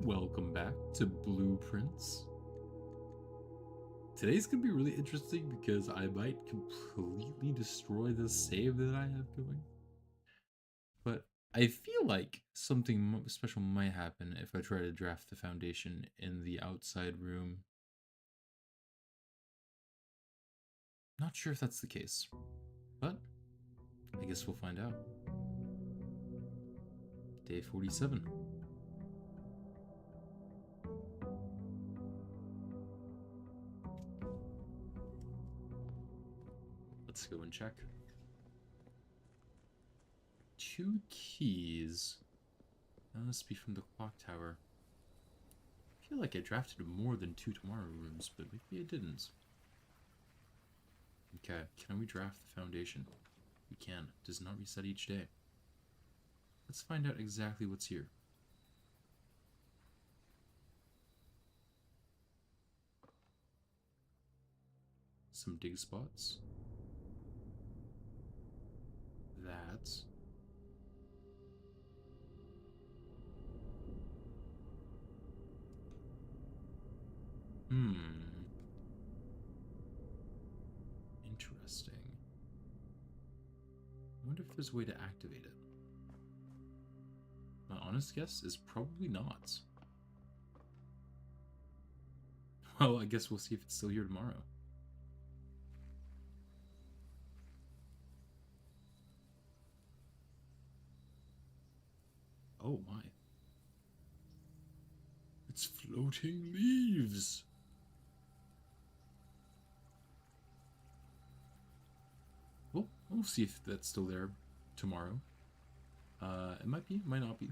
Welcome back to Blueprints. Today's gonna be really interesting because I might completely destroy this save that I have going. But I feel like something special might happen if I try to draft the foundation in the outside room. Not sure if that's the case, but I guess we'll find out. Day 47. Let's go and check. 2 keys. That must be from the clock tower. I feel like I drafted more than 2 tomorrow rooms, but maybe I didn't. Okay, can we draft the foundation? We can. It does not reset each day. Let's find out exactly what's here. Some dig spots. That. Interesting. I wonder if there's a way to activate it. My honest guess is probably not. Well, I guess we'll see if it's still here tomorrow. Oh my. It's floating leaves. Well, we'll see if that's still there tomorrow. It might be, it might not be.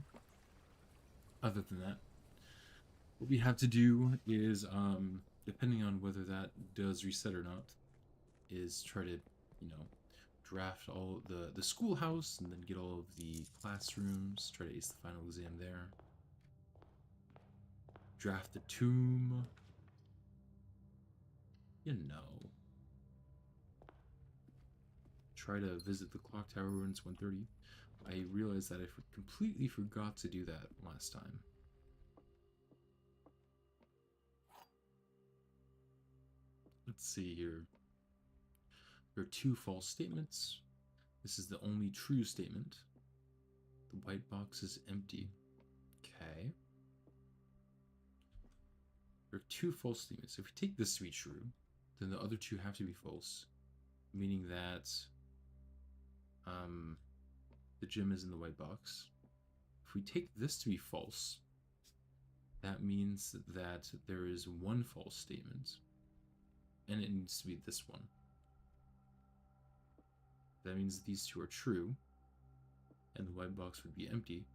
Other than that, what we have to do is, depending on whether that does reset or not, is try to, draft all the schoolhouse and then get all of the classrooms, try to ace the final exam there. Draft the tomb. Try to visit the clock tower when it's 1:30. I realized that I completely forgot to do that last time. Let's see here. There are 2 false statements. This is the only true statement. The white box is empty. Okay. There are 2 false statements. If we take this to be true, then the other 2 have to be false, meaning that the gem is in the white box. If we take this to be false, that means that there is 1 false statement, and it needs to be this one. That means these 2 are true, and the white box would be empty.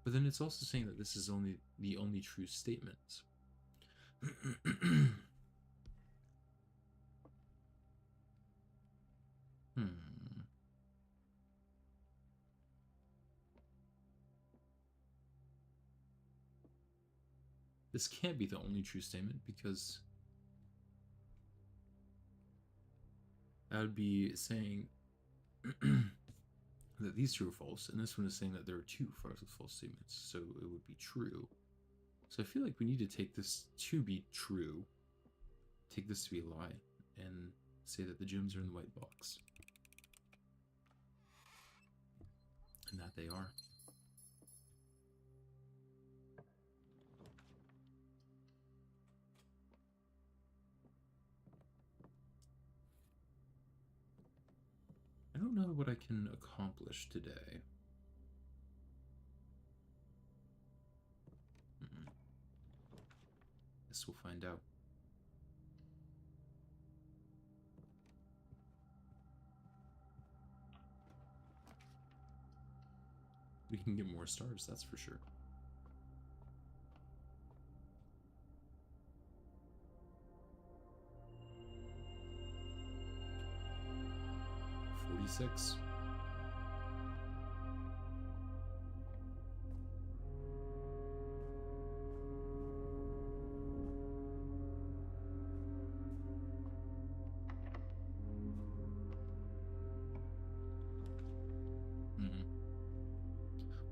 But then it's also saying that this is the only true statement. This can't be the only true statement because that would be saying that these 2 are false, and this one is saying that there are 2 false statements, so it would be true. So I feel like we need to take this to be true, take this to be a lie, and say that the gems are in the white box. And that they are. I don't know what I can accomplish today. Guess we'll find out. We can get more stars, that's for sure. $46.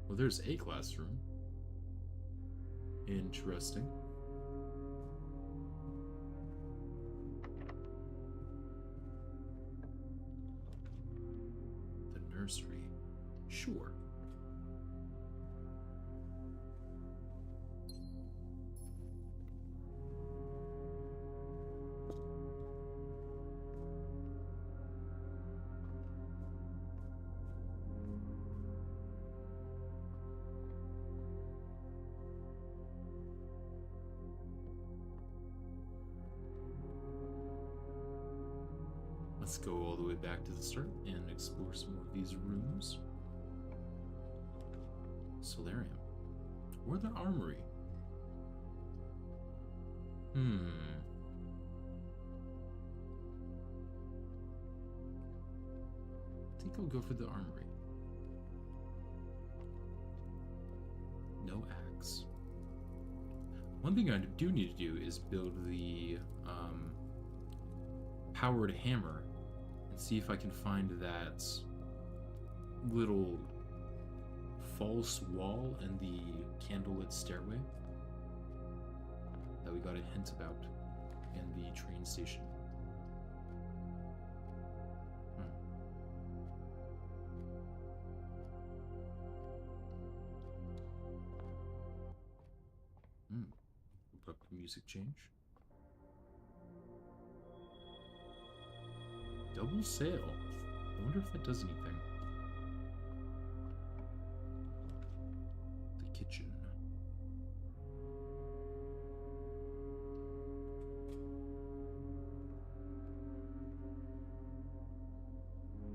Well, there's a classroom. Interesting. The nursery. Sure. Let's go all the way back to the start and explore some of these rooms. Solarium. Or the armory. I think I'll go for the armory. No axe. One thing I do need to do is build the powered hammer and see if I can find that little false wall in the candlelit stairway that we got a hint about in the train station. Abrupt music change. Double sail. I wonder if that does anything. The kitchen.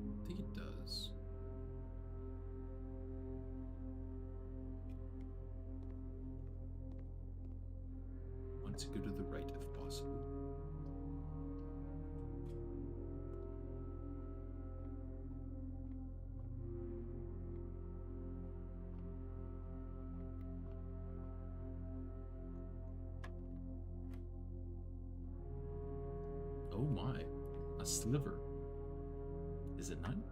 I think it does. Want to go to the right if possible. Oh my, a sliver. Is it 9?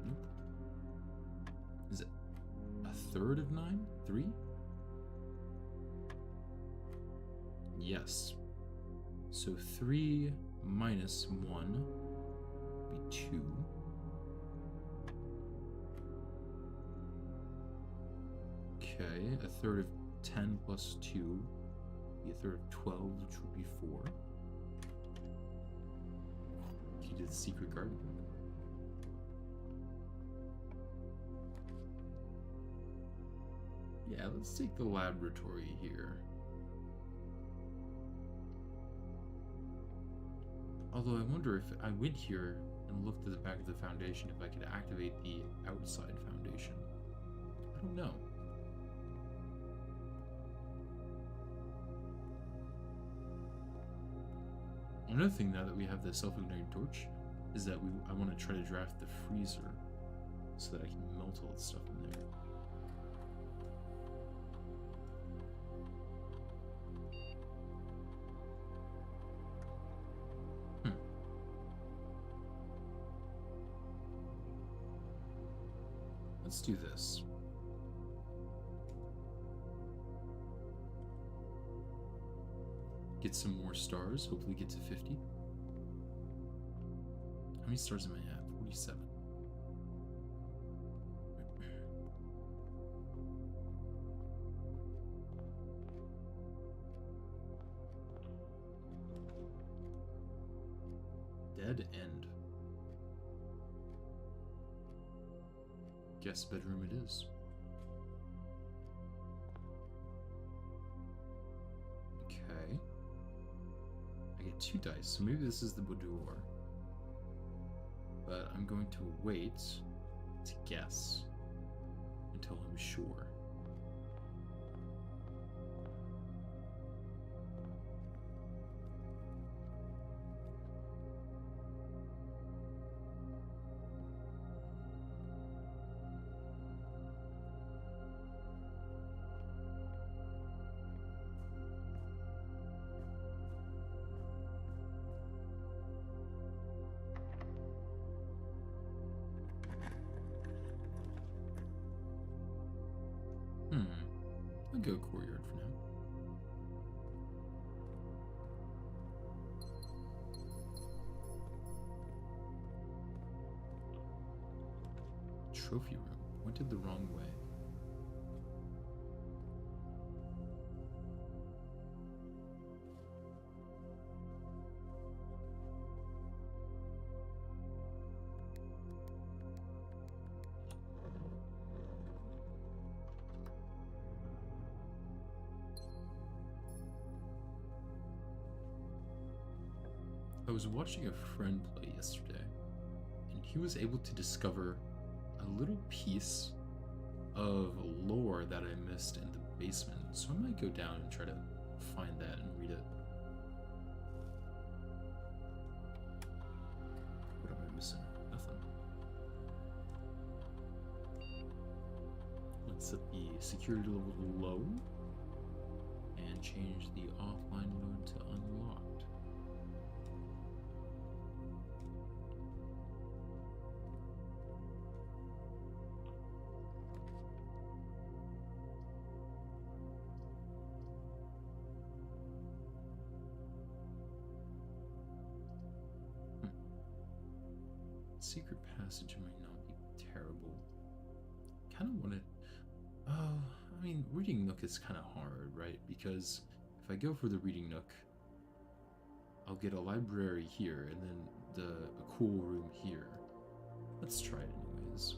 Nope. Is it a third of 9? 3? Yes. So 3 minus 1 would be 2. Okay, a third of 10 plus 2 would be a third of 12, which would be 4. Key to the secret garden. Yeah, let's take the laboratory here. Although I wonder if I went here and looked at the back of the foundation if I could activate the outside foundation. I don't know. Another thing now that we have the self-igniting torch is that I want to try to draft the freezer so that I can melt all the stuff in there. Let's do this. Get some more stars, hopefully get to 50. How many stars am I at? 47. Dead end. Guest bedroom it is. Okay. I get 2 dice, so maybe this is the boudoir. But I'm going to wait to guess until I'm sure. I'll go courtyard for now. Trophy room. Pointed the wrong way. I was watching a friend play yesterday, and he was able to discover a little piece of lore that I missed in the basement, so I might go down and try to find that and read it. What am I missing? Nothing. Let's set the security level low and change the offline mode to unlocked. Secret passage might not be terrible. Kind of want to. Oh, I mean, reading nook is kind of hard, right? Because if I go for the reading nook, I'll get a library here and then a cool room here. Let's try it anyways.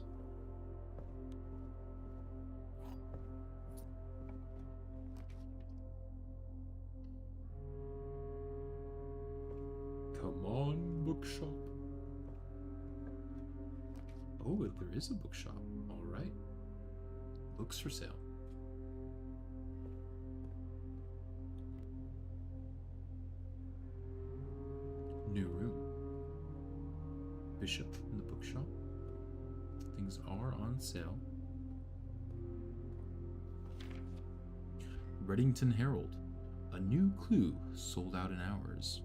Come on, bookshop. Oh, there is a bookshop. All right. Books for sale. New room. Bishop in the bookshop. Things are on sale. Reddington Herald. A new clue sold out in hours.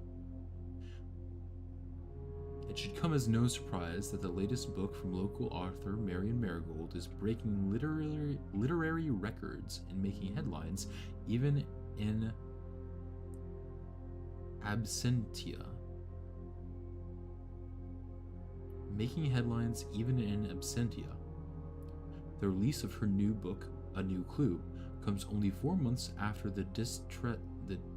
It should come as no surprise that the latest book from local author Marion Marigold is breaking literary records and making headlines even in absentia. Making headlines even in absentia. The release of her new book, A New Clue, comes only 4 months after the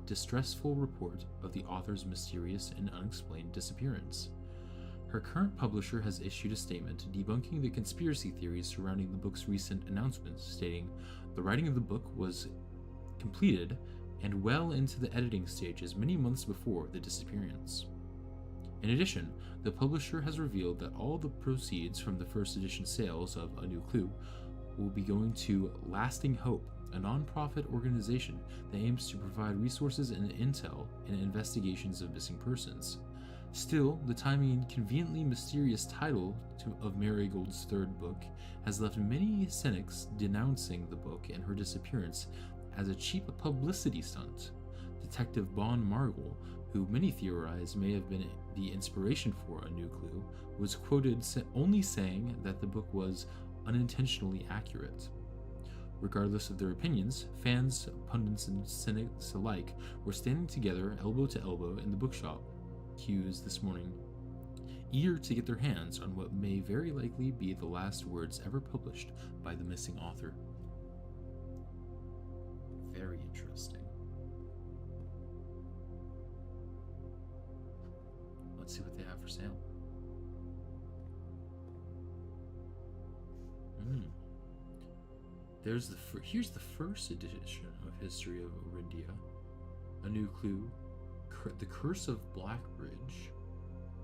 distressful report of the author's mysterious and unexplained disappearance. Her current publisher has issued a statement debunking the conspiracy theories surrounding the book's recent announcement, stating, "The writing of the book was completed and well into the editing stages many months before the disappearance." In addition, the publisher has revealed that all the proceeds from the first edition sales of A New Clue will be going to Lasting Hope, a non-profit organization that aims to provide resources and intel in investigations of missing persons. Still, the timing and conveniently mysterious title of Marigold's third book has left many cynics denouncing the book and her disappearance as a cheap publicity stunt. Detective Bon Margle, who many theorize may have been the inspiration for A New Clue, was quoted only saying that the book was unintentionally accurate. Regardless of their opinions, fans, pundits, and cynics alike were standing together elbow to elbow in the bookshop queues this morning, eager to get their hands on what may very likely be the last words ever published by the missing author. Very interesting. Let's see what they have for sale. There's here's the first edition of History of Orindia. A New Clue. The Curse of Blackbridge,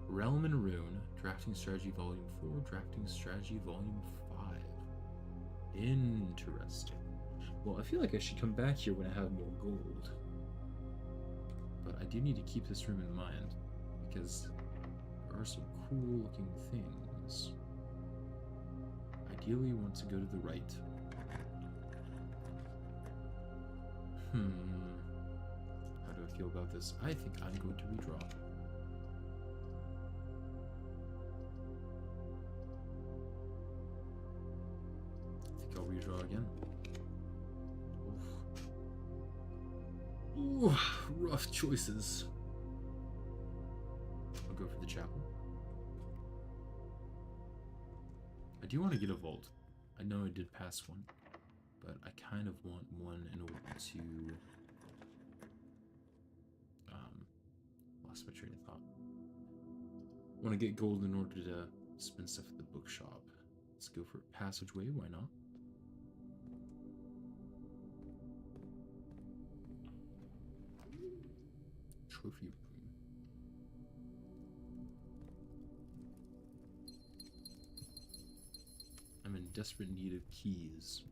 Realm and Rune, Drafting Strategy Volume 4, Drafting Strategy Volume 5. Interesting. Well, I feel like I should come back here when I have more gold. But I do need to keep this room in mind, because there are some cool looking things. Ideally, want to go to the right. How do I feel about this? I think I'm going to redraw. I think I'll redraw again. Ooh, rough choices. I'll go for the chapel. I do want to get a vault. I know I did pass one, but I kind of want one in order to... lost my train of thought. I want to get gold in order to spend stuff at the bookshop. Let's go for passageway, why not? Trophy room. I'm in desperate need of keys.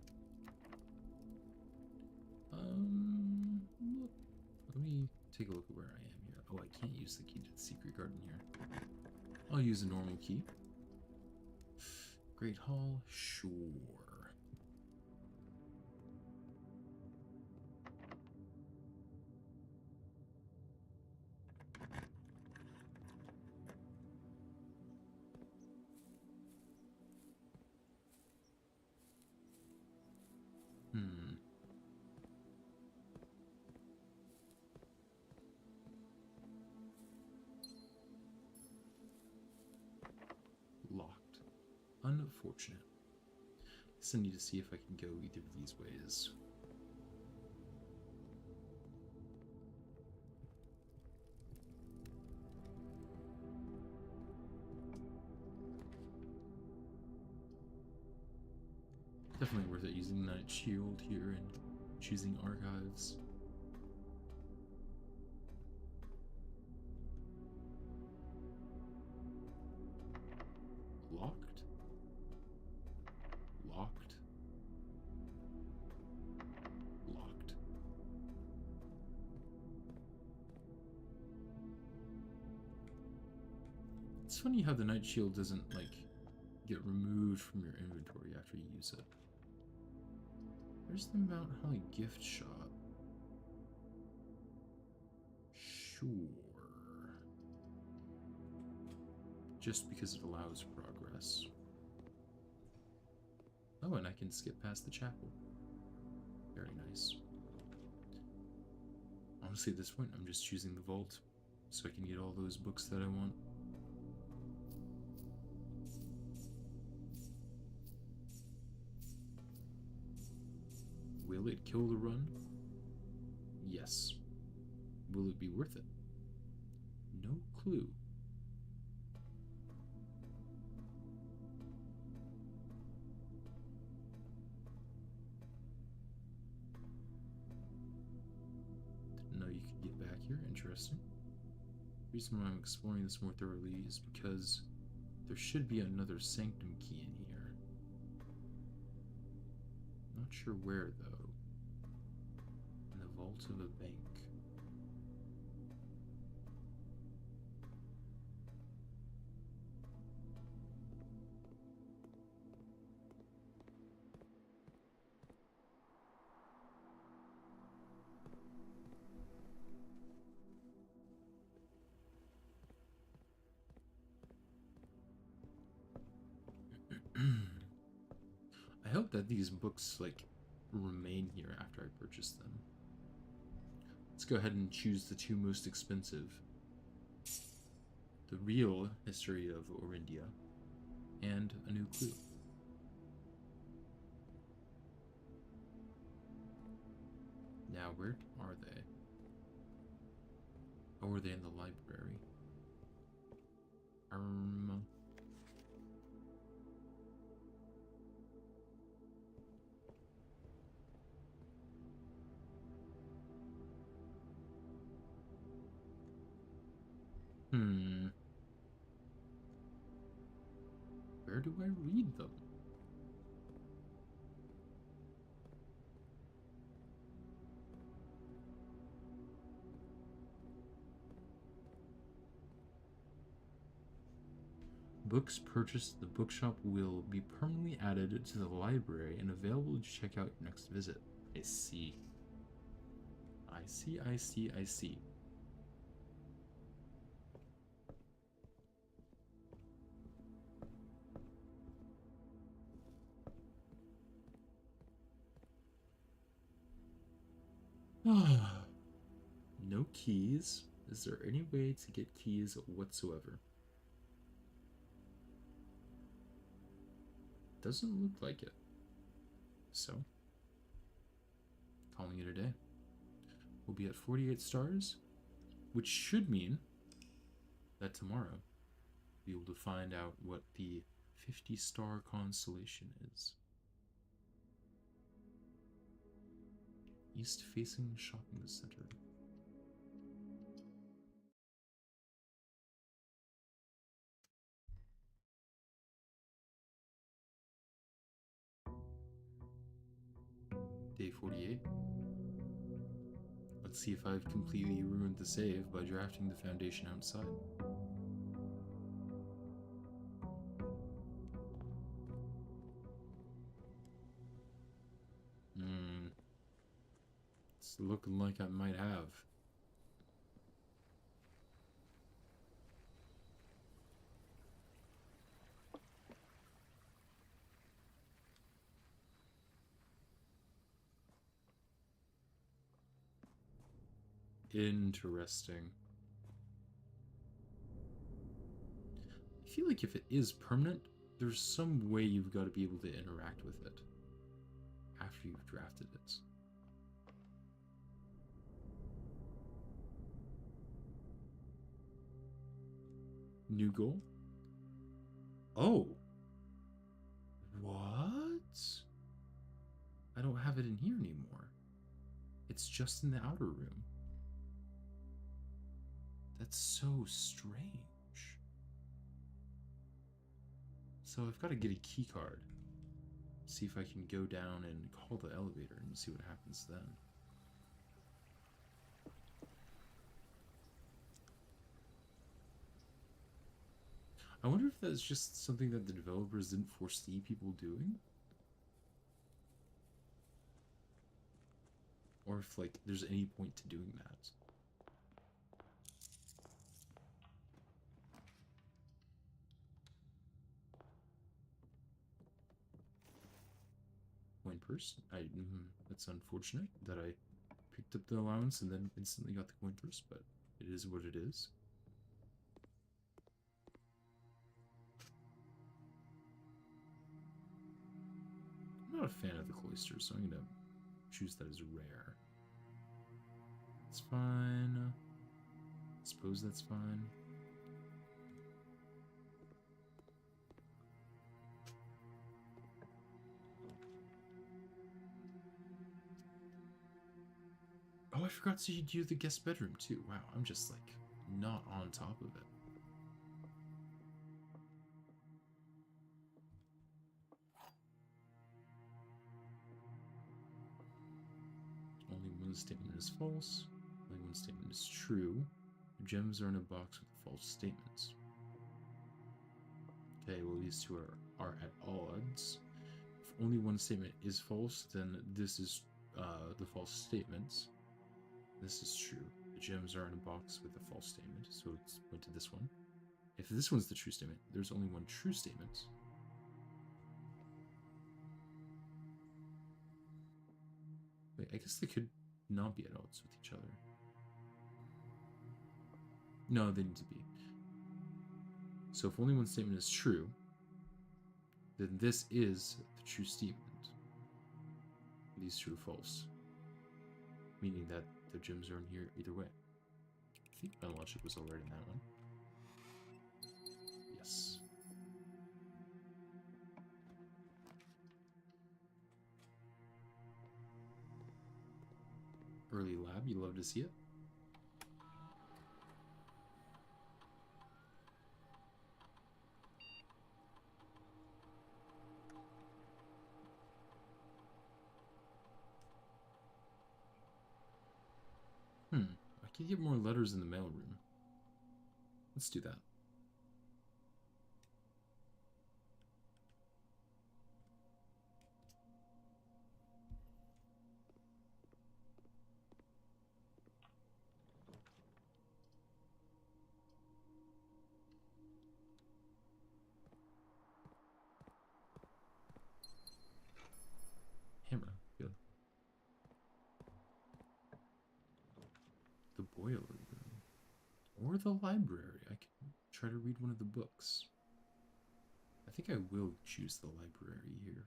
Look, let me take a look at where I am here. Oh, I can't use the key to the secret garden here. I'll use a normal key. Great Hall, sure. Locked. Unfortunate. Guess I need to see if I can go either of these ways. Definitely worth it using Night Shield here and choosing Archives. Locked? Locked? Locked. It's funny how the Night Shield doesn't, like, get removed from your inventory after you use it. Where's the Mount Holly gift shop? Sure. Just because it allows progress. Oh, and I can skip past the chapel. Very nice. Honestly, at this point, I'm just choosing the vault so I can get all those books that I want. Will it kill the run? Yes. Will it be worth it? No clue. Didn't know you could get back here. Interesting. The reason why I'm exploring this more thoroughly is because there should be another sanctum key in here. Not sure where, though. In the vault of a bank. I hope that these books, like, remain here after I purchase them. Let's go ahead and choose the two most expensive. The Real History of Orindia and A New Clue. Now, where are they? Oh, are they in the library? Where do I read them? Books purchased at the bookshop will be permanently added to the library and available to check out your next visit. I see. I see, I see, I see. No keys. Is there any way to get keys whatsoever? Doesn't look like it. So, calling it a day. We'll be at 48 stars, which should mean that tomorrow we'll be able to find out what the 50-star constellation is. East-facing shopping center. Day 48. Let's see if I've completely ruined the save by drafting the foundation outside. It's looking like I might have. Interesting. I feel like if it is permanent, there's some way you've got to be able to interact with it after you've drafted it. New goal? Oh! What? I don't have it in here anymore. It's just in the outer room. That's so strange. So I've got to get a key card. See if I can go down and call the elevator and see what happens then. I wonder if that's just something that the developers didn't foresee people doing? Or if, like, there's any point to doing that. Coin purse. That's unfortunate that I picked up the allowance and then instantly got the coin purse, but it is what it is. I'm not a fan of the cloisters, so I'm gonna choose that as rare. It's fine. I suppose that's fine. Oh, I forgot to do the guest bedroom too. Wow, I'm just like not on top of it. Only one statement is false. Only one statement is true. The gems are in a box with false statements. Okay, well these two are at odds. If only one statement is false, then this is the false statements. This is true. The gems are in a box with a false statement, so it's point to this one. If this one's the true statement, there's only one true statement. Wait, I guess they could not be at odds with each other. No, they need to be. So if only one statement is true, then this is the true statement. These two are false. Meaning that the gems are in here either way. I think my logic was already in that one. Yes. Early lab, you love to see it. I could get more letters in the mailroom. Let's do that. Hammer, good. The boiler room. Or the library. I can try to read one of the books. I think I will choose the library here.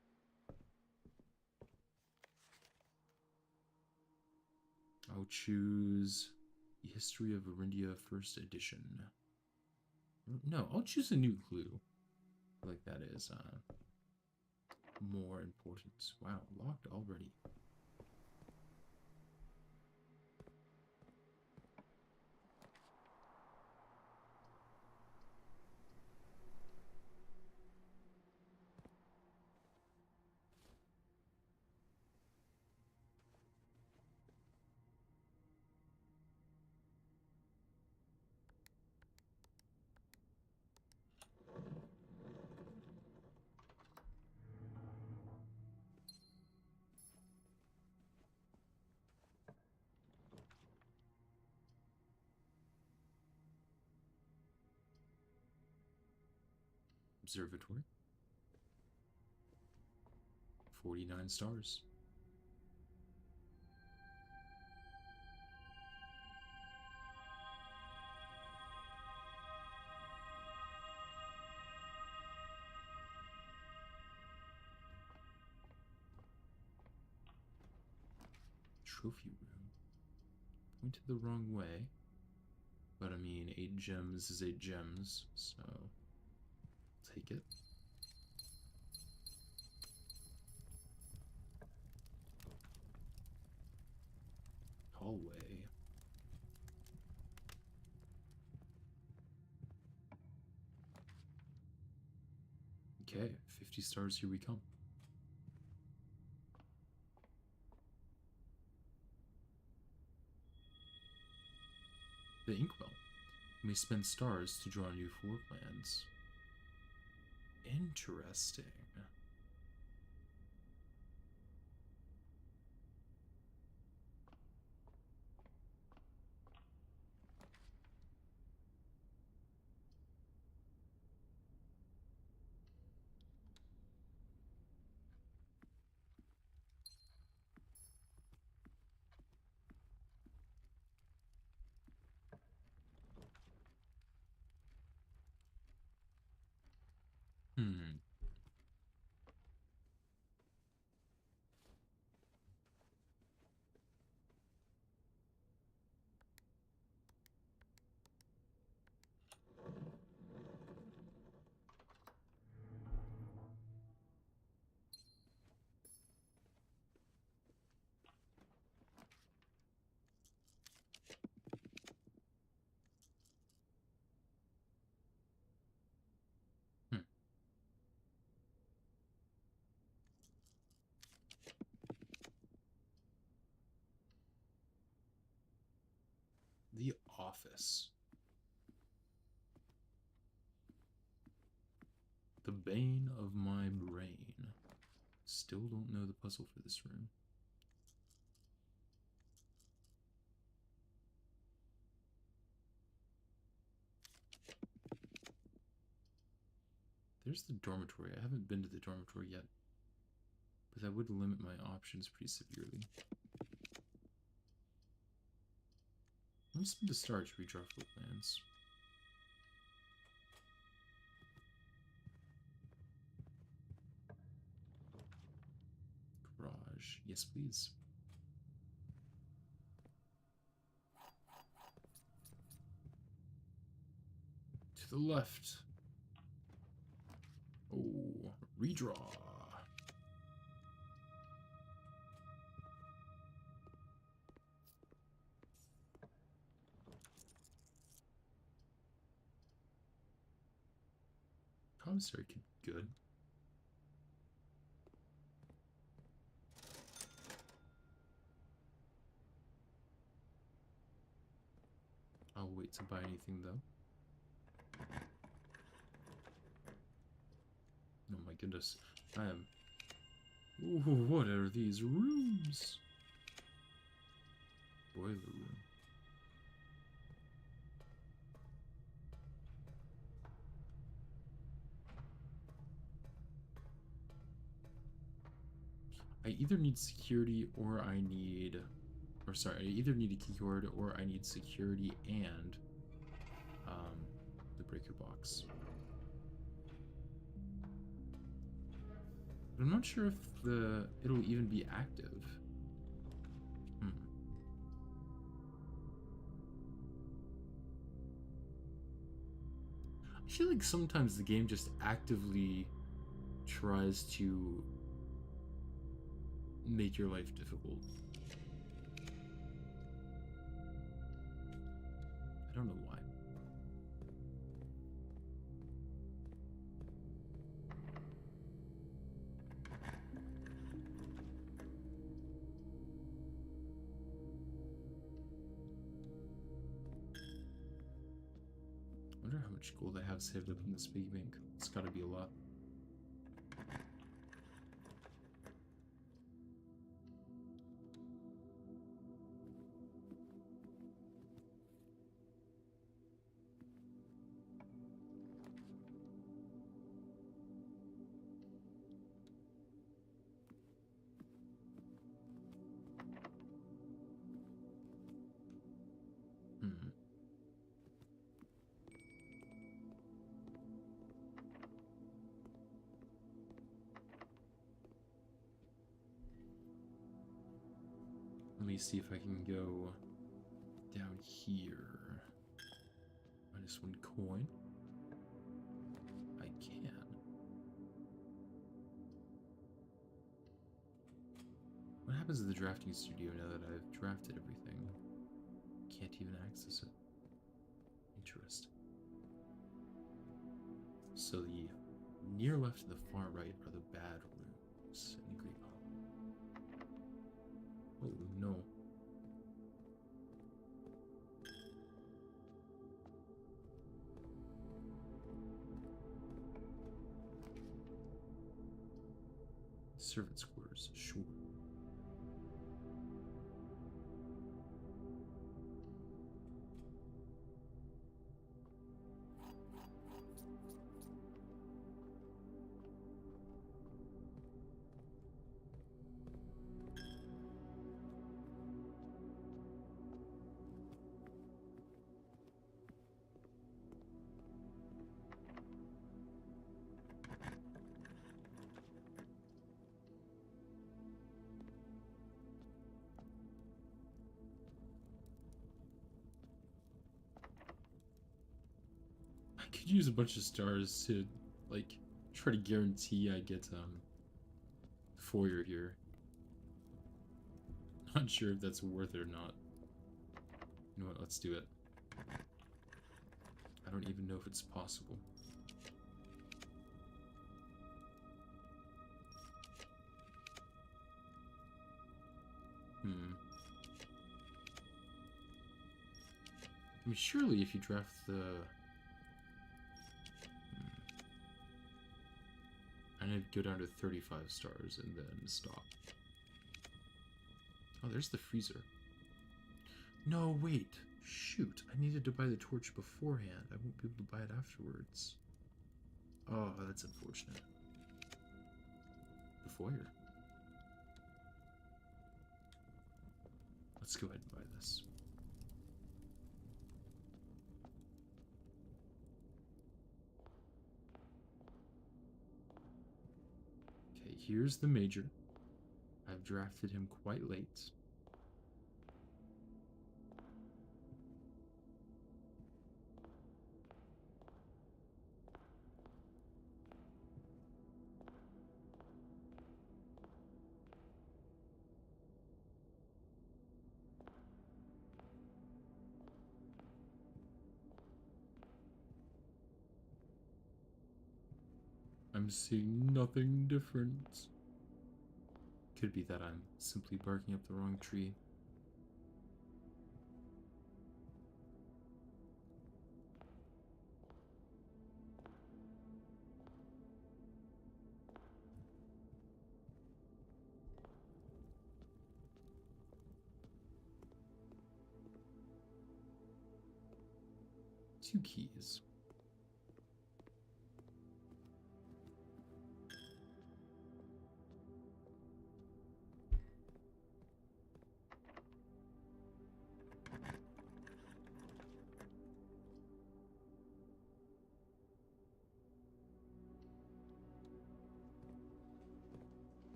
I'll choose the History of Arindia First Edition. No, I'll choose a new clue. I feel like that is more important. Wow, locked already. Observatory. 49 stars. Trophy room. Pointed the wrong way. But I mean, 8 gems is 8 gems, so take it. Hallway. Okay, 50 stars, here we come. The Inkwell. You may spend stars to draw new floor plans. Interesting. Hmm. Hmm. The office. The bane of my brain. Still don't know the puzzle for this room. There's the dormitory. I haven't been to the dormitory yet, but that would limit my options pretty severely. Let me spend a star to redraw floor plans. Garage. Yes, please. To the left. Oh, redraw. Commissary could be good. I'll wait to buy anything though. Oh my goodness. I am... Ooh, what are these rooms? Boiler room. I either need security or I need... Or sorry, I either need a keycord or I need security and the breaker box. But I'm not sure if it'll even be active. Hmm. I feel like sometimes the game just actively tries to make your life difficult. I don't know why. I wonder how much gold I have saved up in this piggy bank. It's gotta be a lot. Hmm. Let me see if I can go down here. -1 coin. I can. What happens to the drafting studio now that I've drafted everything? Can't even access it. Interesting. So the near left and the far right are the bad rooms in the Great Hall. Oh no. Servants' quarters, sure. I could use a bunch of stars to, like, try to guarantee I get, foyer here. Not sure if that's worth it or not. You know what, let's do it. I don't even know if it's possible. I mean, surely if you draft the... And I'd go down to 35 stars and then stop. Oh, there's the freezer. No, wait. Shoot, I needed to buy the torch beforehand. I won't be able to buy it afterwards. Oh, that's unfortunate. The foyer. Let's go ahead and buy this. Okay, here's the major. I've drafted him quite late. I'm seeing nothing different. Could be that I'm simply barking up the wrong tree. Two keys.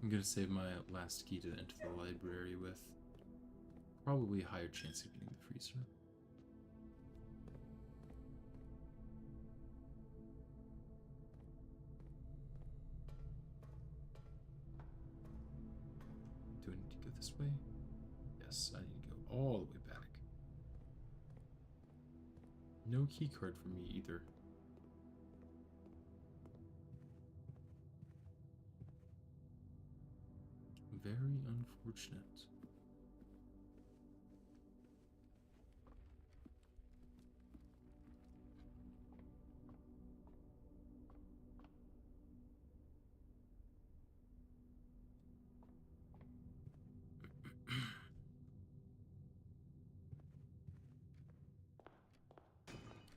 I'm gonna save my last key to enter the library with probably a higher chance of getting the freezer. Do I need to go this way? Yes, I need to go all the way back. No key card for me either. Very unfortunate.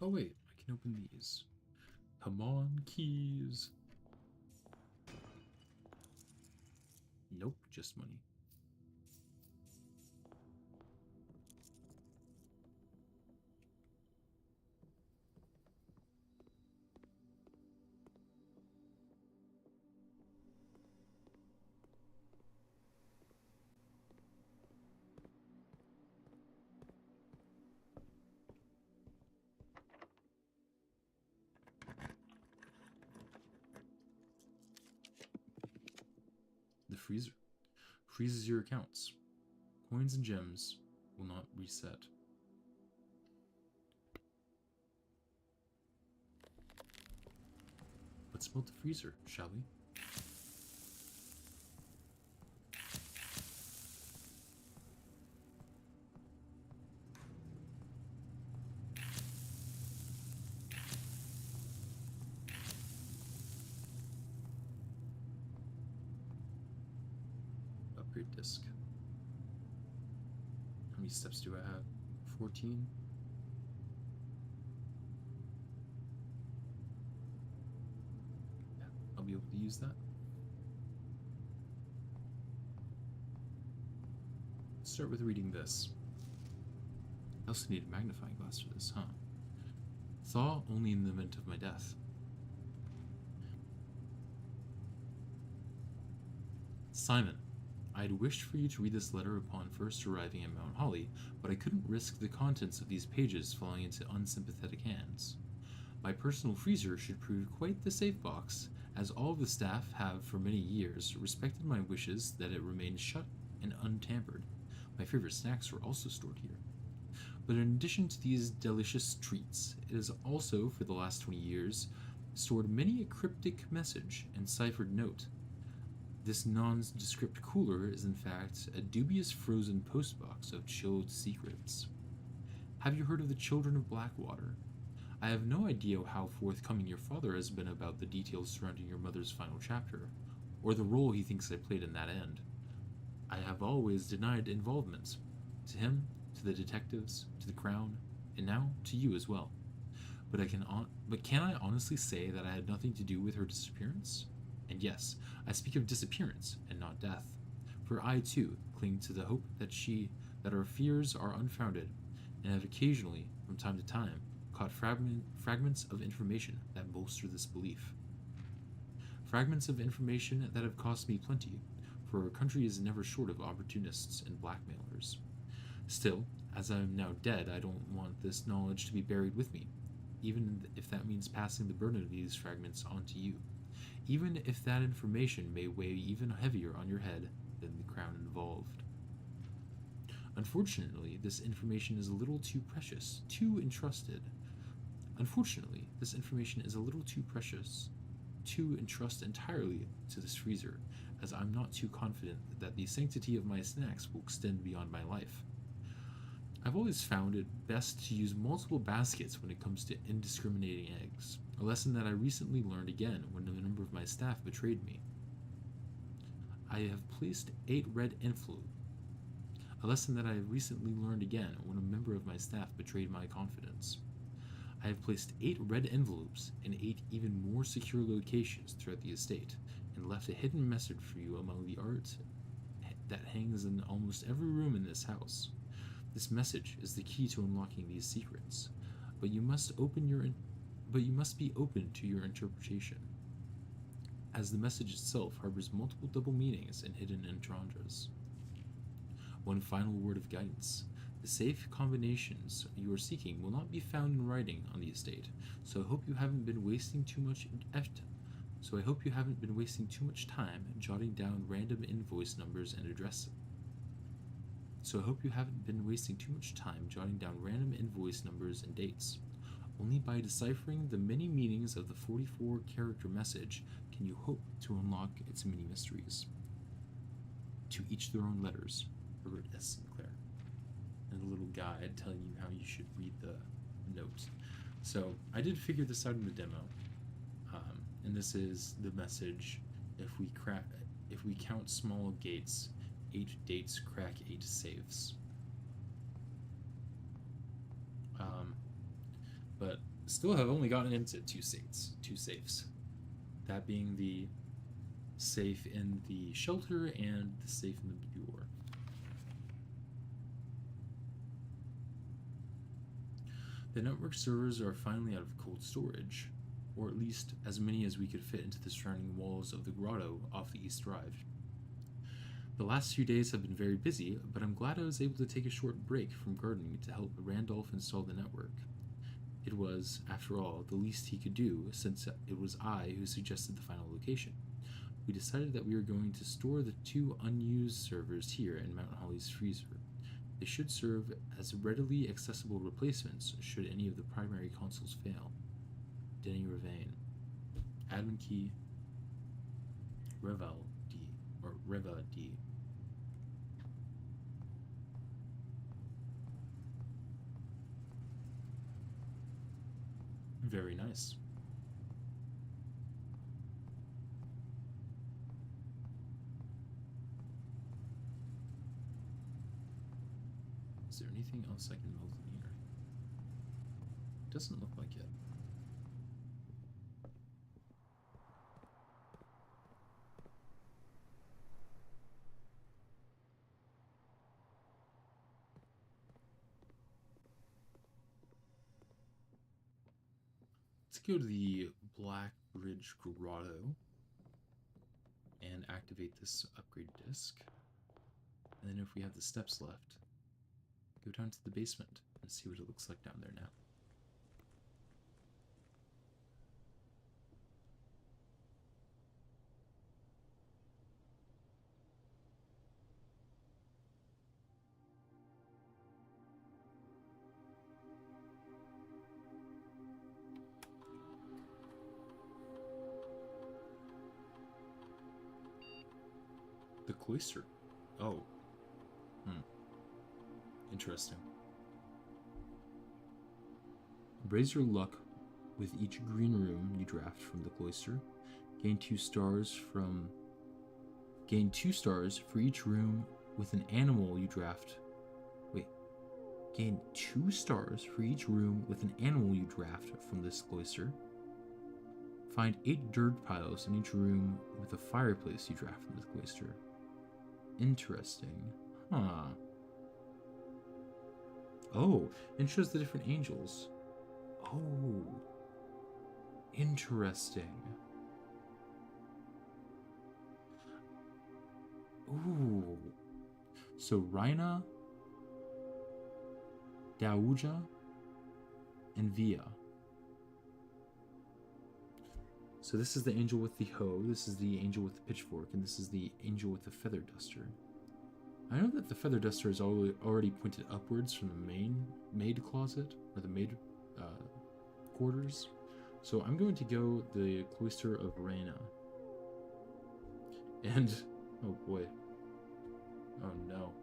Oh wait, I can open these. Come on, keys. Nope, just money. The freezer freezes your accounts. Coins and gems will not reset. Let's build the freezer, shall we? Upgrade disc. How many steps do I have? 14? Yeah, I'll be able to use that. Let's start with reading this. I also need a magnifying glass for this, huh? Thaw only in the event of my death. Simon, I had wished for you to read this letter upon first arriving at Mount Holly, but I couldn't risk the contents of these pages falling into unsympathetic hands. My personal freezer should prove quite the safe box, as all of the staff have for many years respected my wishes that it remain shut and untampered. My favorite snacks were also stored here. But in addition to these delicious treats, it has also, for the last 20 years, stored many a cryptic message and ciphered note. This nondescript cooler is in fact a dubious frozen postbox of chilled secrets. Have you heard of the Children of Blackwater? I have no idea how forthcoming your father has been about the details surrounding your mother's final chapter, or the role he thinks I played in that end. I have always denied involvement. To him, to the detectives, to the Crown, and now to you as well. But can I honestly say that I had nothing to do with her disappearance? And yes, I speak of disappearance and not death. For I too cling to the hope that our fears are unfounded, and have occasionally, from time to time, caught fragments of information that bolster this belief. Fragments of information that have cost me plenty, for our country is never short of opportunists and blackmailers. Still, as I am now dead, I don't want this knowledge to be buried with me, even if that means passing the burden of these fragments on to you. Even if that information may weigh even heavier on your head than the crown involved. Unfortunately, this information is a little too precious, too entrusted. Unfortunately, this information is a little too precious to entrust entirely to this freezer, as I'm not too confident that the sanctity of my snacks will extend beyond my life. I've always found it best to use multiple baskets when it comes to indiscriminating eggs, a lesson that I recently learned again when a member of my staff betrayed me. I have placed 8 red envelopes, a lesson that I have recently learned again when a member of my staff betrayed my confidence. I have placed 8 red envelopes in 8 even more secure locations throughout the estate, and left a hidden message for you among the art that hangs in almost every room in this house. This message is the key to unlocking these secrets, but you must be open to your interpretation. as the message itself harbors multiple double meanings and hidden entendres. One final word of guidance. The safe combinations you are seeking will not be found in writing on the estate, so I hope you haven't been wasting too much time jotting down random invoice numbers and addresses. And dates. Only by deciphering the many meanings of the 44-character message can you hope to unlock its many mysteries. To each their own letters, Herbert S. Sinclair. And a little guide telling you how you should read the note. So I did figure this out in the demo, and this is the message. If we count small gates, 8 dates crack 8 safes. But still have only gotten into 2 safes. That being the safe in the shelter and the safe in the boudoir. The network servers are finally out of cold storage, or at least as many as we could fit into the surrounding walls of the grotto off the East Drive. The last few days have been very busy, but I'm glad I was able to take a short break from gardening to help Randolph install the network. It was, after all, the least he could do, since it was I who suggested the final location. We decided that we were going to store the 2 unused servers here in Mount Holly's freezer. They should serve as readily accessible replacements should any of the primary consoles fail. Denny Revane. Admin key Reva D. Very nice. Is there anything else I can melt in here? Doesn't look like it. Let's go to the Black Bridge Grotto and activate this upgrade disc. And then if we have the steps left, go down to the basement and see what it looks like down there now. The cloister. Oh. Interesting. Raise your luck with each green room you draft from the cloister. Gain 2 stars for each room with an animal you draft. Gain 2 stars for each room with an animal you draft from this cloister. Find 8 dirt piles in each room with a fireplace you draft from the cloister. Interesting. Huh. Oh, and shows the different angels. Oh. Interesting. Ooh. So Rhina, Daouja, and Via. So this is the angel with the hoe, this is the angel with the pitchfork, and this is the angel with the feather duster. I know that the feather duster is already pointed upwards from the maid closet, or the maid quarters. So I'm going to go the cloister of Rhina. And, oh boy. Oh no.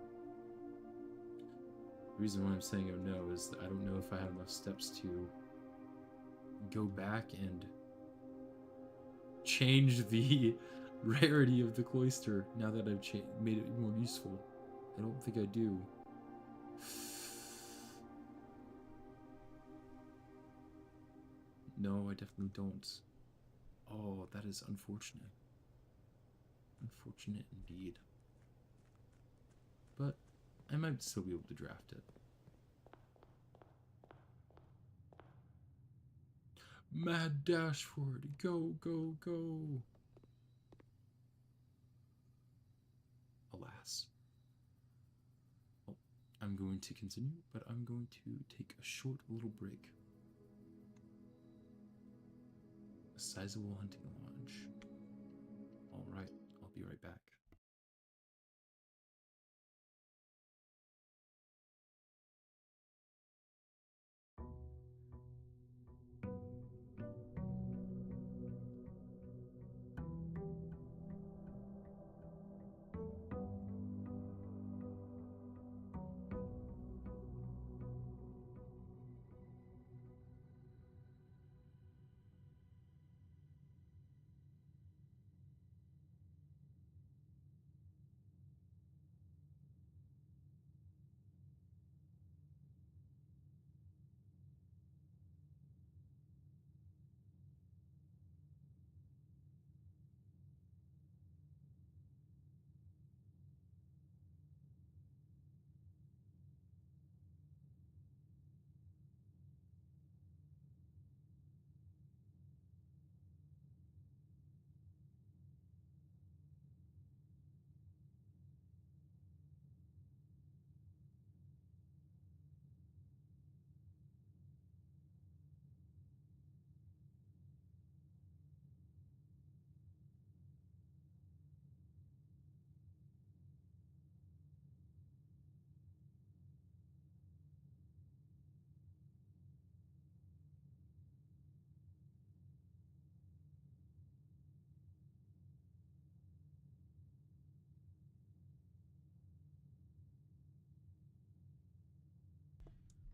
The reason why I'm saying oh no is that I don't know if I have enough steps to go back and change the rarity of the cloister now that I've made it more useful. I don't think I do. No, I definitely don't. Oh, that is unfortunate. Unfortunate indeed. But I might still be able to draft it. Mad Dashford, go, go, go. glass. Oh, I'm going to continue, but I'm going to take a short little break. A sizable hunting lodge. Alright, I'll be right back.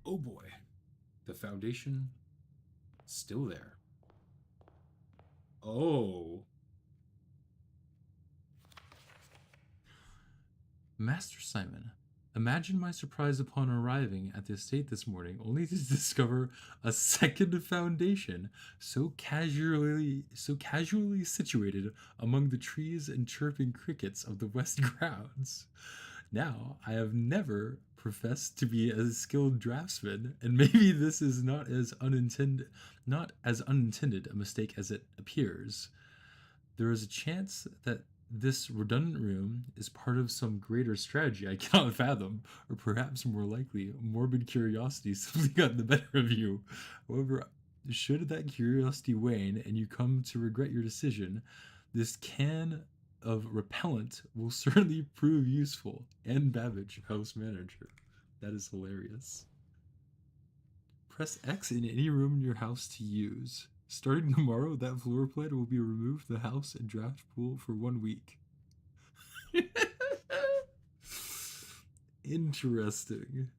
Oh boy, the foundation still there. Oh. Master Simon, imagine my surprise upon arriving at the estate this morning only to discover a second foundation so casually situated among the trees and chirping crickets of the west grounds. Now, I have never professed to be a skilled draftsman, and maybe this is not as unintended a mistake as it appears. There is a chance that this redundant room is part of some greater strategy I cannot fathom, or perhaps more likely, morbid curiosity simply got the better of you. However, should that curiosity wane and you come to regret your decision, this can of repellent will certainly prove useful. And Babbage, house manager. That is hilarious. Press X in any room in your house to use. Starting tomorrow, that floor plan will be removed from the house and draft pool for 1 week. Interesting.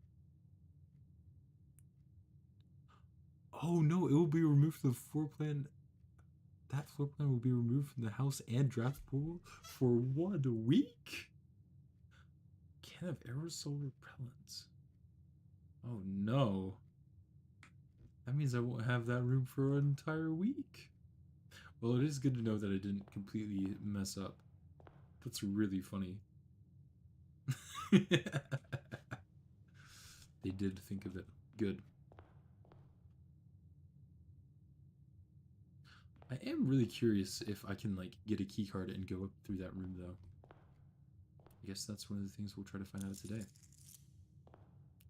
Oh no, it will be removed from the floor plan. That floor plan will be removed from the house and draft pool for 1 week? Can of aerosol repellents. Oh no. That means I won't have that room for an entire week. Well, it is good to know that I didn't completely mess up. That's really funny. They did think of it. Good. I am really curious if I can, like, get a key card and go up through that room, though. I guess that's one of the things we'll try to find out today.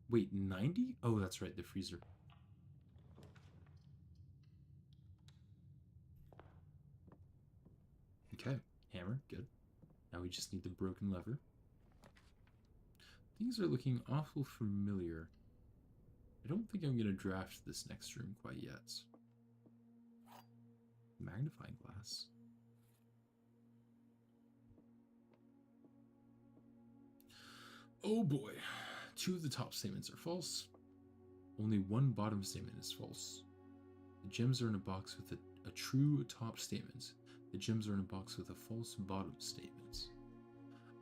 Wait, 90? Oh, that's right, the freezer. Okay, hammer, good. Now we just need the broken lever. Things are looking awful familiar. I don't think I'm going to draft this next room quite yet. Magnifying glass. Oh boy. 2 of the top statements are false. Only 1 bottom statement is false. The gems are in a box with a true top statement. The gems are in a box with a false bottom statement.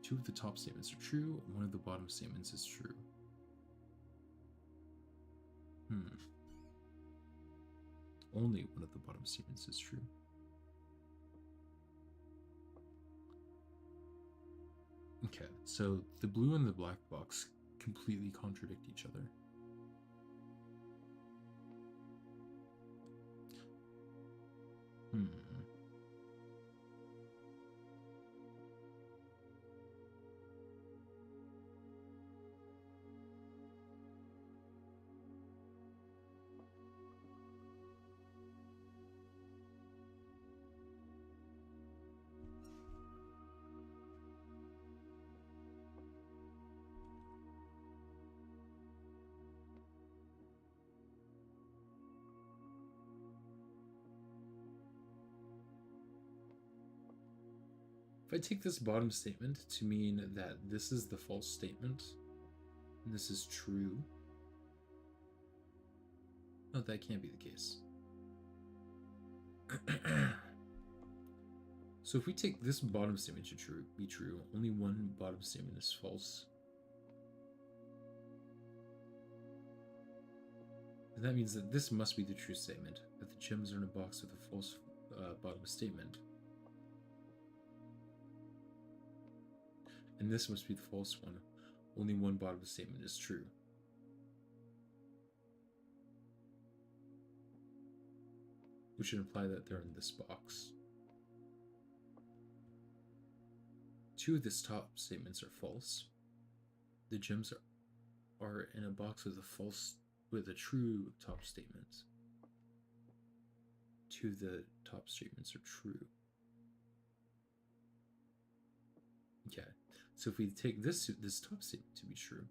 2 of the top statements are true. 1 of the bottom statements is true. Only 1 of the bottom statements is true. Okay, so the blue and the black box completely contradict each other. I take this bottom statement to mean that this is the false statement, and this is true, no, that can't be the case. So if we take this bottom statement to be true, only one bottom statement is false. And that means that this must be the true statement, that the gems are in a box with a false bottom statement. And this must be the false one. Only one bottom statement is true. Which should imply that they're in this box. Two of these top statements are false. The gems are in a box with a true top statement. Two of the top statements are true. Okay, so if we take this top statement to be true,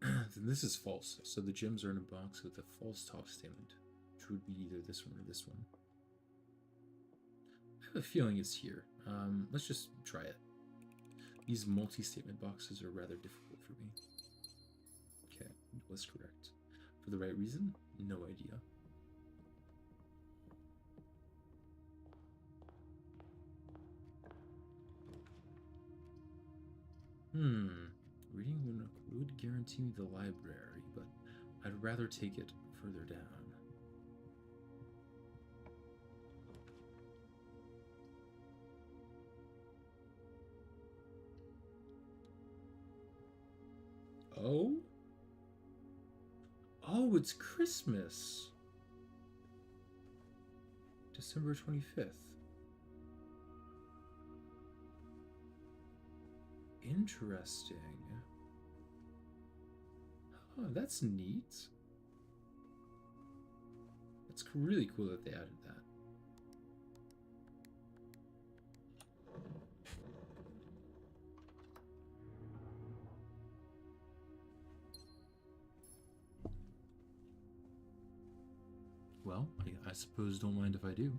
then this is false. So the gems are in a box with a false top statement, which would be either this one or this one. I have a feeling it's here. Let's just try it. These multi-statement boxes are rather difficult for me. Okay, was correct. For the right reason? No idea. Reading would guarantee me the library, but I'd rather take it further down. Oh? Oh, it's Christmas! December 25th. Interesting. Oh, that's neat. It's really cool that they added that. Well, I suppose don't mind if I do.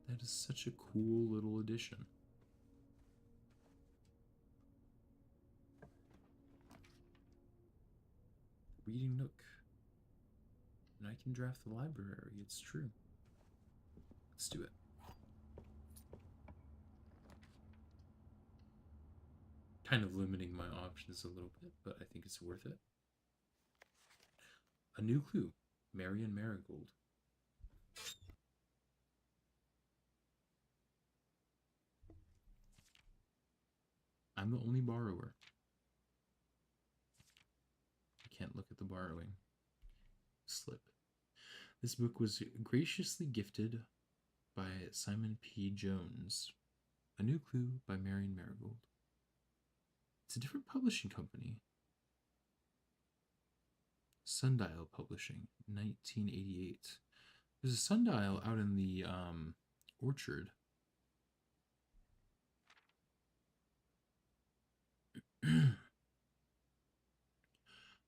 That is such a cool little addition. Reading nook. And I can draft the library, it's true. Let's do it. Kind of limiting my options a little bit, but I think it's worth it. A new clue. Marion Marigold. I'm the only borrower. I can't look at the borrowing slip. This book was graciously gifted by Simon P. Jones. A New Clue by Marion Marigold. It's a different publishing company. Sundial Publishing, 1988. There's a sundial out in the orchard.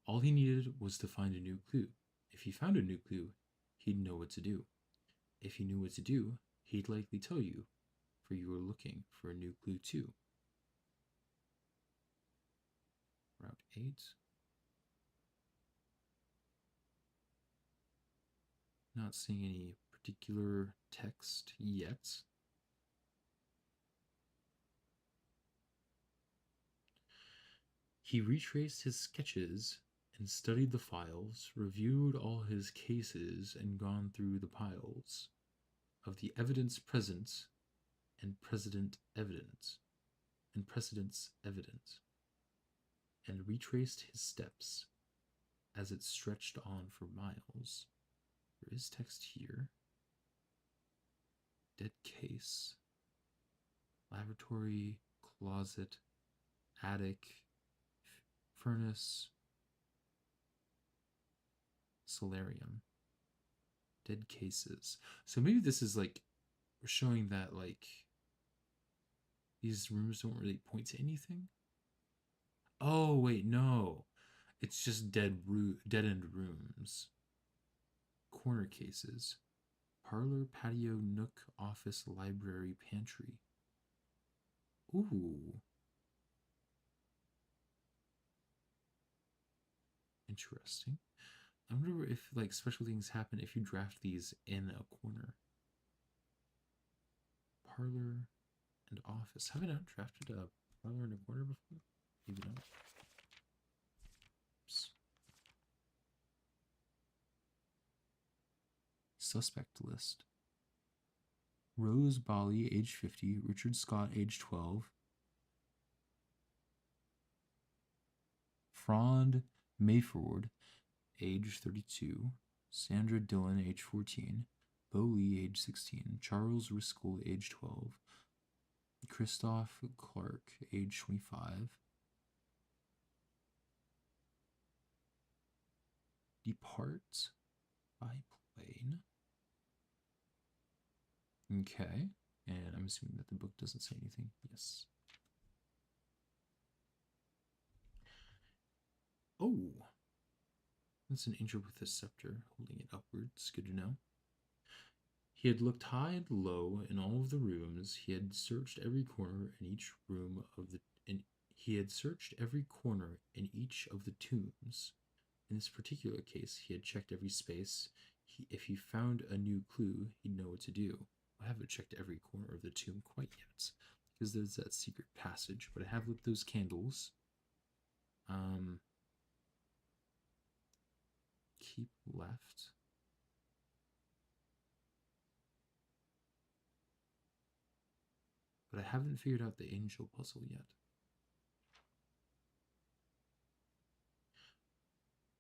All he needed was to find a new clue. If he found a new clue, he'd know what to do. If he knew what to do, he'd likely tell you, for you were looking for a new clue too. Route 8. Not seeing any particular text yet. He retraced his sketches and studied the files, reviewed all his cases, and gone through the piles of the evidence present and precedent evidence, and precedents evident, and retraced his steps as it stretched on for miles. There is text here. Dead case. Laboratory, closet, attic, furnace, solarium. Dead cases. So maybe this is like showing that like these rooms don't really point to anything. Oh wait, no. It's just dead end rooms. Corner cases. Parlor, patio, nook, office, library, pantry. Ooh. Interesting. I wonder if like special things happen if you draft these in a corner. Parlor and office. Have I not drafted a parlor in a corner before? Maybe not. Oops. Suspect list. Rose Bali, age 50. Richard Scott, age 12. Frond Mayford, age 32. Sandra Dillon, age 14. Bo Lee, age 16. Charles Riscoll, age 12. Christoph Clark, age 25. Depart by plane. Okay. And I'm assuming that the book doesn't say anything. Yes. Oh. That's an angel with a scepter, holding it upwards. Good to know. He had looked high and low in all of the rooms. He had searched every corner in each room of the he had searched every corner in each of the tombs. In this particular case, he had checked every space. If he found a new clue, he'd know what to do. I haven't checked every corner of the tomb quite yet, because there's that secret passage, but I have lit those candles. Keep left. But I haven't figured out the angel puzzle yet.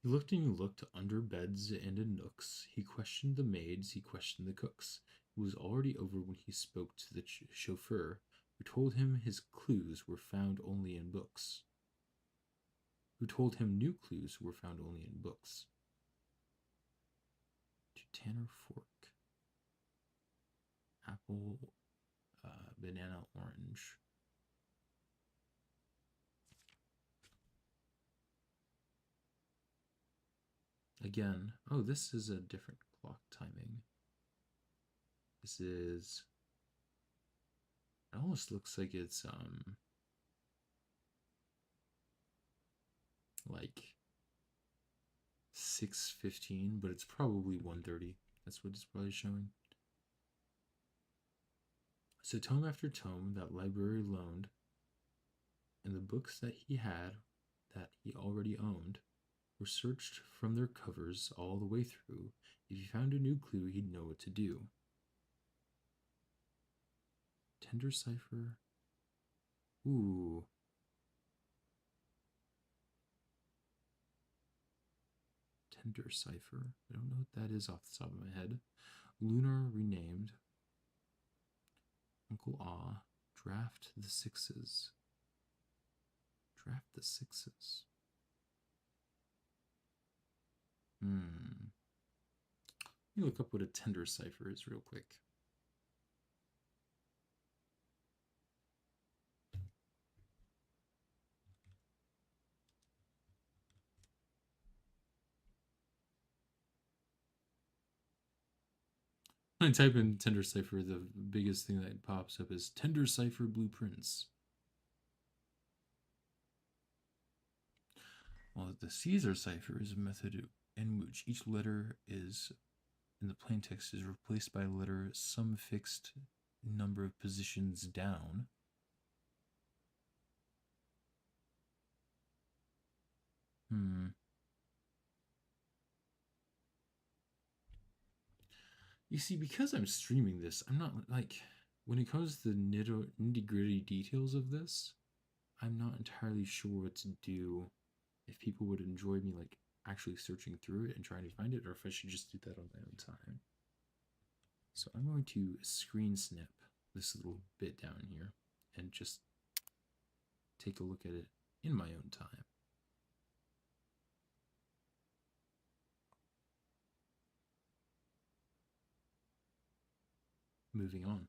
He looked and he looked under beds and in nooks. He questioned the maids, he questioned the cooks. It was already over when he spoke to the chauffeur, who told him his clues were found only in books. Who told him new clues were found only in books. To Tanner Fork. Apple, banana, orange. Again, oh, this is a different clock timing. This is, it almost looks like it's, like 6:15, but it's probably 1:30. That's what it's probably showing. So tome after tome that library loaned, and the books that he had, that he already owned, were searched from their covers all the way through. If he found a new clue, he'd know what to do. Tender cipher. Ooh. Tender cipher. I don't know what that is off the top of my head. Lunar renamed. Uncle Ah. Draft the sixes. Draft the sixes. Let me look up what a tender cipher is real quick. When I type in tender cipher, the biggest thing that pops up is tender cipher blueprints. Well, the Caesar cipher is a method in which each letter is in the plain text is replaced by a letter some fixed number of positions down. You see, because I'm streaming this, I'm not like, when it comes to the nitty gritty details of this, I'm not entirely sure what to do. If people would enjoy me like actually searching through it and trying to find it, or if I should just do that on my own time. So I'm going to screen snip this little bit down here and just take a look at it in my own time. Moving on.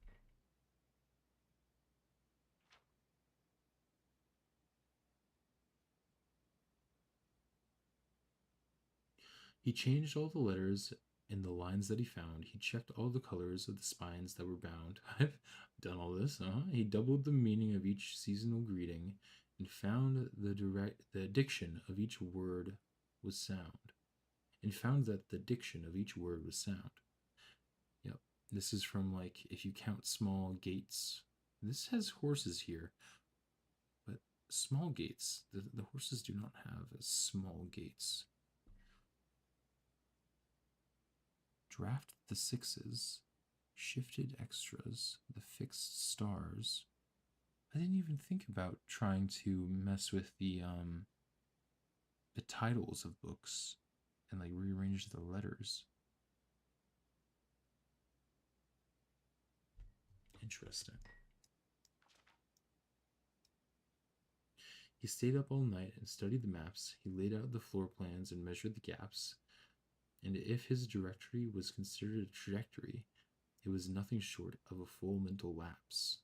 He changed all the letters in the lines that he found. He checked all the colors of the spines that were bound. I've done all this. He doubled the meaning of each seasonal greeting and found the diction of each word was sound. And found that the diction of each word was sound. Yep. This is from, like, if you count small gates. This has horses here, but small gates. The horses do not have small gates. Draft the sixes, shifted extras, the fixed stars. I didn't even think about trying to mess with the titles of books and like rearrange the letters. Interesting. He stayed up all night and studied the maps. He laid out the floor plans and measured the gaps. And if his directory was considered a trajectory, it was nothing short of a full mental lapse.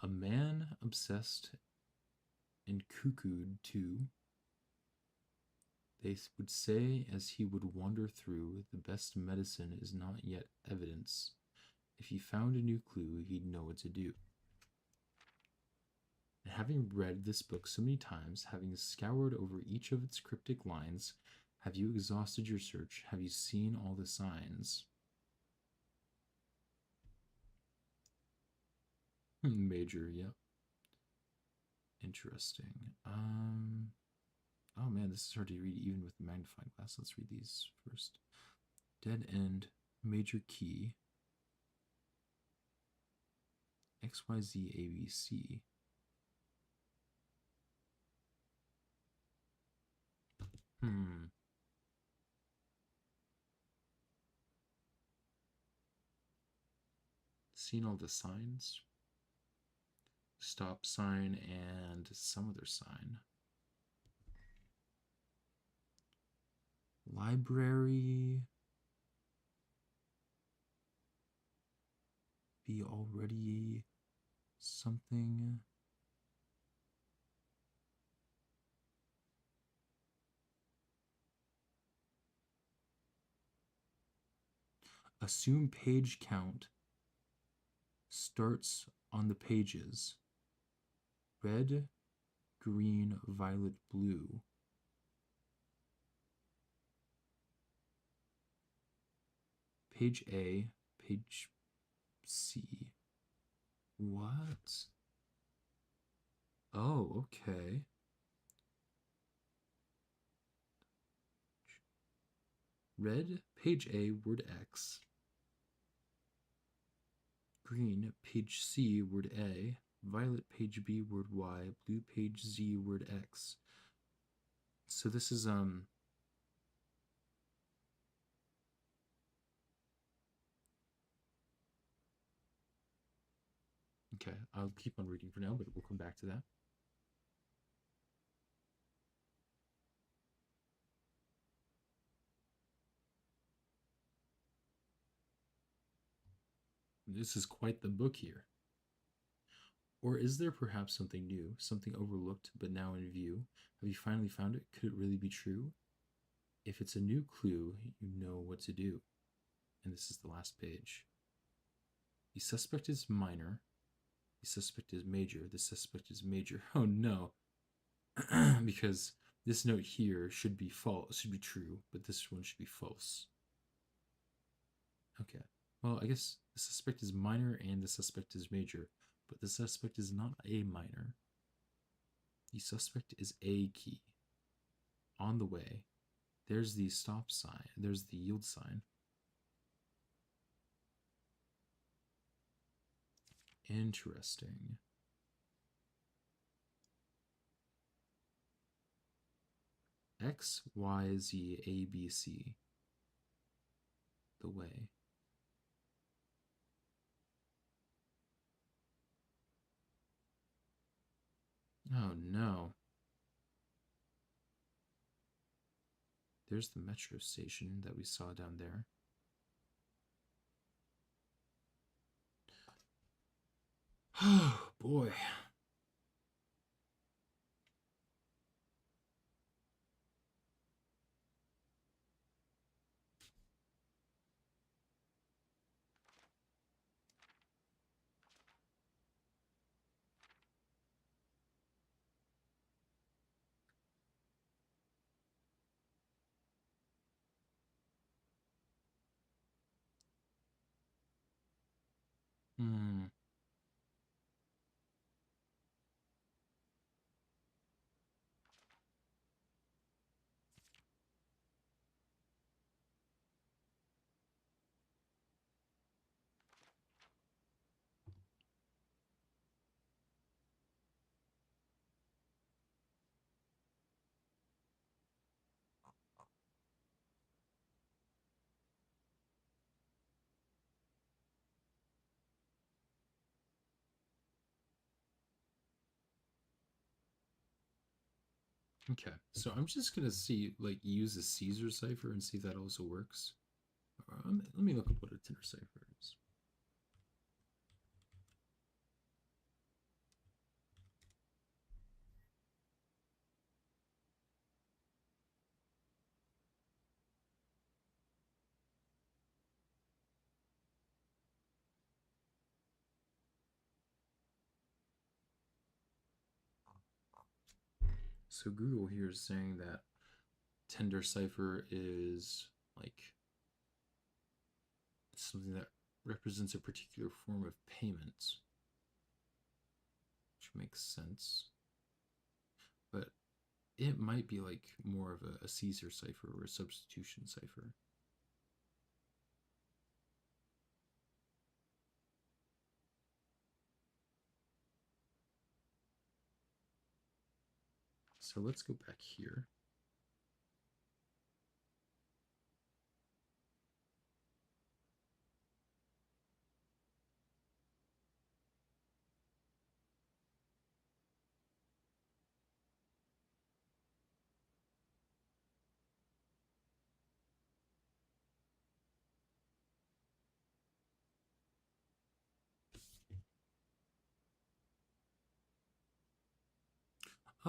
A man obsessed and cuckooed too, they would say as he would wander through, the best medicine is not yet evidence. If he found a new clue, he'd know what to do. And having read this book so many times, having scoured over each of its cryptic lines, have you exhausted your search? Have you seen all the signs? Major, yep. Interesting. Oh man, this is hard to read even with the magnifying glass. Let's read these first. Dead end, major key, XYZ ABC. Seen all the signs? Stop sign and some other sign. Library. Be already something. Assume page count starts on the pages. Red, green, violet, blue. Page A, page C. What? Oh, okay. Red, page A, word X. Green, page C, word A. Violet, page B, word Y. Blue, page Z, word X. So this is, okay, I'll keep on reading for now, but we'll come back to that. This is quite the book here. Or is there perhaps something new, something overlooked but now in view? Have you finally found it? Could it really be true? If it's a new clue, you know what to do. And this is the last page. The suspect is minor. The suspect is major. The suspect is major. Oh no. Because this note here should be false, should be true, but this one should be false. Okay. Well, I guess the suspect is minor and the suspect is major, but the suspect is not a minor. The suspect is a key. On the way. There's the stop sign. There's the yield sign. Interesting. X, Y, Z, A, B, C. The way. Oh no. There's the metro station that we saw down there. Oh boy. Hmm. Okay, so I'm just gonna see, like, use a Caesar cipher and see if that also works. Let me look up what a Tinder cipher is. So Google here is saying that Tinder cipher is like something that represents a particular form of payment, which makes sense. But it might be like more of a Caesar cipher or a substitution cipher. So let's go back here.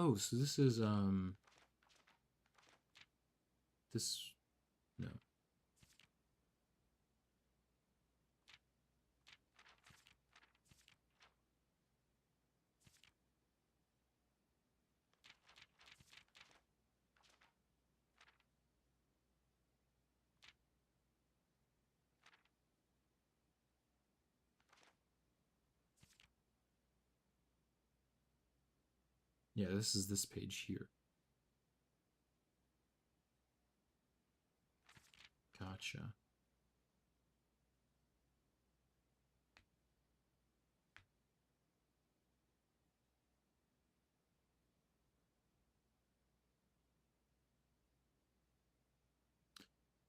Oh, so this is this no. Yeah, this is this page here. Gotcha.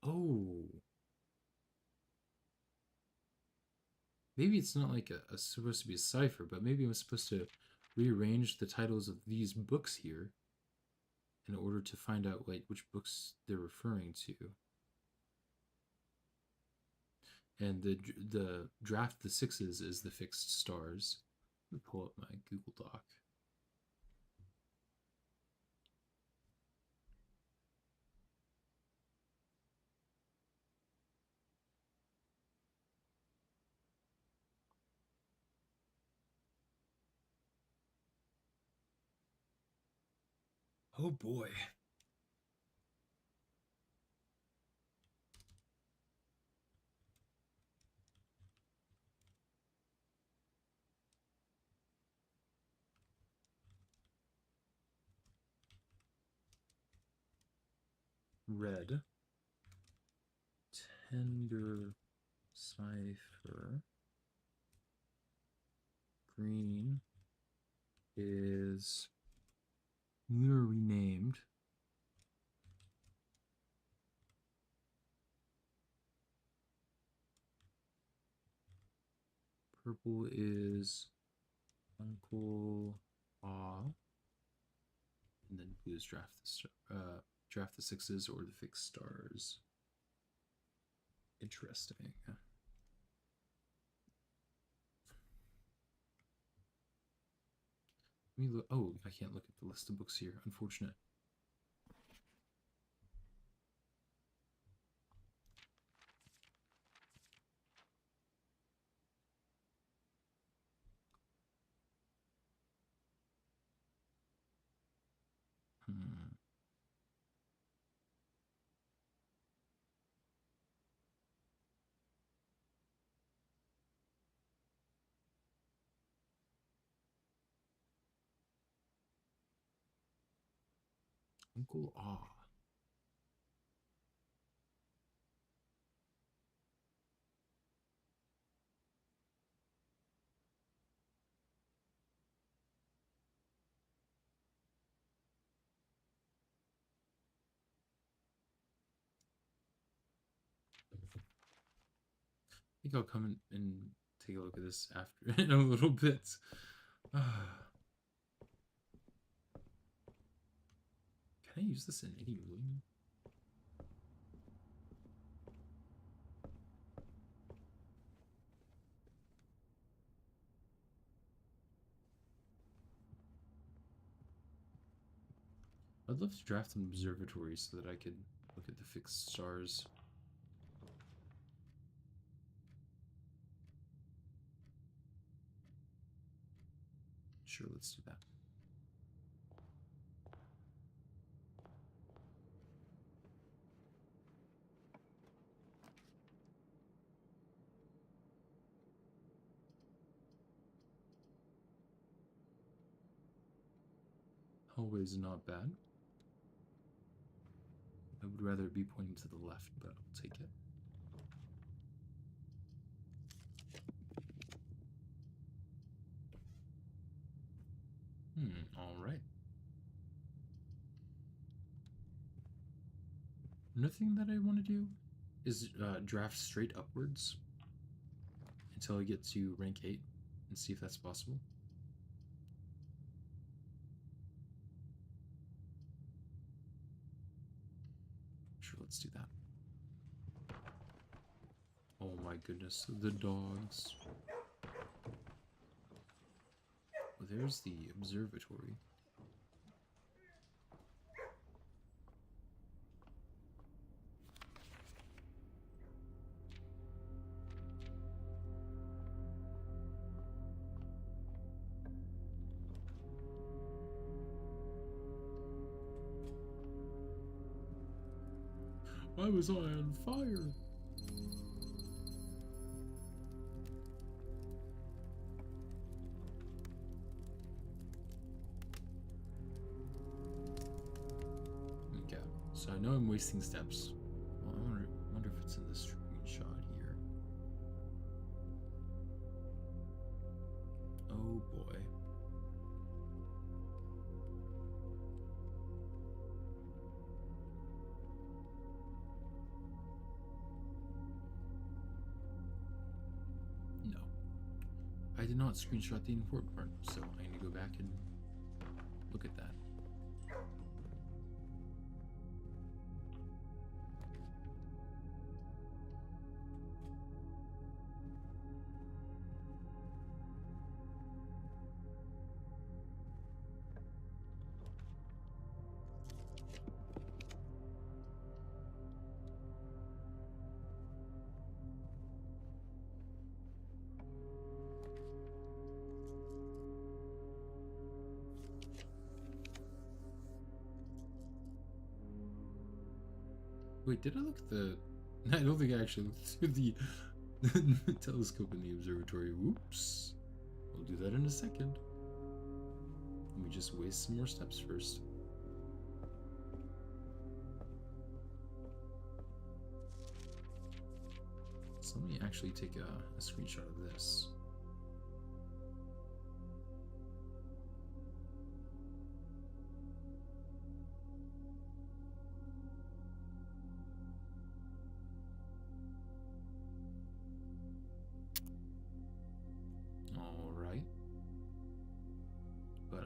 Oh, maybe it's not like supposed to be a cipher, but maybe I'm supposed to rearrange the titles of these books here in order to find out like which books they're referring to. And the draft of the sixes is the fixed stars. Let me pull up my Google Doc. Oh boy. Red. Tender cipher. Green is lunar renamed. Purple is Uncle Ah. is draft the sixes or the fixed stars. Interesting. Let me look. Oh, I can't look at the list of books here. Unfortunate. Hmm. Uncle Ah. I think I'll come and take a look at this after in a little bit. Can I use this in any room? I'd love to draft an observatory so that I could look at the fixed stars. Sure, let's do that. Always not bad. I would rather it be pointing to the left, but I'll take it. All right. Another thing that I want to do is draft straight upwards until I get to rank 8 and see if that's possible. Sure, let's do that. Oh my goodness, the dogs. Well, there's the observatory. Why was I on fire? Okay, so I know I'm wasting steps. Well, I wonder if it's in this screenshot here. Oh boy. No. I did not screenshot the important part, so I need to go back and look at that. Wait, did I look at the... I don't think I actually looked through the telescope in the observatory. Whoops. We'll do that in a second. Let me just waste some more steps first. So let me actually take a screenshot of this.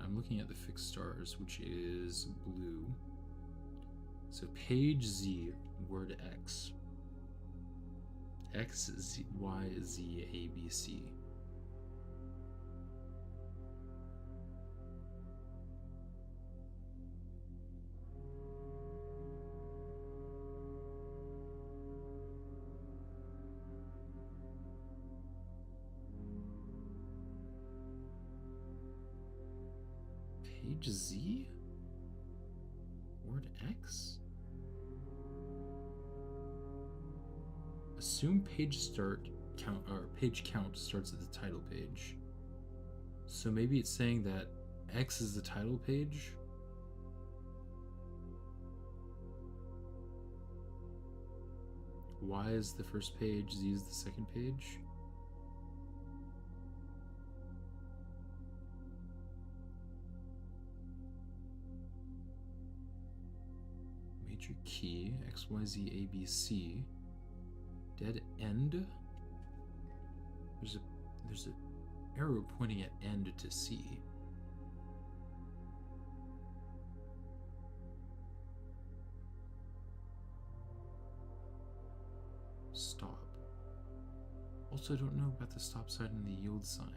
I'm looking at the fixed stars, which is blue. So page Z, word X. X, Z, Y, Z, A, B, C. Page Z? Word X? Assume page start count or page count starts at the title page. So maybe it's saying that X is the title page. Y is the first page, Z is the second page. Major key, X, Y, Z, A, B, C. Dead end. There's an arrow pointing at end to C. Stop. Also, I don't know about the stop sign and the yield sign.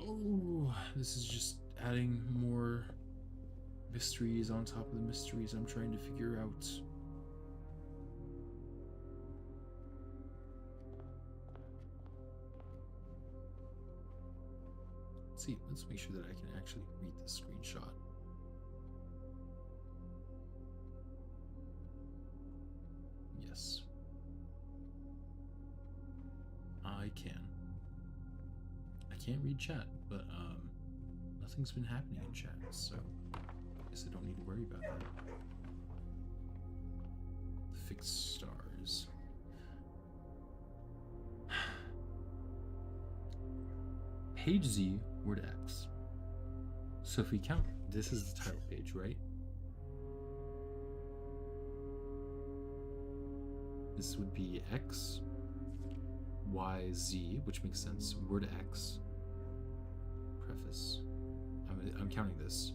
Oh, this is just adding more mysteries on top of the mysteries I'm trying to figure out. Let's see, let's make sure that I can actually read the screenshot. Yes. I can. I can't read chat, but nothing's been happening in chat, so I guess I don't need to worry about that. Fixed stars. Page Z, word X. So if we count, this is the title page, right? This would be X, Y, Z, which makes sense. Word X. Preface. I'm counting this.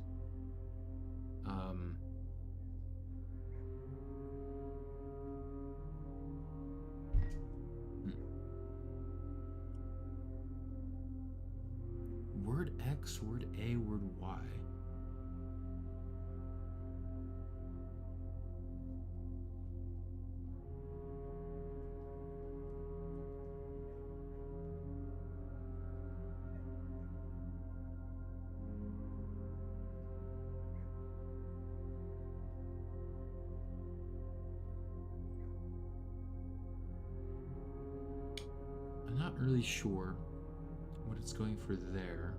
Word X, word A, word Y. I'm not really sure what it's going for there.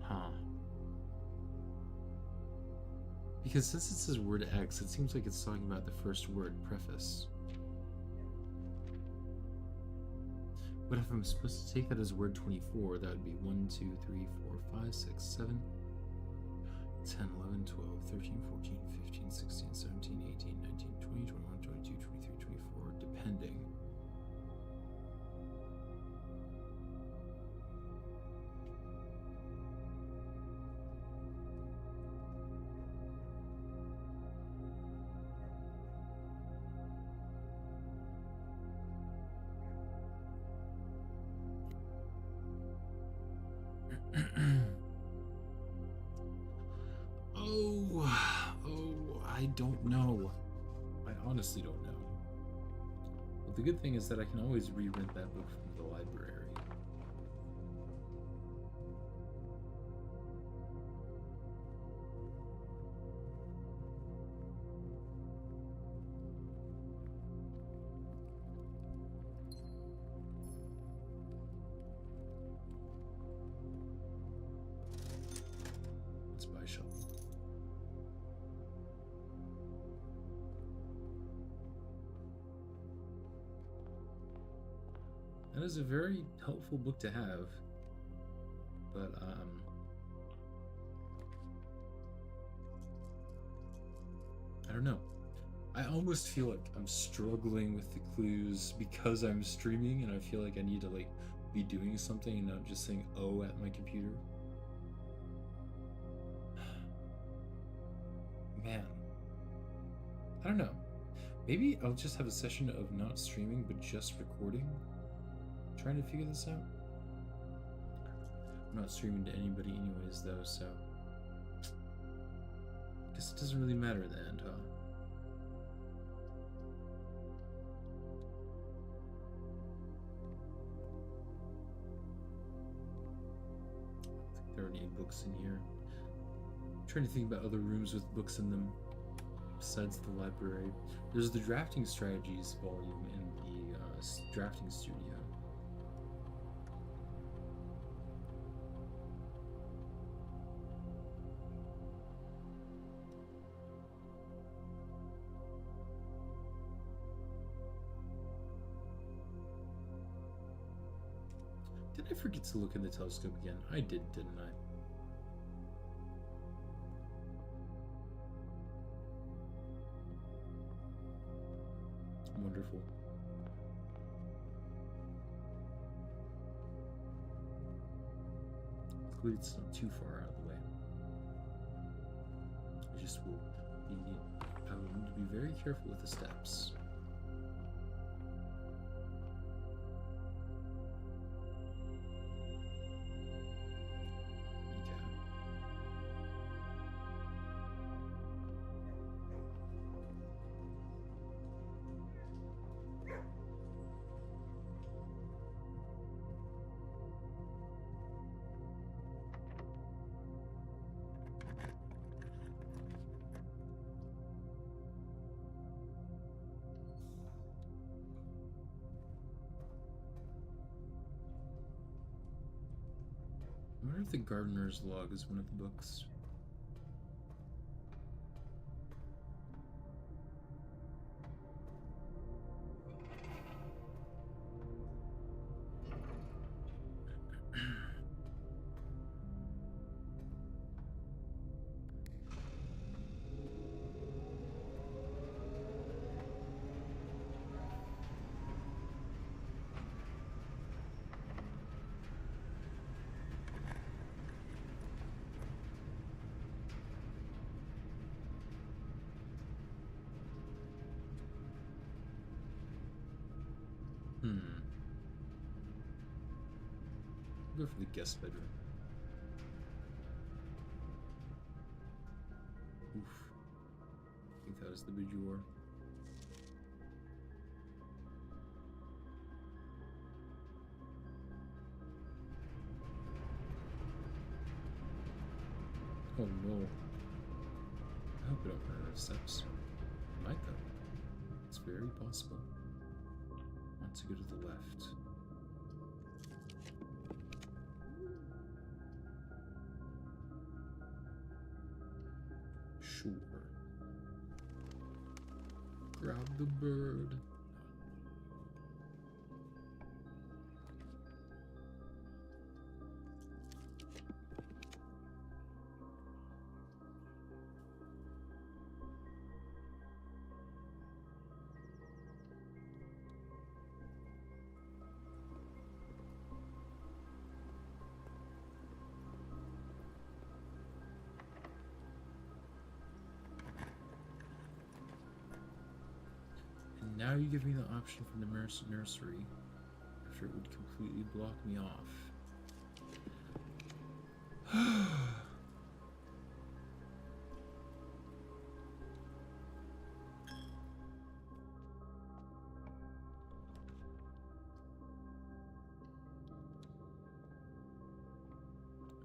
Huh. Because since it says word X, it seems like it's talking about the first word, preface. But if I'm supposed to take that as word 24, that would be 1, 2, 3, 4, 5, 6, 7, 10, 11, 12, 13, 14, 15, 16, 17, 18, 19, 20, 21, 22, 23, 24, depending. I don't know. I honestly don't know. But the good thing is that I can always re-rent that book from the library. Let's buy shovel. That is a very helpful book to have, but don't know. I almost feel like I'm struggling with the clues because I'm streaming, and I feel like I need to like be doing something and not just saying "oh" at my computer. Man, I don't know. Maybe I'll just have a session of not streaming but just recording. Trying to figure this out. I'm not streaming to anybody anyways though, so I guess it doesn't really matter at the end, huh? I think there are any books in here. I'm trying to think about other rooms with books in them besides the library. There's the drafting strategies volume in the drafting studio. Did I forget to look in the telescope again? I did, didn't I? Wonderful. Luckily, it's not too far out of the way. I just will be. I will need to be very careful with the steps. I wonder if the Gardener's Log is one of the books. Go for the guest bedroom. Oof. I think that was the boudoir. Oh no. I hope I don't run out of steps. I might though. It's very possible. I want to go to the left. Sure. Grab the bird. Now you give me the option from the nursery, after it would completely block me off. I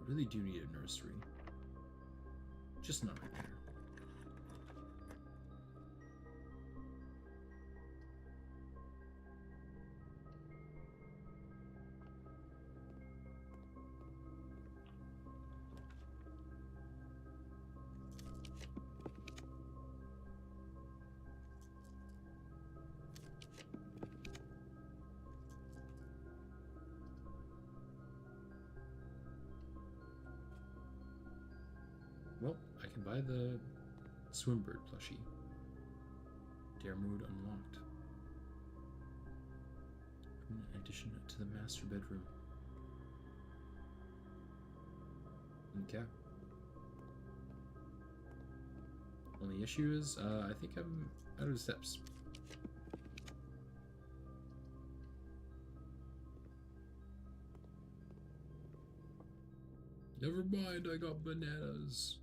really do need a nursery. Just not right there. Well, I can buy the Swimbird plushie. Dare mode unlocked. In addition to the master bedroom. Okay. Only issue is, I think I'm out of steps. Never mind, I got bananas.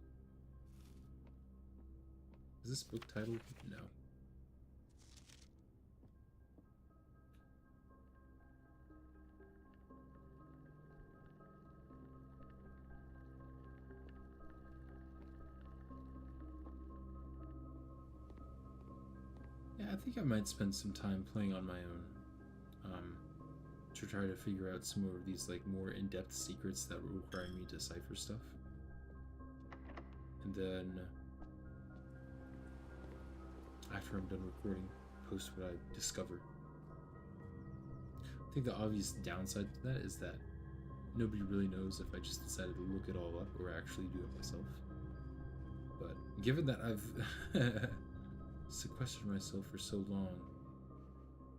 Is this book titled? No. Yeah, I think I might spend some time playing on my own. To try to figure out some of these like more in-depth secrets that will require me to decipher stuff. And then after I'm done recording, post what I discover. I think the obvious downside to that is that nobody really knows if I just decided to look it all up or actually do it myself. But given that I've sequestered myself for so long,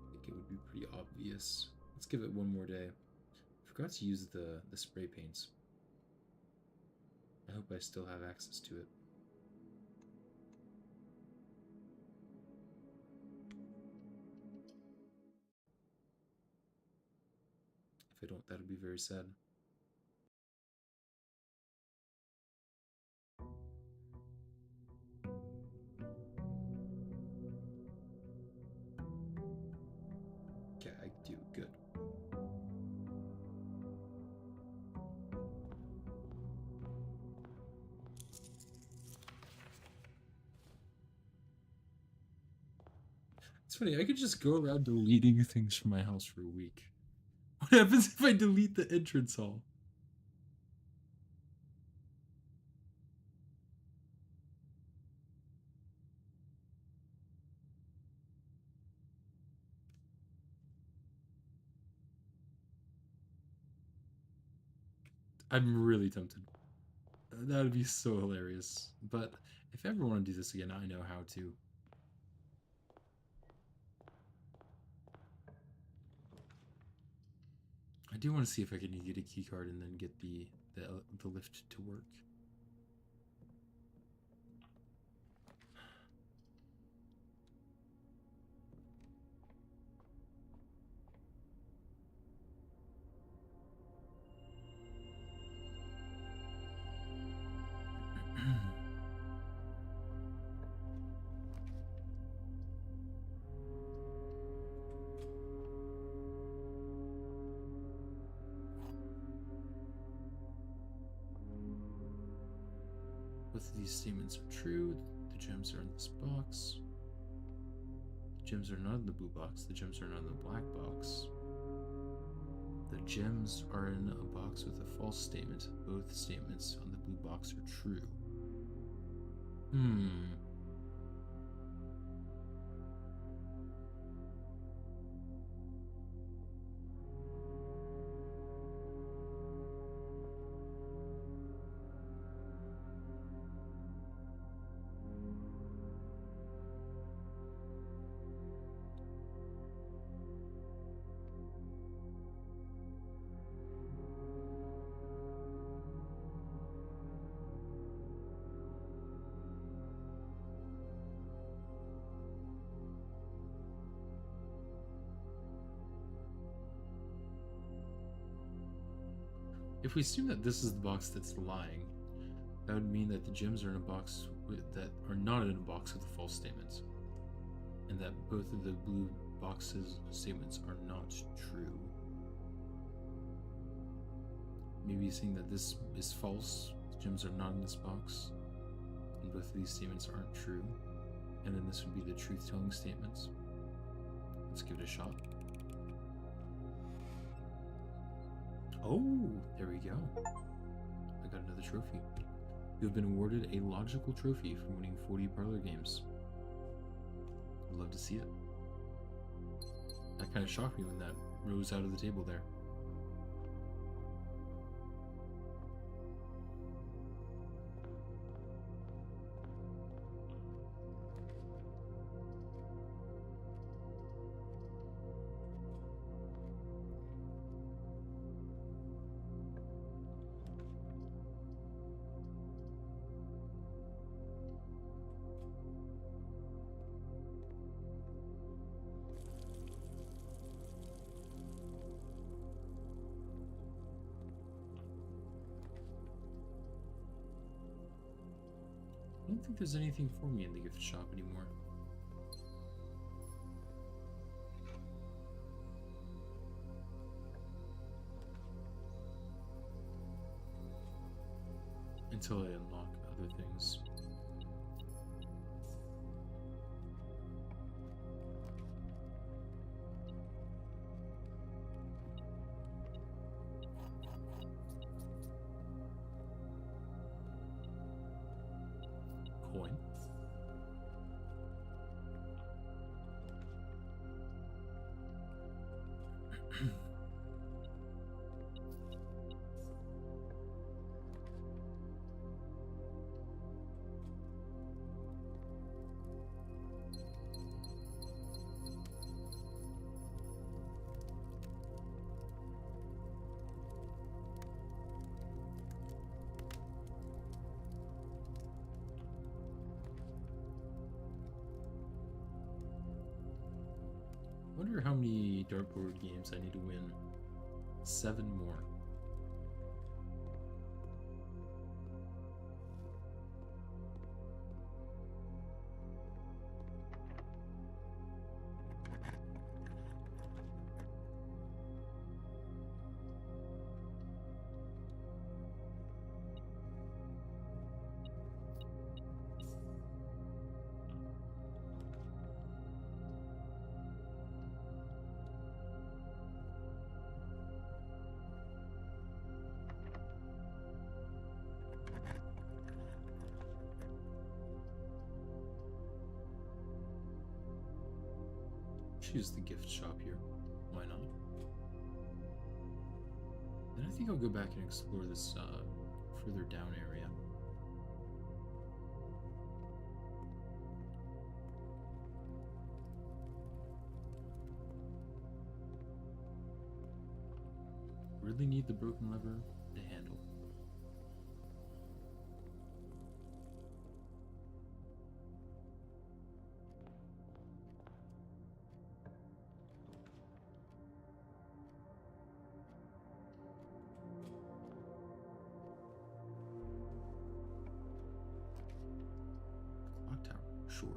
I think it would be pretty obvious. Let's give it one more day. I forgot to use the spray paints. I hope I still have access to it. If I don't, that'll be very sad. Okay, I do. Good. It's funny, I could just go around deleting things from my house for a week. What happens if I delete the entrance hall? I'm really tempted. That would be so hilarious. But if I ever want to do this again, I know how to. I do want to see if I can get a key card and then get the lift to work. Both of these statements are true. The gems are in this box. The gems are not in the blue box. The gems are not in the black box. The gems are in a box with a false statement. Both statements on the blue box are true. If we assume that this is the box that's lying, that would mean that the gems are in a box that are not in a box with the false statements, and that both of the blue boxes statements are not true. Maybe saying that this is false, the gems are not in this box, and both of these statements aren't true, and then this would be the truth-telling statements. Let's give it a shot. Oh, there we go. I got another trophy. You have been awarded a logical trophy for winning 40 parlor games. I'd love to see it. That kind of shocked me when that rose out of the table there. don't think there's anything for me in the gift shop anymore. Until I unlock other things. Coin. Wonder how many dartboard games I need to win. 7 more. Choose the gift shop here. Why not? Then I think I'll go back and explore this further down area. Really need the broken lever to handle. Clock tower, sure.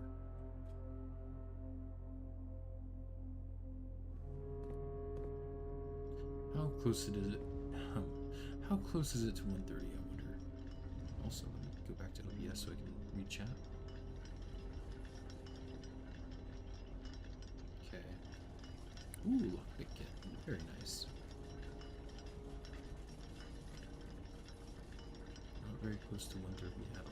How close it is it? How close is it to 1:30? I wonder. Also, let me go back to OBS so I can read chat. Okay. Ooh, lockpick kit. Very nice. Not very close to 1:30 at all.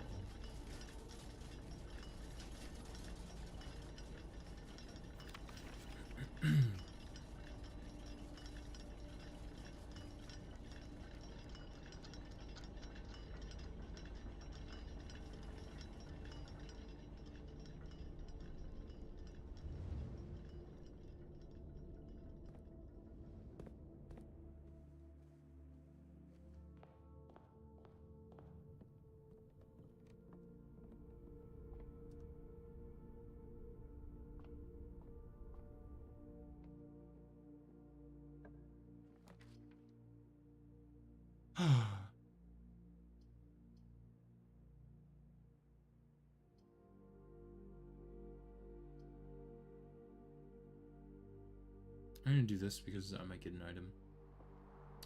I'm gonna do this because I might get an item.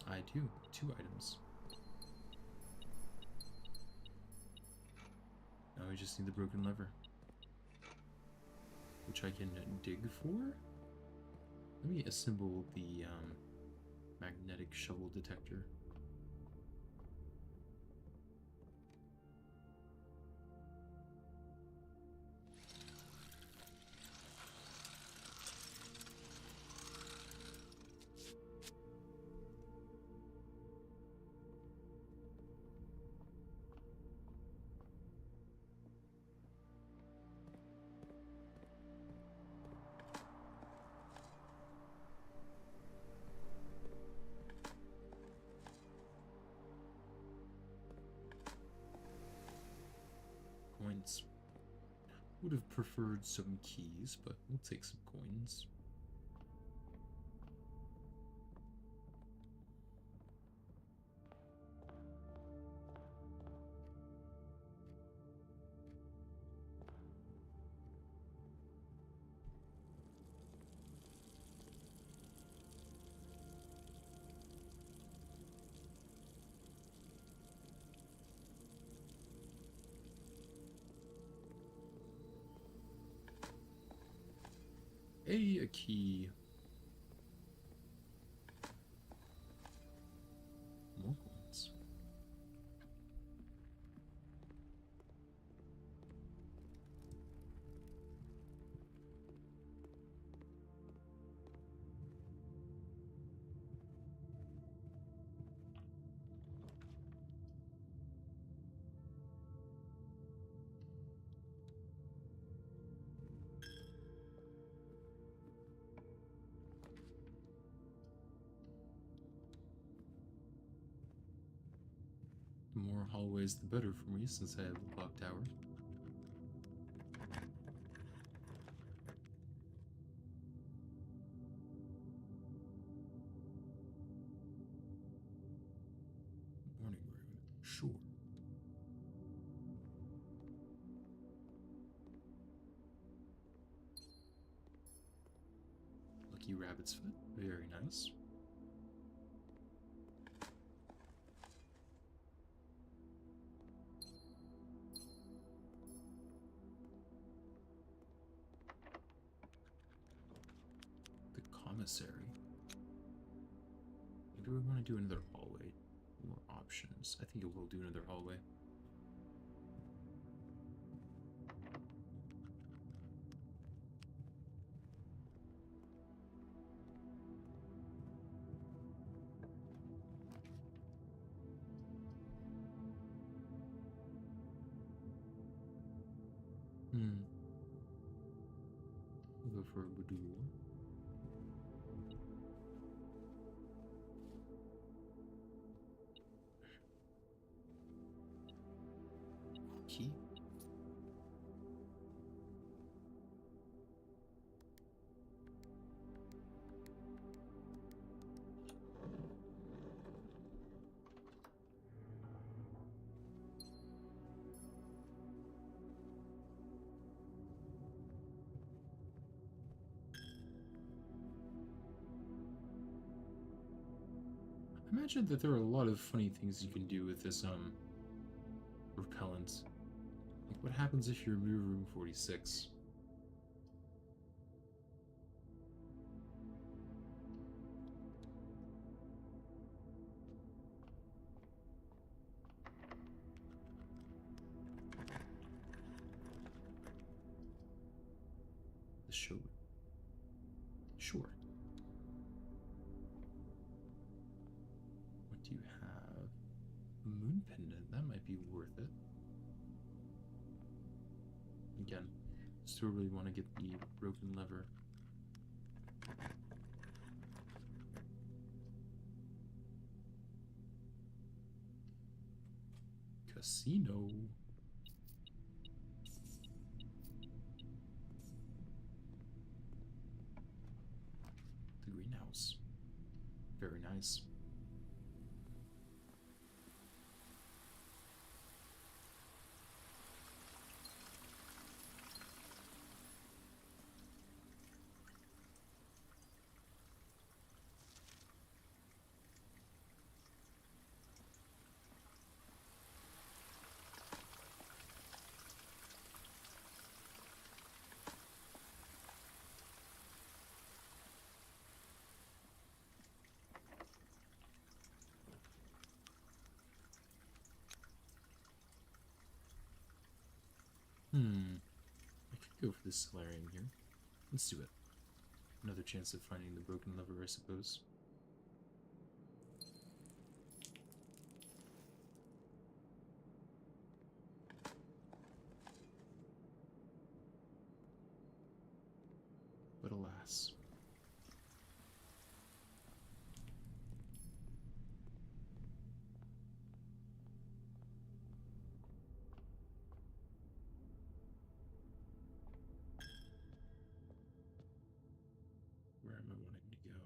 I do. 2 items. Now we just need the broken lever, which I can dig for. Let me assemble the magnetic shovel detector. Coins. Would have preferred some keys, but we'll take some coins. a key. More coins. The more hallways, the better for me, since I have a clock tower. Morning room. Sure. Lucky rabbit's foot. Very nice. The commissary. Maybe we want to do another hallway. More options. I think it will do another hallway. We'll go for a boudoir. Key. I imagine that there are a lot of funny things you can do with this repellent. Like, what happens if you remove room 46? The show. Sure. What do you have? A moon pendant. That might be worth it. Again, still really want to get the broken lever. Casino. The greenhouse. Very nice. I could go for the solarium here. Let's do it. Another chance of finding the broken lever, I suppose. But alas. Where am I wanting to go?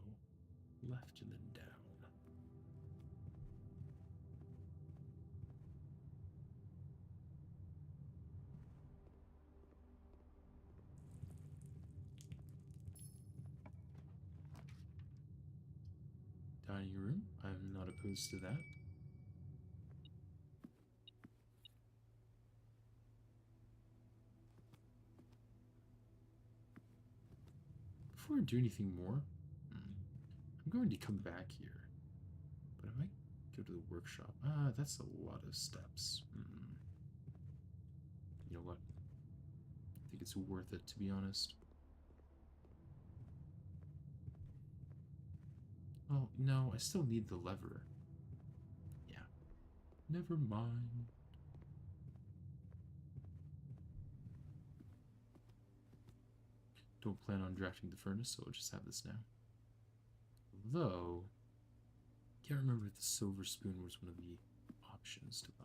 Left and then down. Dining room. I'm not opposed to that. Before I do anything more, I'm going to come back here. But I might go to the workshop. That's a lot of steps. You know what? I think it's worth it, to be honest. Oh, no, I still need the lever. Yeah. Never mind. Don't plan on drafting the furnace, so I'll just have this now. Although, can't remember if the silver spoon was one of the options to buy.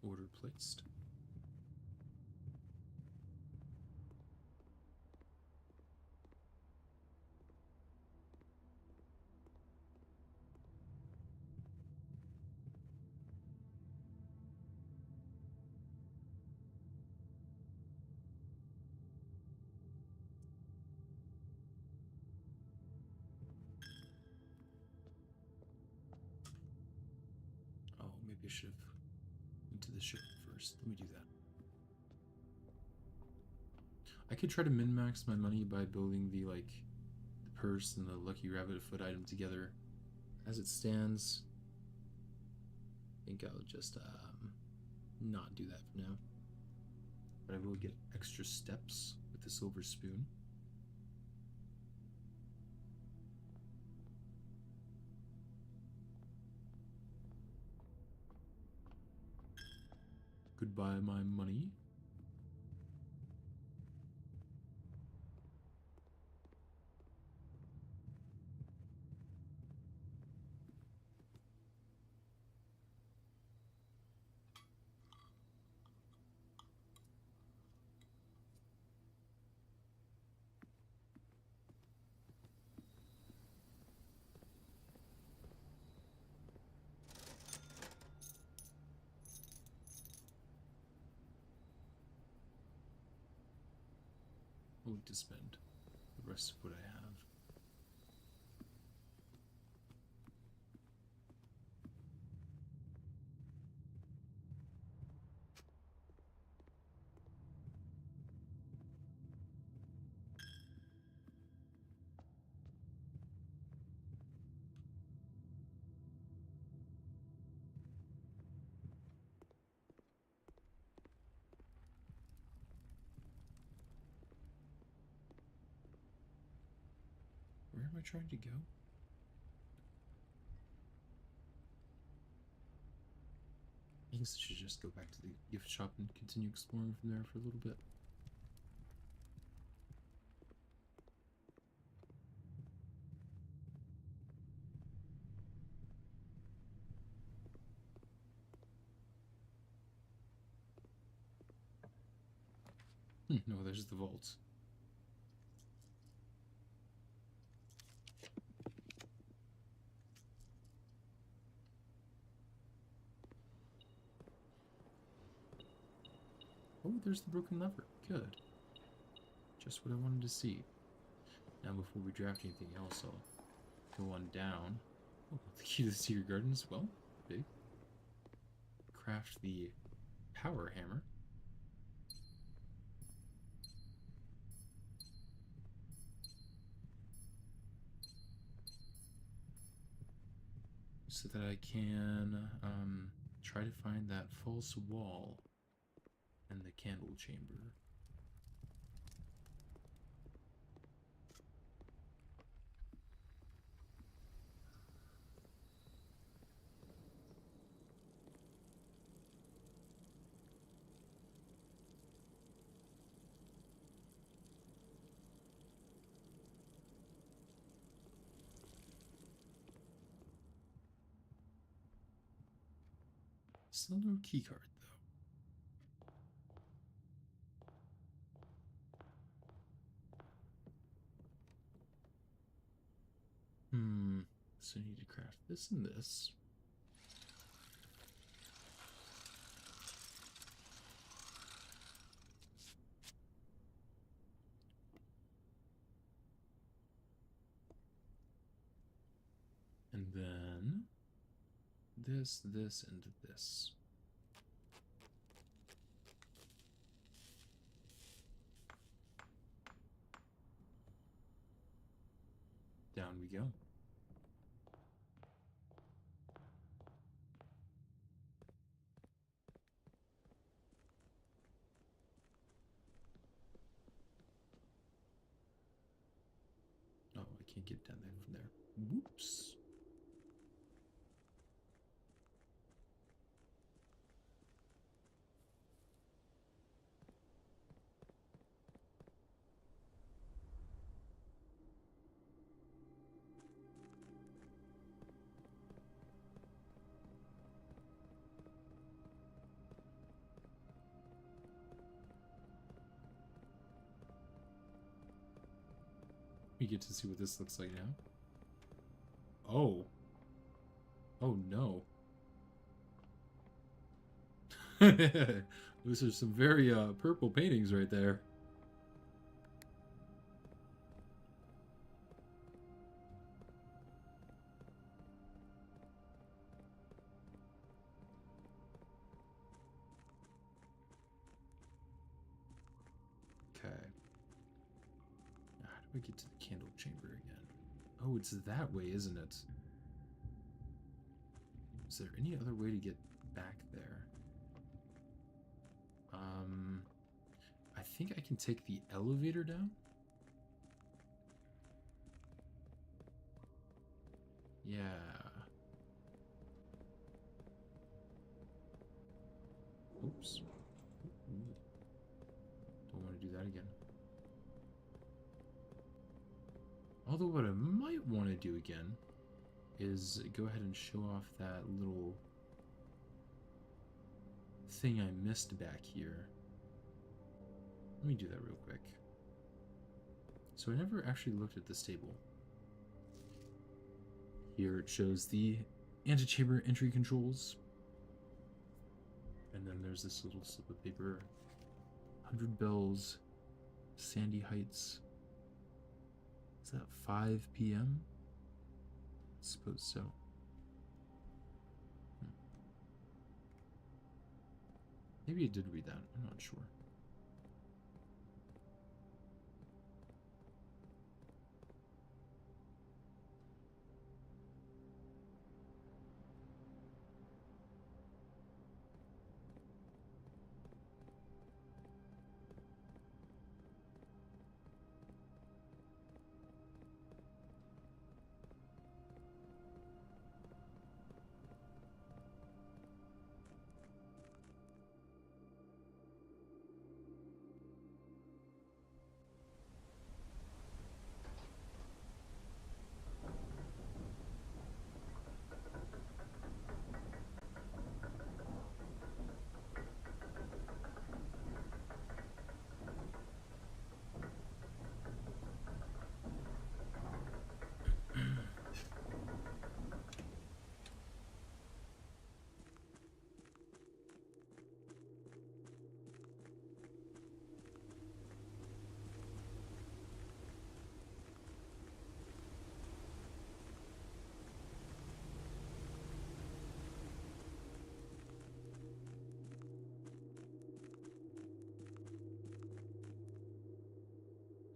Order placed. Oh, maybe I should have went to the ship first. Let me do that. I could try to min-max my money by building the purse and the lucky rabbit foot item together. As it stands, I think I'll just not do that for now. But I will get extra steps with the silver spoon. Goodbye, my money. I'll look to spend the rest of what I have. Where am I trying to go? I guess I should just go back to the gift shop and continue exploring from there for a little bit. No, there's the vault. Oh, there's the broken lever. Good. Just what I wanted to see. Now, before we draft anything else, I'll go on down. Oh, the key to the secret garden as well. Big. Craft the power hammer. So that I can try to find that false wall and the candle chamber. Still no keycard, though. So I need to craft this and this. And then this, and this. Down we go. Oh, I can't get down there from there. Whoops. We get to see what this looks like now. Oh. Oh no. Those are some very purple paintings right there. Okay. How do we get to the candle chamber again? Oh, it's that way, isn't it? Is there any other way to get back there? I think I can take the elevator down. Yeah. Oops. Ooh. Don't want to do that again. Although what I might want to do again is go ahead and show off that little thing I missed back here. Let me do that real quick. So I never actually looked at this table. Here it shows the antechamber entry controls. And then there's this little slip of paper. 100 bells, Sandy Heights. Is that 5 p.m.? I suppose so. Maybe I did read that. I'm not sure.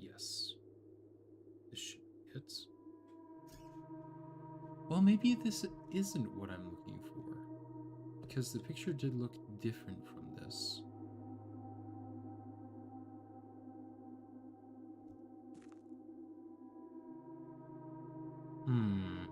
Yes. This should be it. Well, maybe this isn't what I'm looking for. Because the picture did look different from this. Hmm.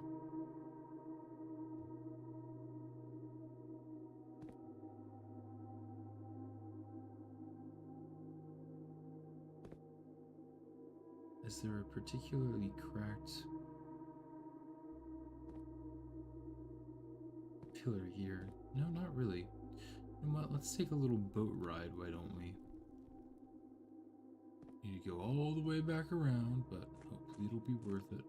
Is there a particularly cracked pillar here? No, not really. You know what? Let's take a little boat ride, why don't we? Need to go all the way back around, but hopefully it'll be worth it.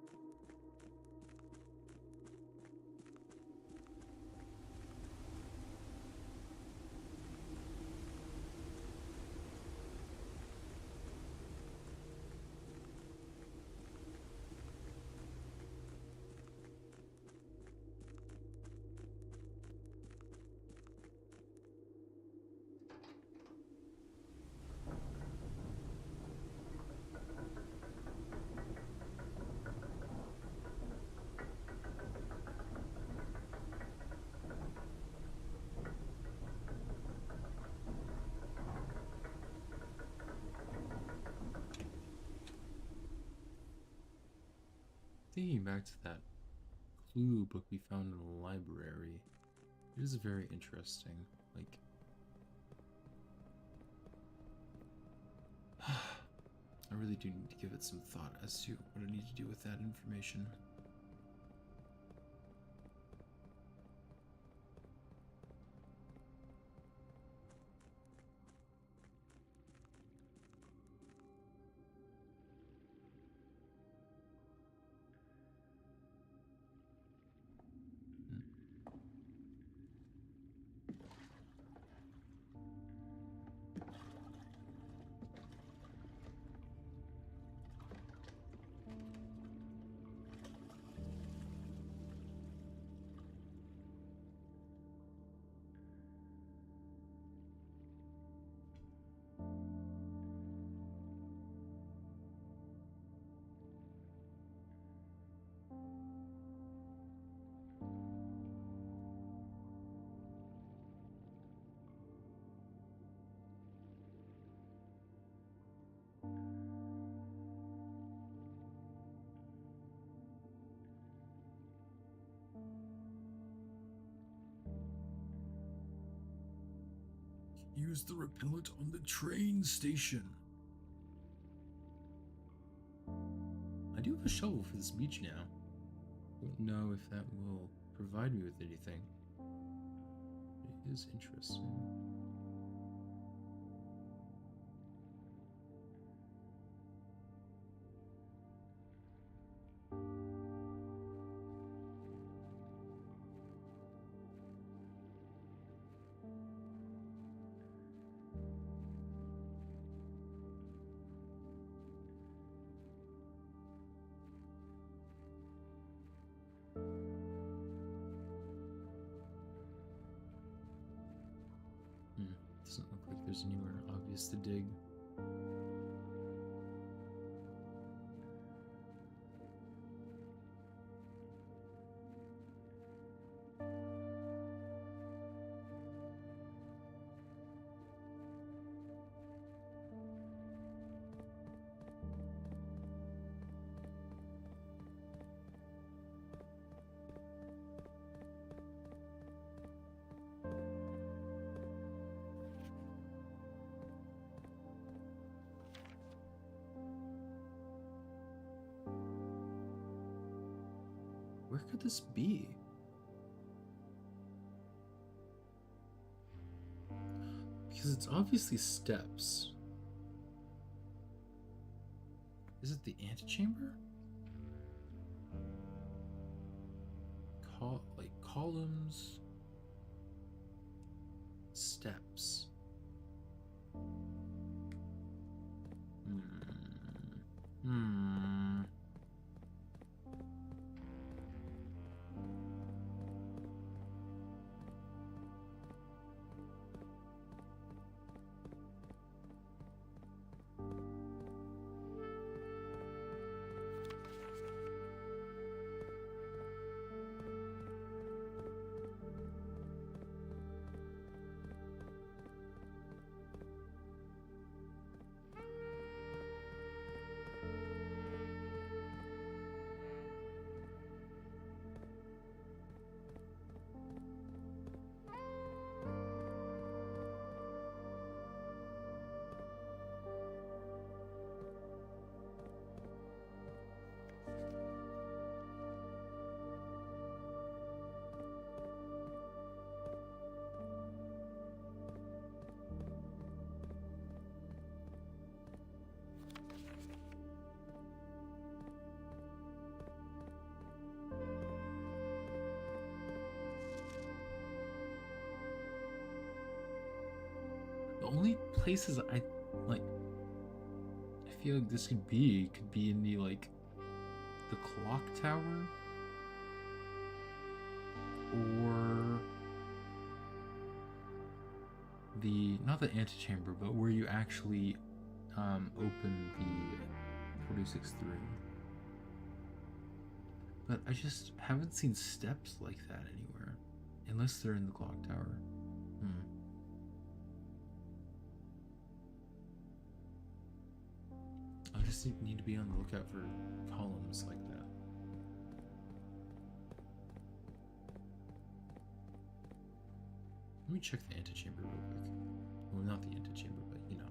Thinking back to that clue book we found in the library, it is very interesting. Like, I really do need to give it some thought as to what I need to do with that information. Use the repellent on the train station. I do have a shovel for this beach now. Don't know if that will provide me with anything. It is interesting. Doesn't look like there's anywhere obvious to dig. Where could this be? Because it's obviously steps. Is it the antechamber? Like columns, steps. only places I like I feel like this could be in the like the clock tower or the not the antechamber, but where you actually open the 463. But I just haven't seen steps like that anywhere, unless they're in the clock tower. I just need to be on the lookout for columns like that. Let me check the antechamber real quick. Well, not the antechamber, but you know.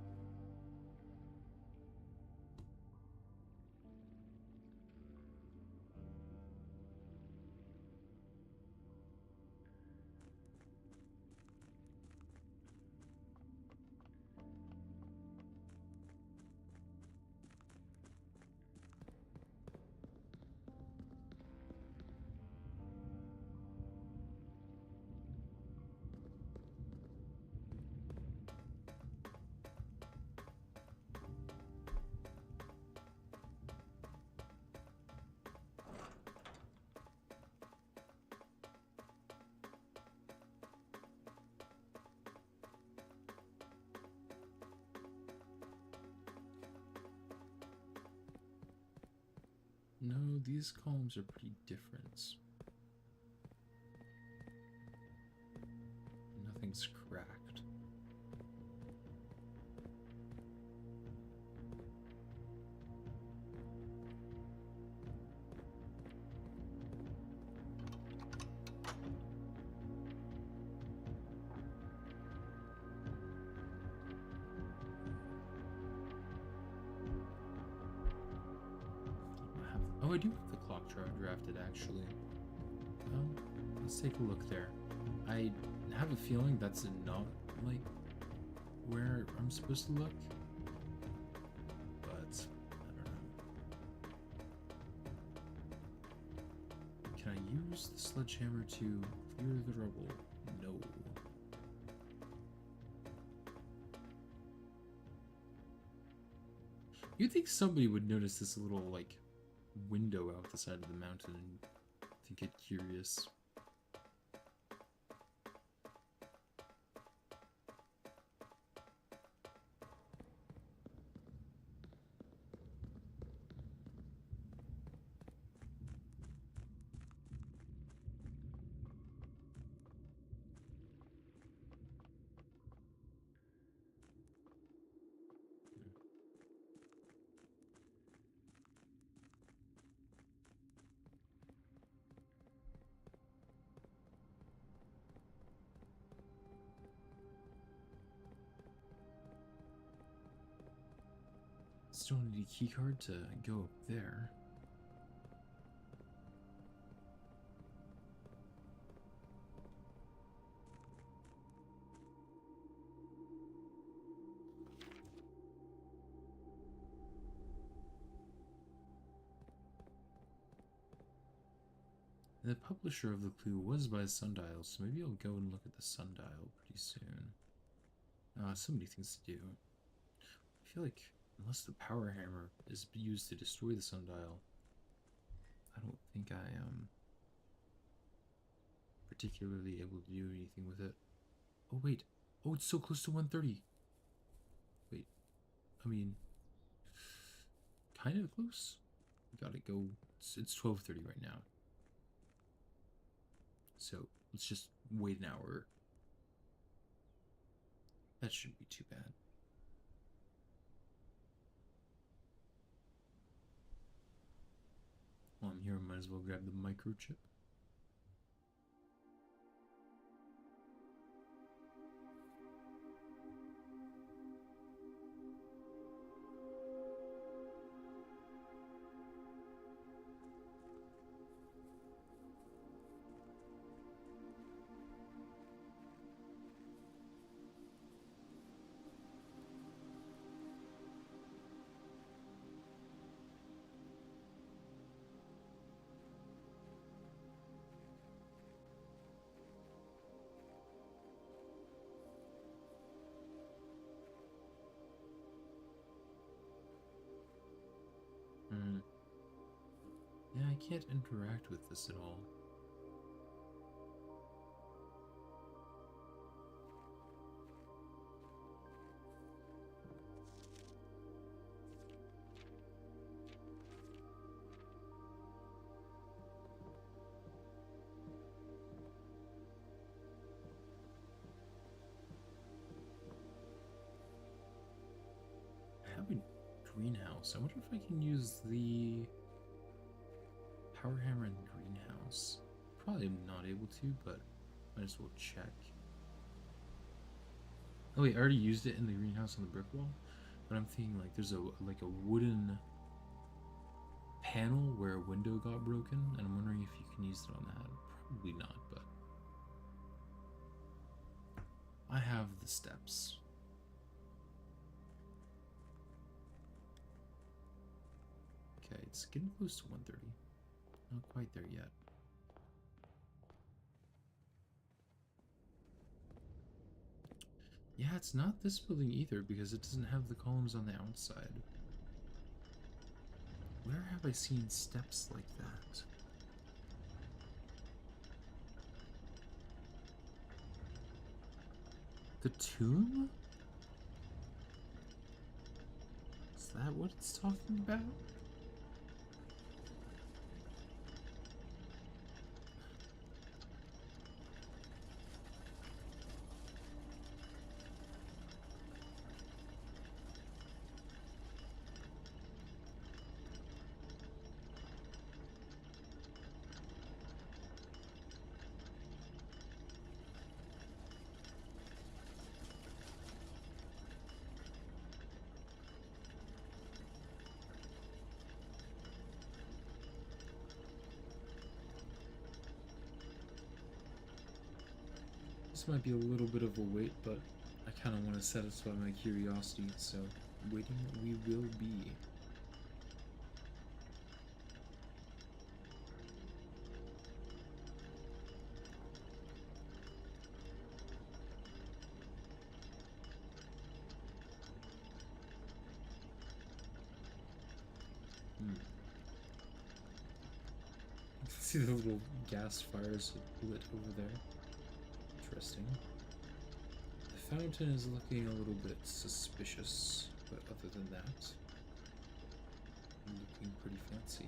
No, these columns are pretty different. Nothing's cracked. Oh, I do have the clock tower drafted, actually. Well, let's take a look there. I have a feeling that's not, like, where I'm supposed to look. But, I don't know. Can I use the sledgehammer to clear the rubble? No. You'd think somebody would notice this little, like, window out the side of the mountain and get curious. Still need a keycard to go up there. The publisher of the clue was by Sundial, so maybe I'll go and look at the Sundial pretty soon. So many things to do. I feel like unless the power hammer is used to destroy the Sundial, I don't think I am particularly able to do anything with it. Oh wait, oh it's so close to 130. Wait, I mean, kind of close. Gotta go. It's 12:30 right now. So let's just wait an hour. That shouldn't be too bad. While I'm here, I might as well grab the microchip. can't interact with this at all. I have a greenhouse. I wonder if I can use the power hammer in the greenhouse. Probably not able to, but might as well check. Oh wait, I already used it in the greenhouse on the brick wall, but I'm thinking like there's a wooden panel where a window got broken, and I'm wondering if you can use it on that. Probably not, but I have the steps. Okay, it's getting close to 1:30. Not quite there yet. Yeah, it's not this building either because it doesn't have the columns on the outside. Where have I seen steps like that? The tomb? Is that what it's talking about? This might be a little bit of a wait, but I kind of want to satisfy my curiosity, so waiting we will be. See the little gas fires lit over there. Interesting. The fountain is looking a little bit suspicious, but other than that, looking pretty fancy.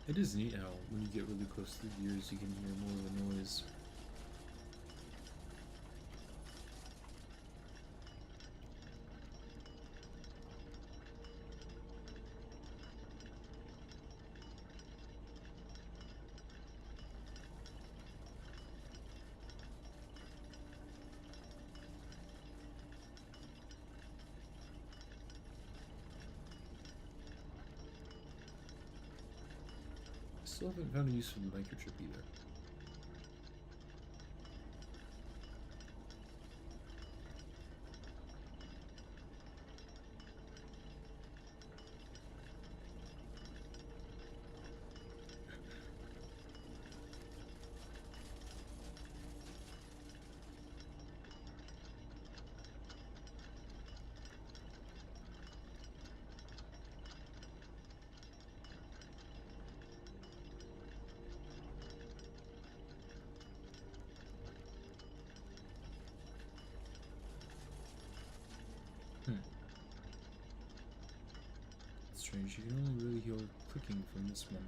It is neat how when you get really close to the gears you can hear more of a noise. Still haven't found a use for the microchip either. Strange, you can only really hear clicking from this one.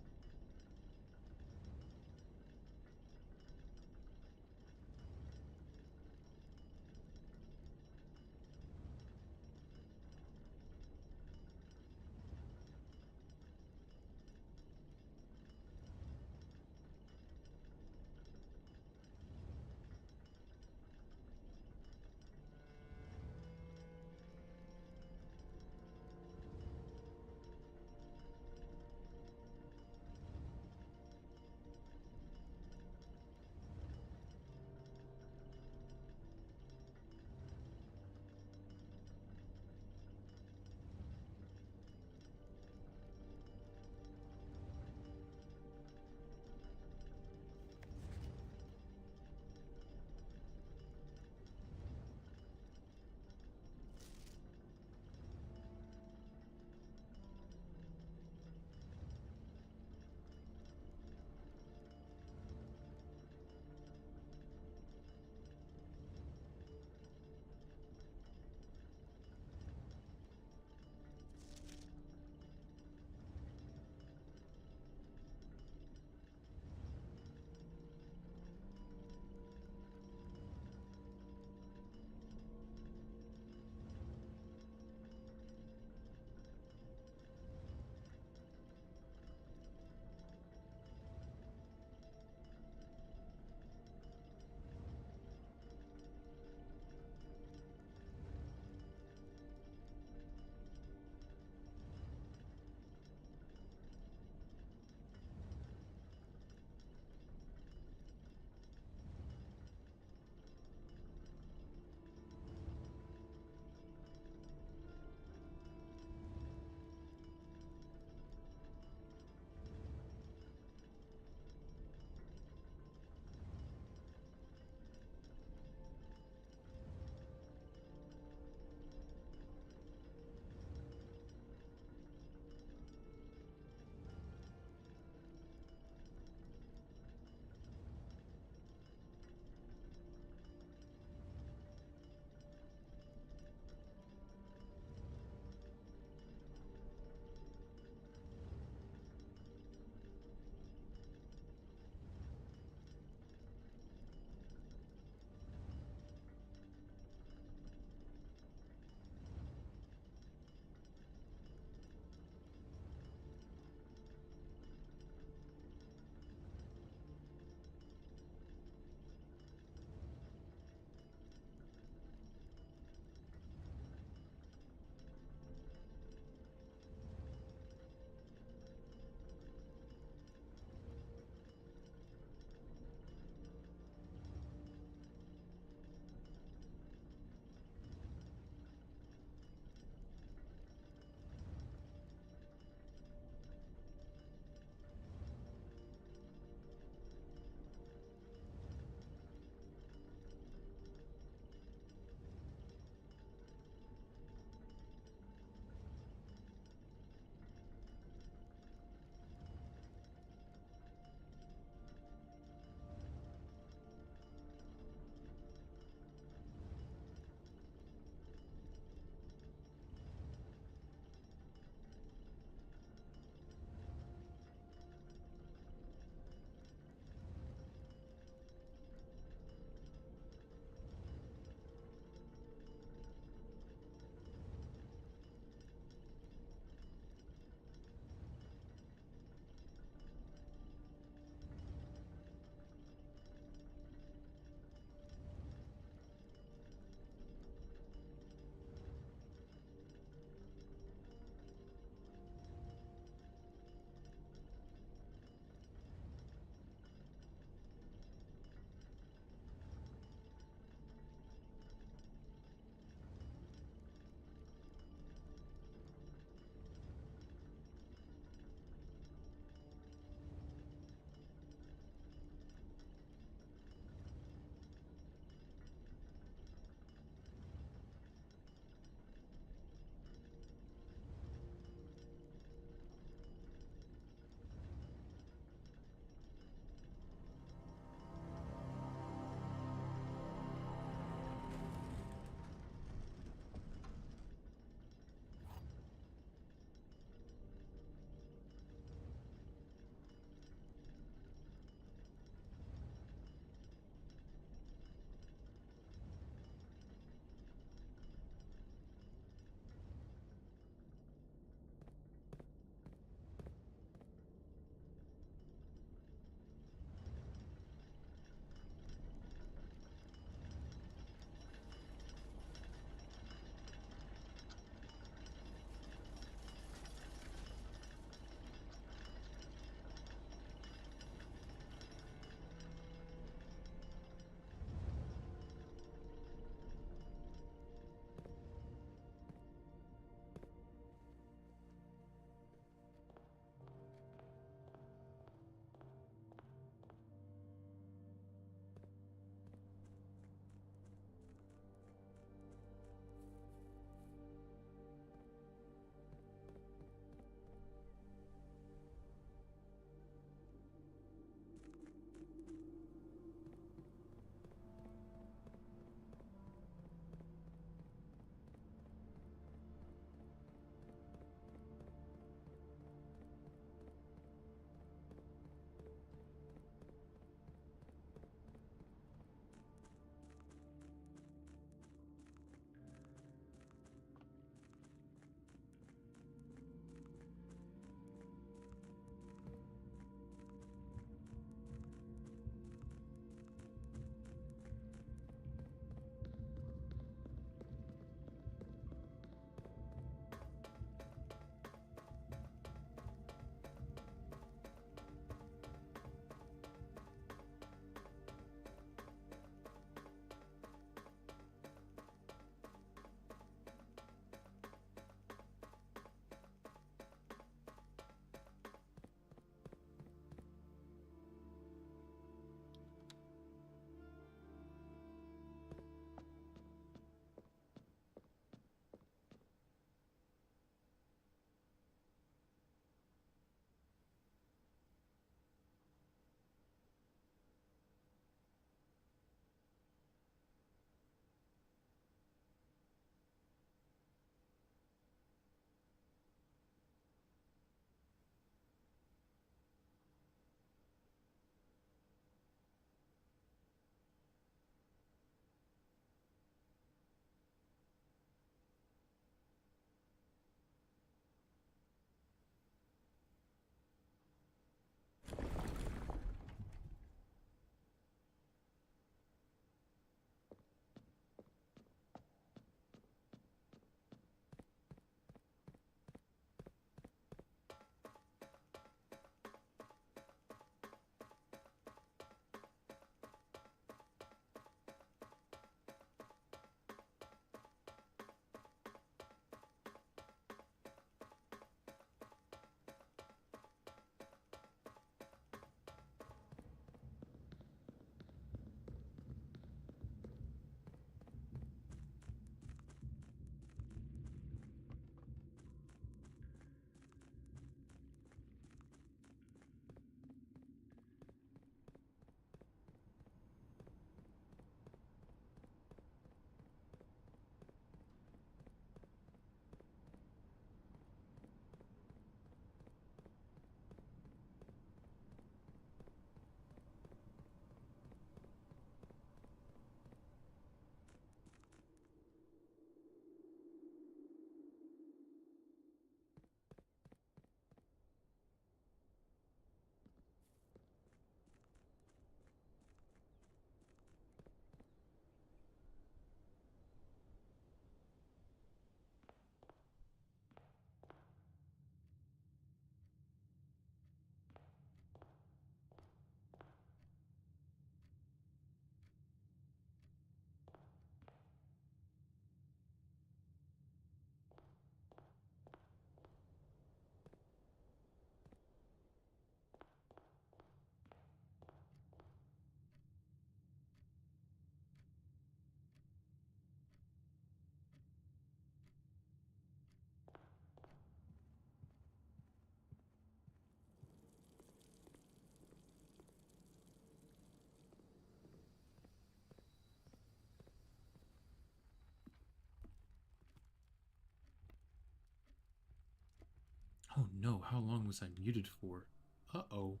Oh no, how long was I muted for? Uh-oh.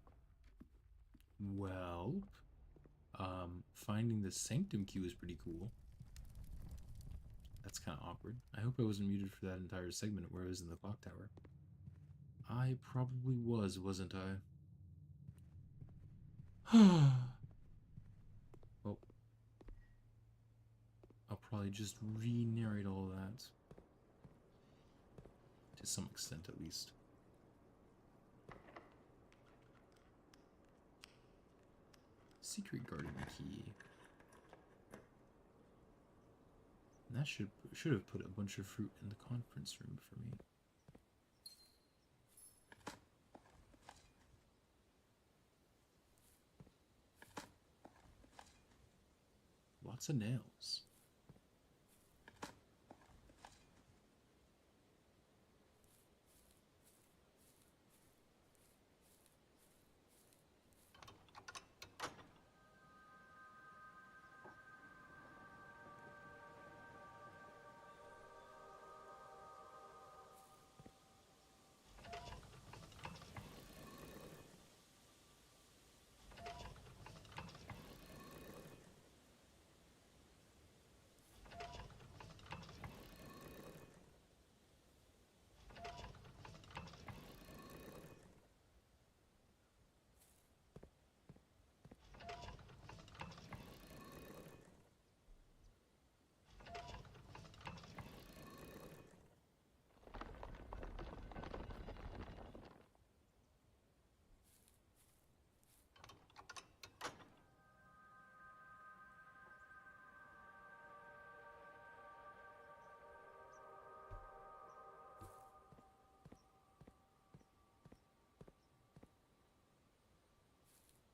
Well, finding the Sanctum Key was pretty cool. That's kind of awkward. I hope I wasn't muted for that entire segment where I was in the clock tower. I probably was, wasn't I? Well, I'll probably just re-narrate all that. To some extent, at least. Secret garden key. And that should have put a bunch of fruit in the conference room for me. Lots of nails.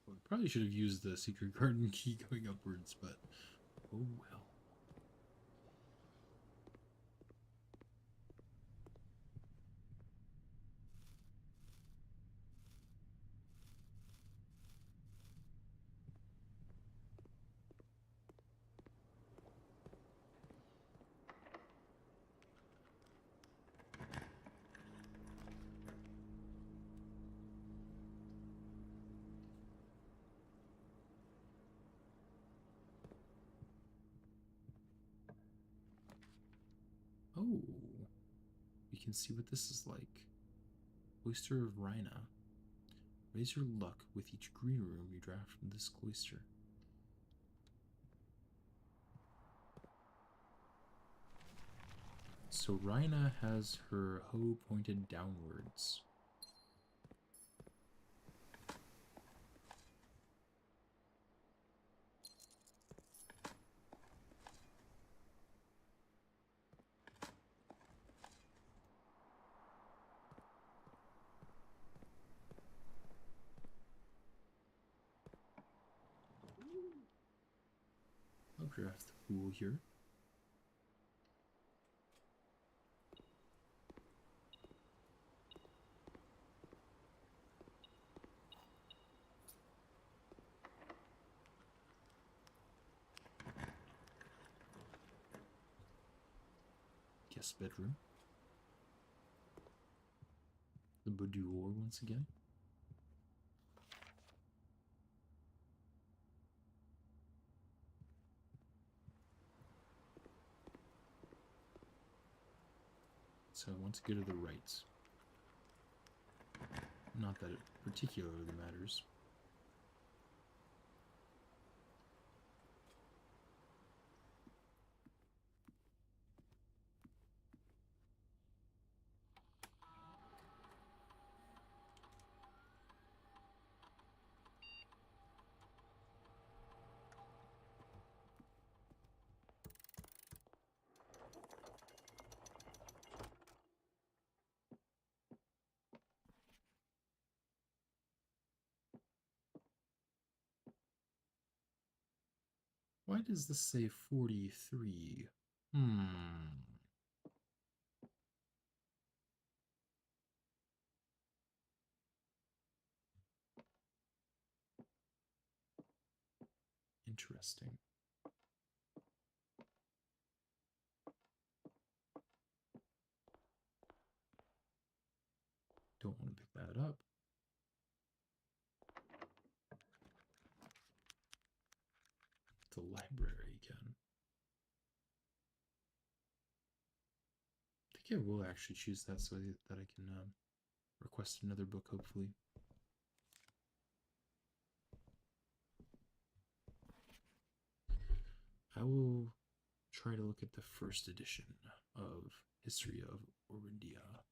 Well, I probably should have used the secret garden key going upwards, but oh well. Oh, we can see what this is like. Cloister of Rhina. Raise your luck with each green room you draft from this cloister. So Rhina has her hoe pointed downwards. I'll draft the pool here. Guest bedroom. The boudoir once again. So I want to go to the right. Not that it particularly matters. Why does this say 43? Interesting. the library again. I think I will actually choose that so that I can request another book, hopefully. I will try to look at the first edition of History of Orindia.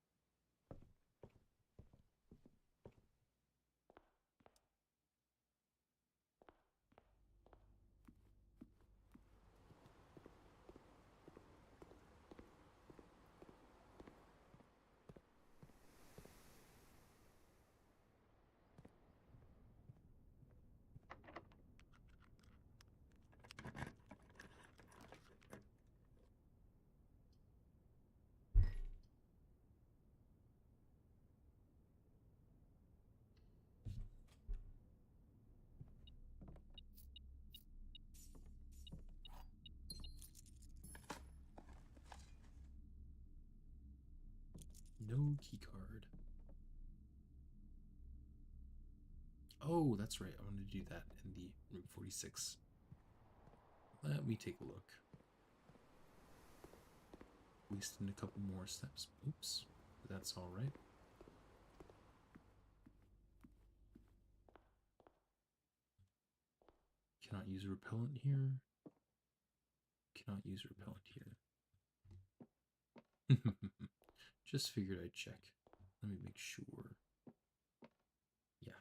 No keycard. Oh, that's right. I wanted to do that in the Route 46. Let me take a look. At least in a couple more steps. Oops. That's all right. Cannot use repellent here. Cannot use repellent here. Just figured I'd check. Let me make sure. Yeah.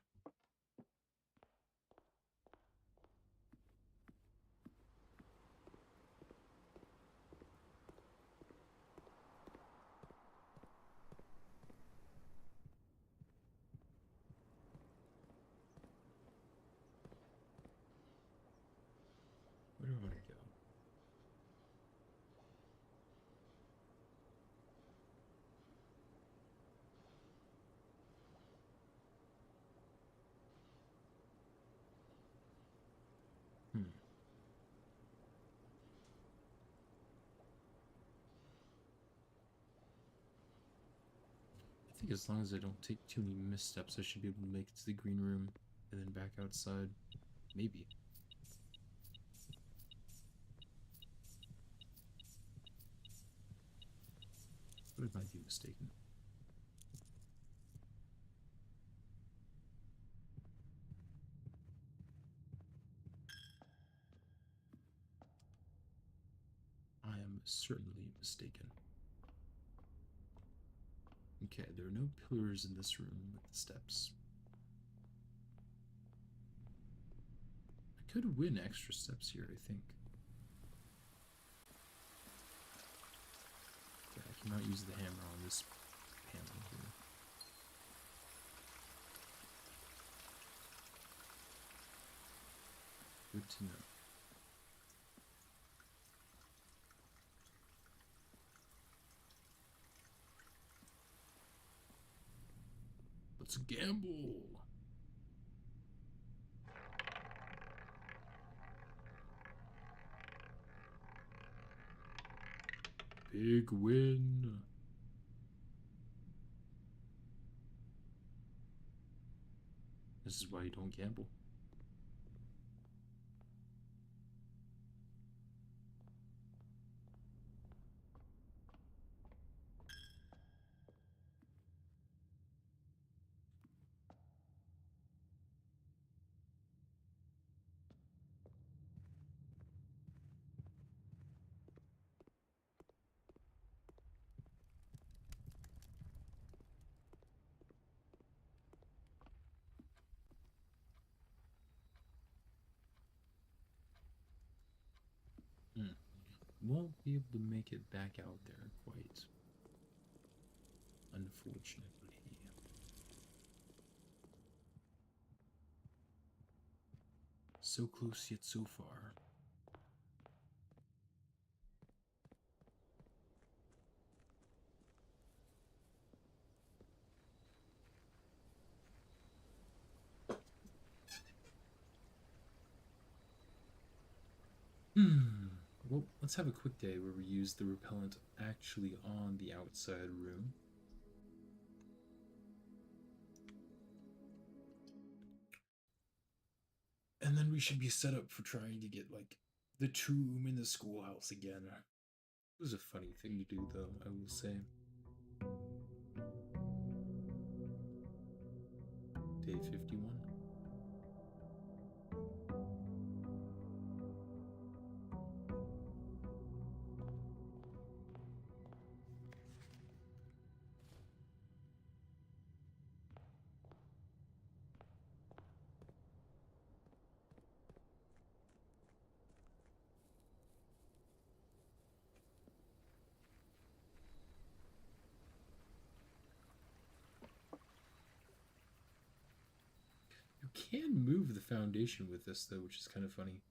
Where do I want to go? I think as long as I don't take too many missteps, I should be able to make it to the green room and then back outside. Maybe. But I might be mistaken. I am certainly mistaken. Okay, there are no pillars in this room with the steps. I could win extra steps here, I think. Okay, I cannot use the hammer on this panel here. Good to know. Let's gamble! Big win! This is why you don't gamble. Won't be able to make it back out there quite. Unfortunately. So close yet so far. Well, let's have a quick day where we use the repellent actually on the outside room. And then we should be set up for trying to get like the tomb in the schoolhouse again. It was a funny thing to do, though, I will say. Day 51. You can move the foundation with this, though, which is kind of funny.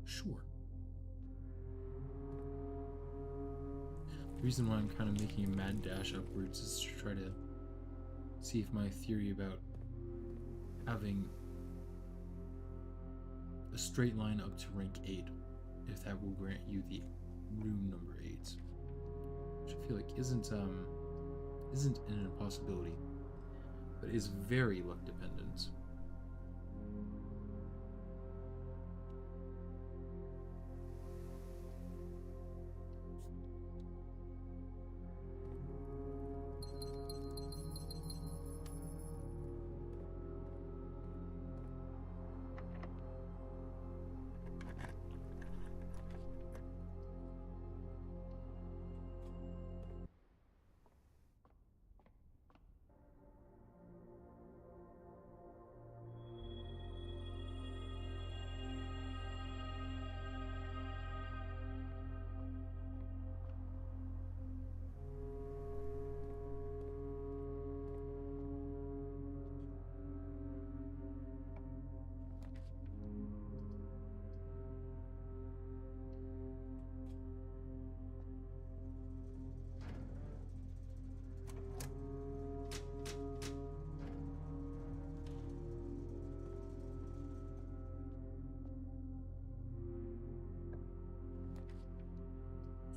Sure. The reason why I'm kind of making a mad dash upwards is to try to see if my theory about having a straight line up to rank 8, if that will grant you the rune number 8, which I feel like isn't an impossibility, but is very luck dependent.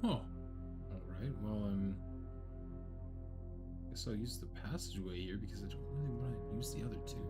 Oh, alright, well, I guess I'll use the passageway here because I don't really want to use the other two.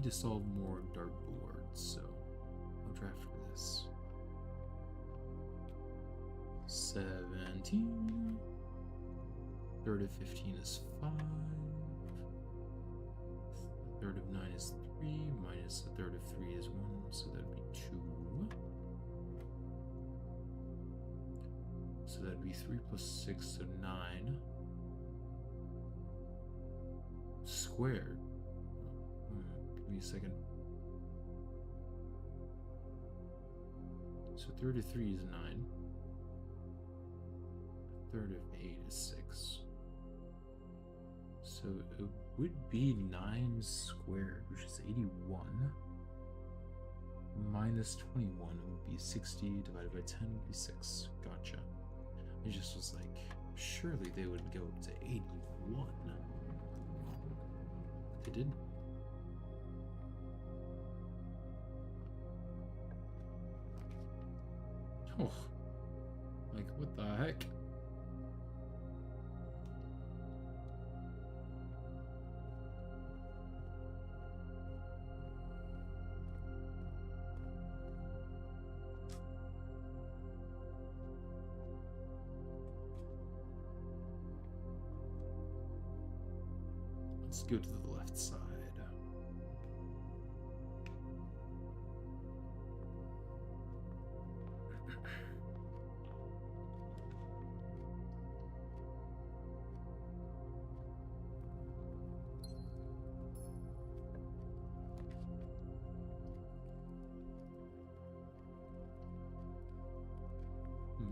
to solve more dartboards, so I'll draft for this. 17. Third of 15 is 5. Third of 9 is 3. Minus the third of 3 is 1, so that'd be 2. So that'd be 3 plus 6, so 9. Squared. Give me a second. So third of 3 is 9. Third of 8 is 6. So it would be 9 squared, which is 81. Minus 21 would be 60, divided by 10 would be 6. Gotcha. I just was like, surely they would go up to 81. But they didn't. Oh. Like, what the heck? Let's go to the left side.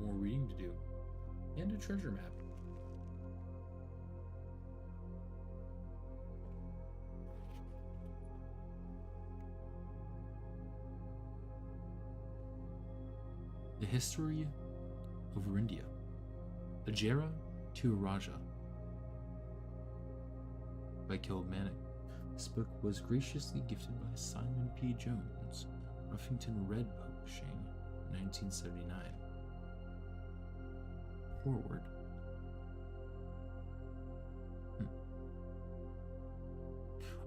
More reading to do. And a treasure map. The History of Orindia. Ajera to Raja by Kilb Manning. This book was graciously gifted by Simon P. Jones, Ruffington Red Publishing, 1979. Forward.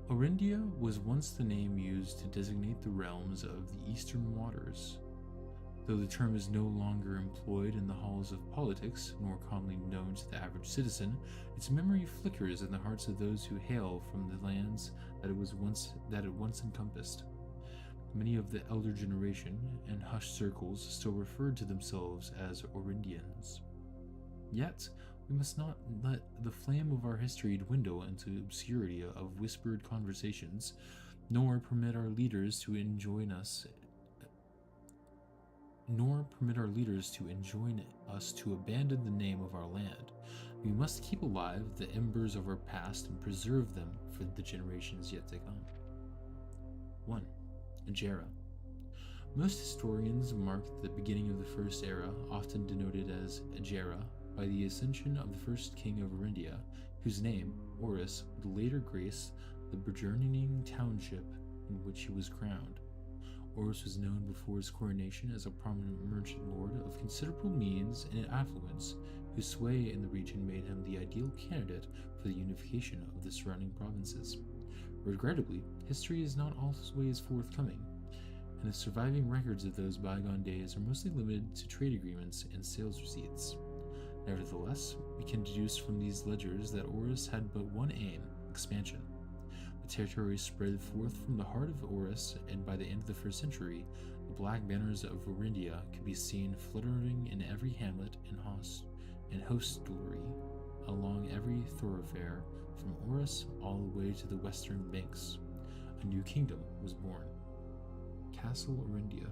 Orindia was once the name used to designate the realms of the Eastern Waters. Though the term is no longer employed in the halls of politics, nor commonly known to the average citizen, its memory flickers in the hearts of those who hail from the lands that it once encompassed. Many of the elder generation and hushed circles still referred to themselves as Orindians. Yet, we must not let the flame of our history dwindle into obscurity of whispered conversations, nor permit our leaders to enjoin us to abandon the name of our land. We must keep alive the embers of our past and preserve them for the generations yet to come. 1. Ajera. Most historians mark the beginning of the First Era, often denoted as Ajera, by the ascension of the first king of Orindia, whose name, Horus, would later grace the burgeoning township in which he was crowned. Horus was known before his coronation as a prominent merchant lord of considerable means and affluence, whose sway in the region made him the ideal candidate for the unification of the surrounding provinces. Regrettably, history is not always forthcoming, and the surviving records of those bygone days are mostly limited to trade agreements and sales receipts. Nevertheless, we can deduce from these ledgers that Horus had but one aim: expansion. The territory spread forth from the heart of Horus, and by the end of the 1st century, the black banners of Orindia could be seen fluttering in every hamlet and hostelry along every thoroughfare, from Horus all the way to the western banks. A new kingdom was born. Castle Orindia.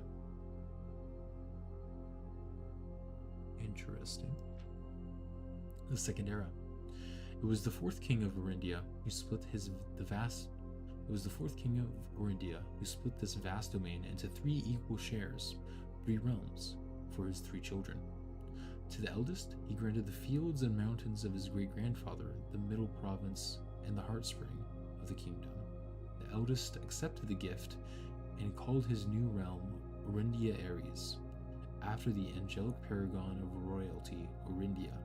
Interesting. The Second Era. It was the fourth king of Orindia who split this vast domain into 3 equal shares, 3 realms, for his 3 children. To the eldest, he granted the fields and mountains of his great-grandfather, the middle province and the heartspring of the kingdom. The eldest accepted the gift and called his new realm Orindia Aries, after the angelic paragon of royalty, Orindia.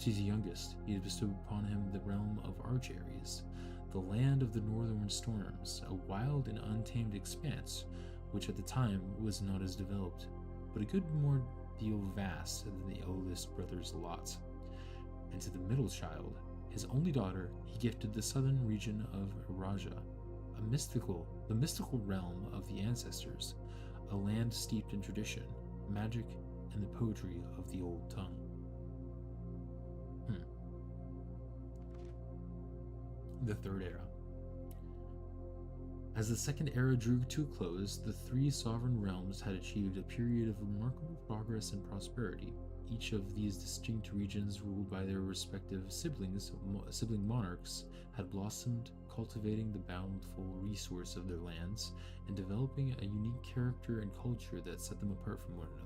To the youngest, he bestowed upon him the realm of Arch Aries, the land of the northern storms, a wild and untamed expanse, which at the time was not as developed, but a good more deal vast than the eldest brother's lot. And to the middle child, his only daughter, he gifted the southern region of Raja, the mystical realm of the ancestors, a land steeped in tradition, magic, and the poetry of the old tongue. The Third Era. As the Second Era drew to a close, the three sovereign realms had achieved a period of remarkable progress and prosperity. Each of these distinct regions, ruled by their respective sibling monarchs, had blossomed, cultivating the bountiful resource of their lands and developing a unique character and culture that set them apart from one another.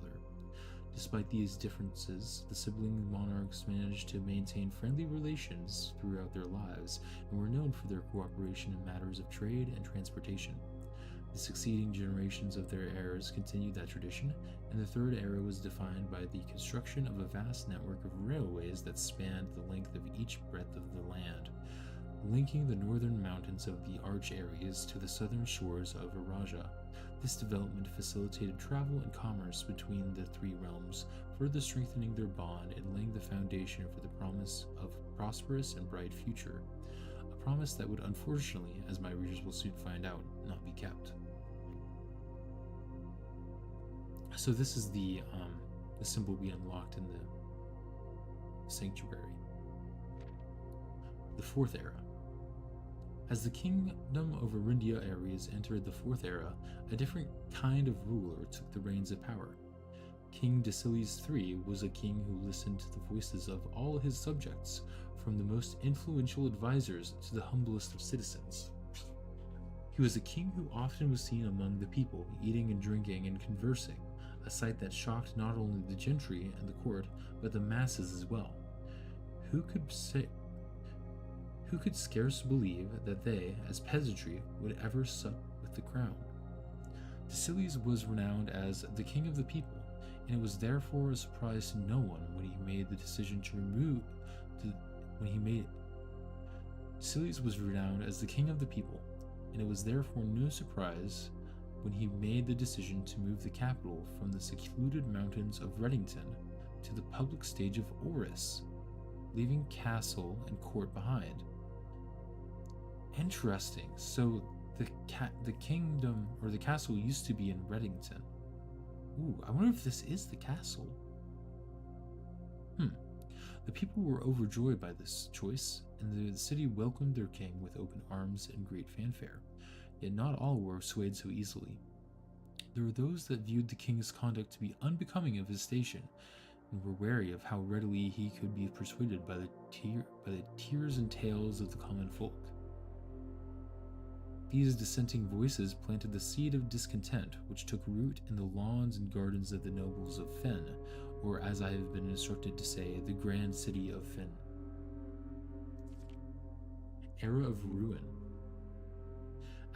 Despite these differences, the sibling monarchs managed to maintain friendly relations throughout their lives and were known for their cooperation in matters of trade and transportation. The succeeding generations of their heirs continued that tradition, and the Third Era was defined by the construction of a vast network of railways that spanned the length of each breadth of the land, linking the northern mountains of the Arch areas to the southern shores of Araja. This development facilitated travel and commerce between the three realms, further strengthening their bond and laying the foundation for the promise of a prosperous and bright future. A promise that would unfortunately, as my readers will soon find out, not be kept. So this is the symbol we unlocked in the sanctuary. The Fourth Era. As the kingdom of Arindia areas entered the Fourth Era, a different kind of ruler took the reins of power. King Deciles III was a king who listened to the voices of all his subjects, from the most influential advisors to the humblest of citizens. He was a king who often was seen among the people, eating and drinking and conversing, a sight that shocked not only the gentry and the court, but the masses as well. Who could scarce believe that they, as peasantry, would ever sup with the crown? Deciles was renowned as the king of the people, and it was therefore a surprise to no one when he made the decision to remove. Deciles was renowned as the king of the people, and it was therefore no surprise when he made the decision to move the capital from the secluded mountains of Reddington to the public stage of Oris, leaving castle and court behind. Interesting. So the kingdom or the castle used to be in Reddington. Ooh, I wonder if this is the castle. The people were overjoyed by this choice, and the city welcomed their king with open arms and great fanfare. Yet not all were swayed so easily. There were those that viewed the king's conduct to be unbecoming of his station, and were wary of how readily he could be persuaded by the tears and tales of the common folk. These dissenting voices planted the seed of discontent, which took root in the lawns and gardens of the nobles of Fen, or as I have been instructed to say, the grand city of Fen. Era of Ruin.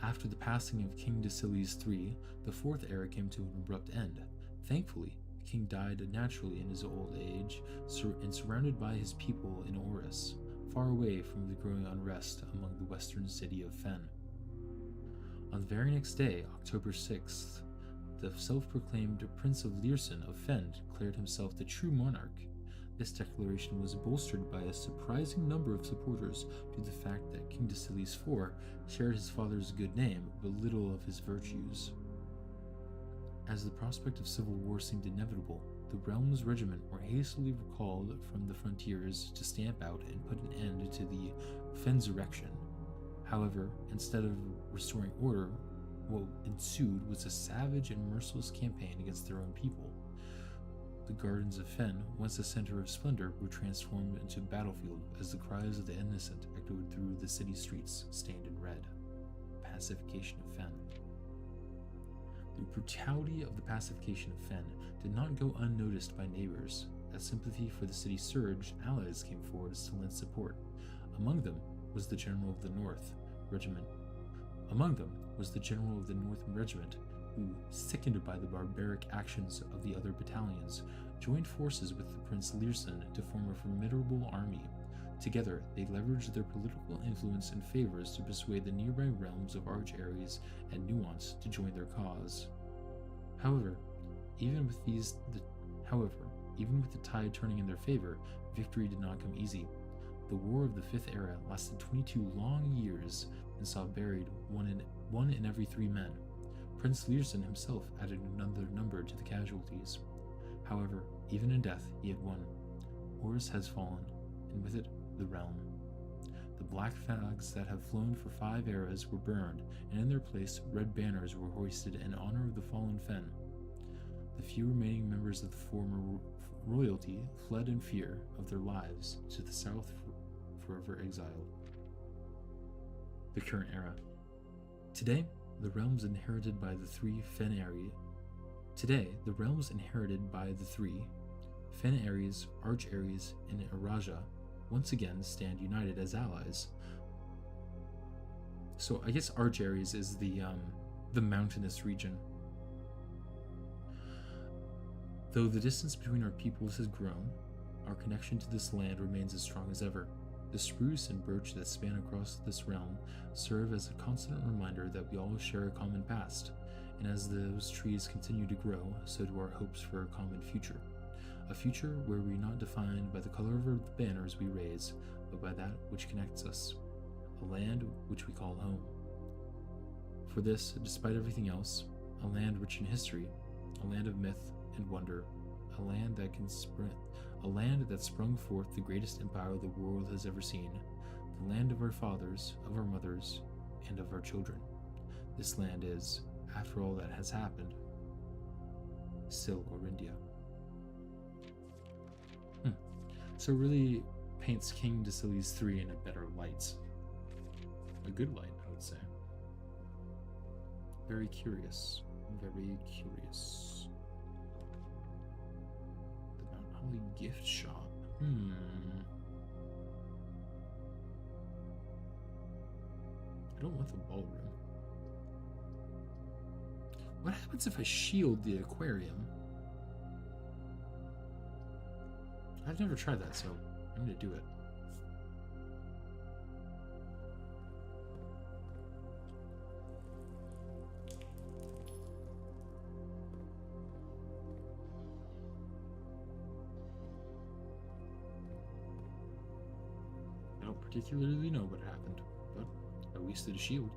After the passing of King Deciles III, the Fourth Era came to an abrupt end. Thankfully, the king died naturally in his old age, and surrounded by his people in Oris, far away from the growing unrest among the western city of Fen. On the very next day, October 6th, the self-proclaimed Prince of Leersen of Fen declared himself the true monarch. This declaration was bolstered by a surprising number of supporters due to the fact that King Deciles IV shared his father's good name, but little of his virtues. As the prospect of civil war seemed inevitable, the realm's regiment were hastily recalled from the frontiers to stamp out and put an end to the Fensurrection. However, instead of restoring order, what ensued was a savage and merciless campaign against their own people. The gardens of Fen, once a center of splendor, were transformed into a battlefield as the cries of the innocent echoed through the city streets stained in red. Pacification of Fen. The brutality of the pacification of Fen did not go unnoticed by neighbors. As sympathy for the city surged, allies came forward to lend support. Among them was the General of the North Regiment. Who, sickened by the barbaric actions of the other battalions, joined forces with the Prince Leersen to form a formidable army. Together, they leveraged their political influence and favors to persuade the nearby realms of Arch Ares and Nuance to join their cause. However, even with even with the tide turning in their favor, victory did not come easy. The War of the Fifth Era lasted 22 long years and saw buried one in every 3 men. Prince Learson himself added another number to the casualties. However, even in death, he had won. Horus has fallen, and with it, the realm. The black flags that have flown for 5 eras were burned, and in their place, red banners were hoisted in honor of the fallen Fen. The few remaining members of the former royalty fled in fear of their lives to the south, forever exiled. The current era. Today, the realms inherited by the 3 Fen Ares, Arch Ares, and Araja once again stand united as allies. So I guess Arch Ares is the mountainous region. Though the distance between our peoples has grown, our connection to this land remains as strong as ever. The spruce and birch that span across this realm serve as a constant reminder that we all share a common past, and as those trees continue to grow, so do our hopes for a common future. A future where we are not defined by the color of the banners we raise, but by that which connects us. A land which we call home. For this, despite everything else, a land rich in history, a land of myth and wonder, a land that sprung forth the greatest empire the world has ever seen, the land of our fathers, of our mothers, and of our children. This land is, after all that has happened, still Orindia. So it really paints King Dasilies III in a better light. A good light, I would say. Very curious. Very curious. The Mount Holly gift shop. I don't want the ballroom. What happens if I shield the aquarium? I've never tried that, so I'm gonna do it. I don't particularly know what happened, but at least it's a shield.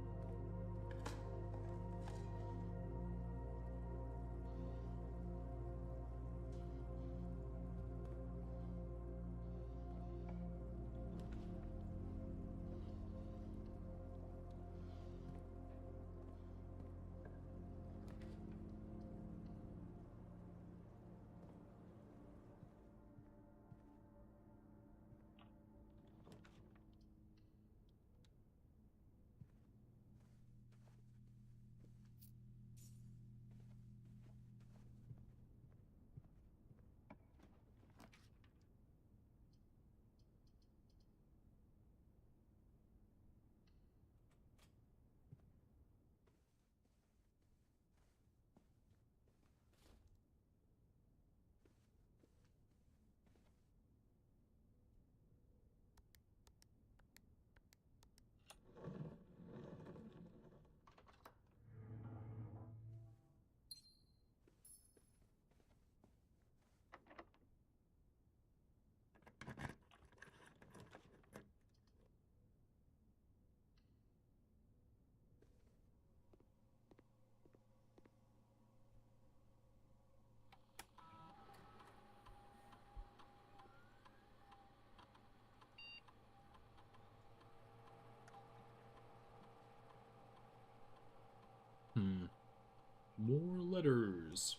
More letters.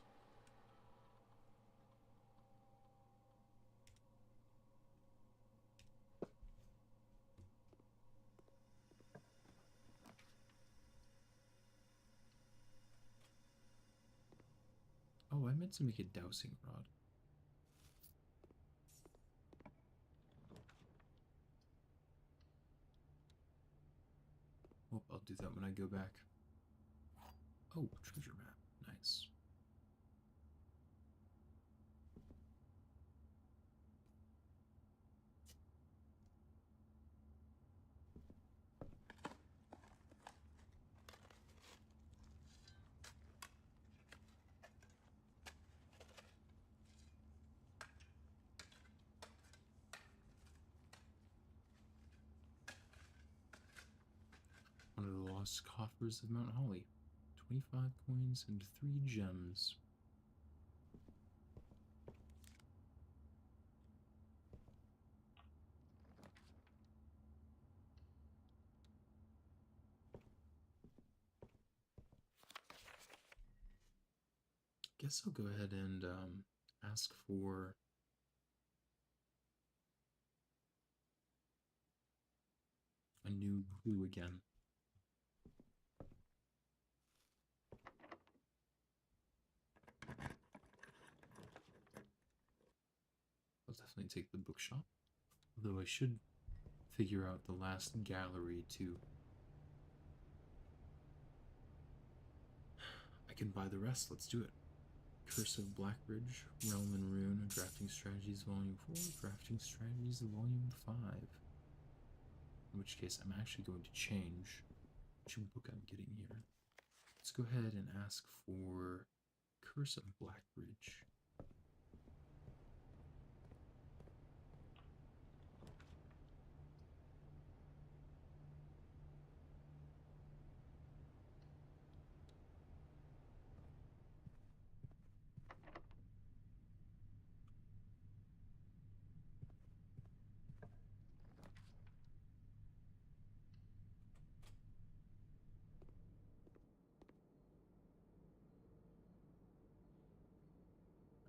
Oh, I meant to make a dowsing rod. Oh, I'll do that when I go back. Oh, treasure map. Nice. Lost Coffers of Mount Holly. 25 coins and 3 gems. Guess I'll go ahead and ask for a new clue again. I'll definitely take the bookshop. Although I should figure out the last gallery too. I can buy the rest, let's do it. Curse of Blackbridge, Realm and Rune, Drafting Strategies Volume 4, Drafting Strategies Volume 5. In which case, I'm actually going to change which book I'm getting here. Let's go ahead and ask for Curse of Blackbridge.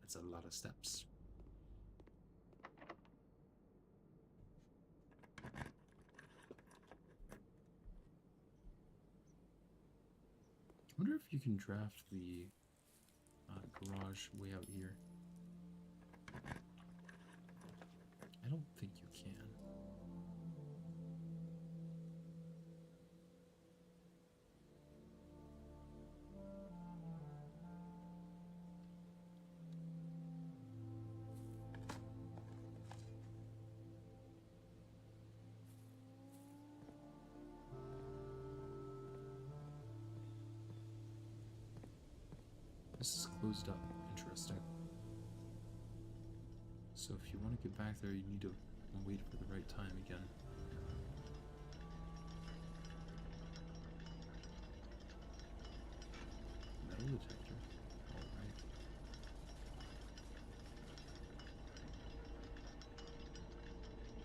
That's a lot of steps. I wonder if you can draft the garage way out here. I don't think you can. This is closed up. Interesting. So if you want to get back there, you need to wait for the right time again. Metal detector. Alright.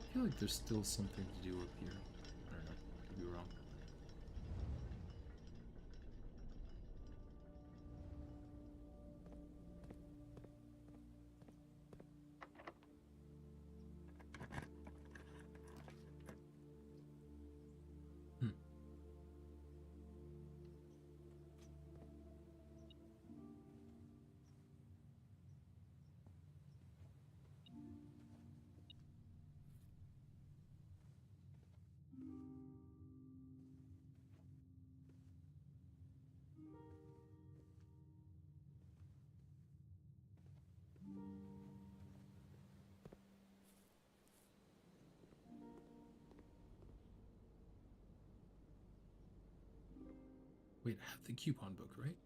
I feel like there's still something to do up here. I don't know. Could be wrong. Wait, I have the coupon book, right?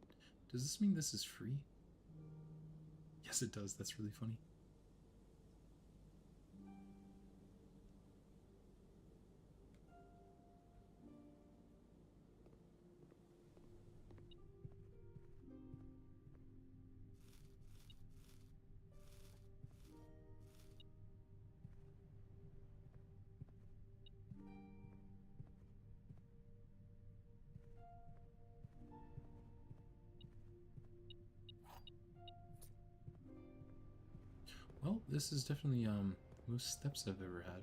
Does this mean this is free? Yes, it does. That's really funny. Well, this is definitely most steps I've ever had.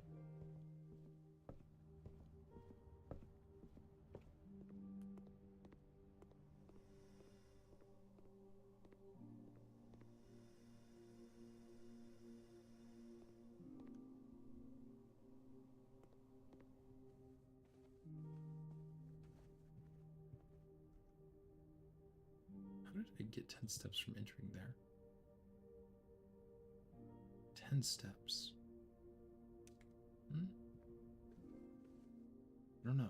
How did I get 10 steps from entering there? 10 steps. I don't know.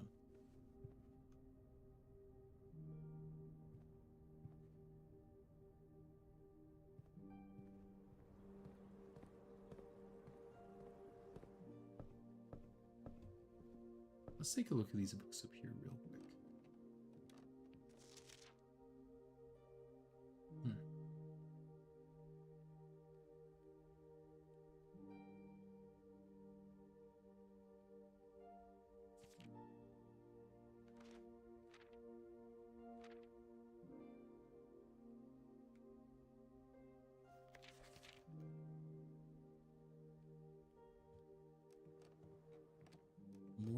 Let's take a look at these books up here real quick.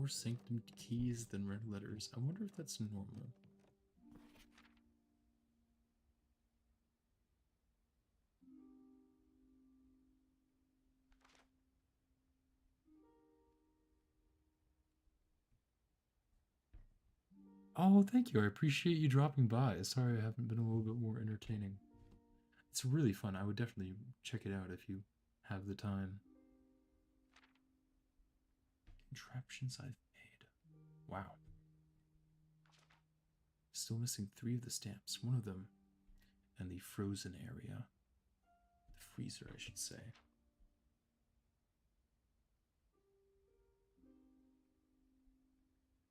more sanctum keys than red letters. I wonder if that's normal. Oh, thank you. I appreciate you dropping by. Sorry I haven't been a little bit more entertaining. It's really fun. I would definitely check it out if you have the time. Contraptions I've made. Wow. Still missing 3 of the stamps. One of them in the frozen area. The freezer, I should say.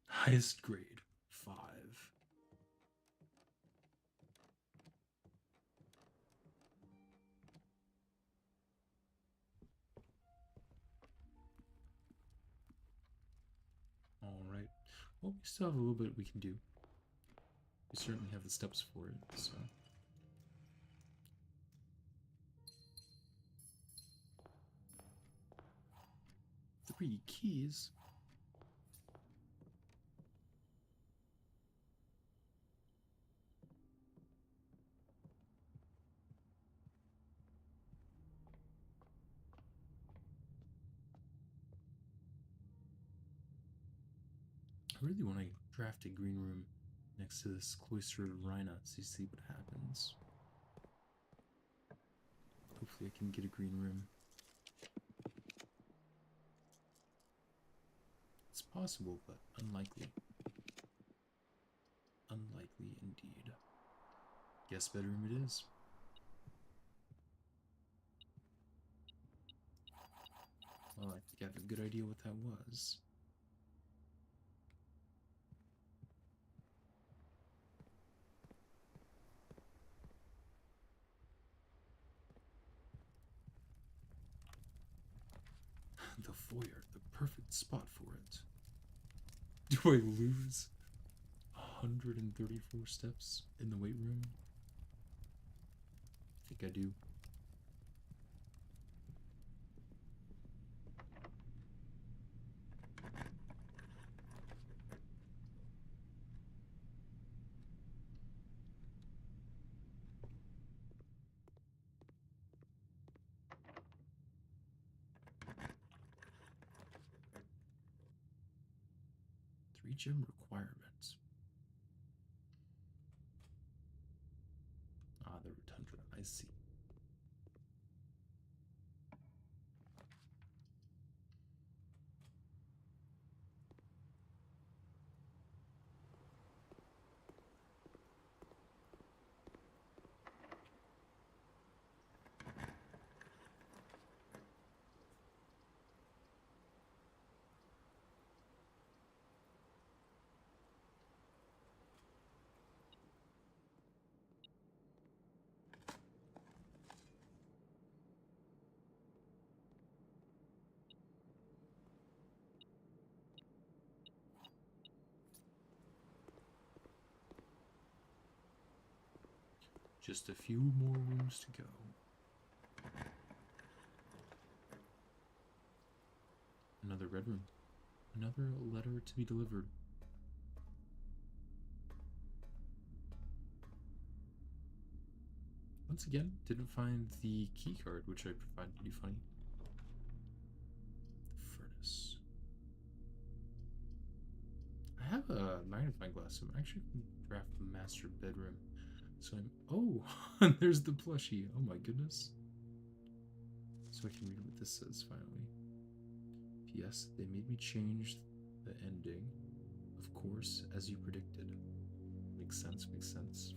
Highest grade, 5. Alright. Well, we still have a little bit we can do. We certainly have the steps for it, so... 3 keys? I really want to draft a green room next to this cloistered Rhina to see what happens. Hopefully I can get a green room. It's possible, but unlikely. Unlikely indeed. Guest bedroom it is. Well, I think I have a good idea what that was. The foyer, the perfect spot for it. Do I lose 134 steps in the weight room? I think I do. Three gem requirements. Ah, the rotunda. I see. Just a few more rooms to go. Another red room. Another letter to be delivered. Once again, didn't find the key card, which I find pretty funny. The furnace. I have a magnifying glass, so I'm actually going to draft the master bedroom. So I'm... Oh! There's the plushie. Oh my goodness. So I can read what this says, finally. P.S. They made me change the ending. Of course, as you predicted. Makes sense, makes sense.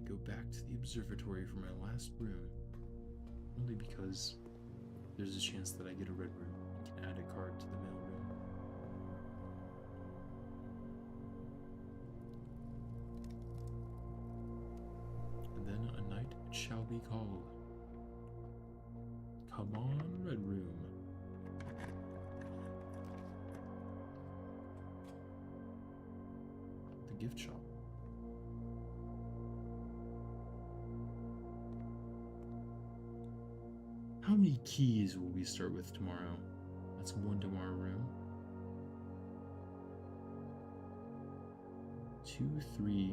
Go back to the observatory for my last room, only because there's a chance that I get a red room and can add a card to the mail room. And then a night it shall be called. Come on, Red Room. The gift shop. How many keys will we start with tomorrow? That's one tomorrow room. 2, 3.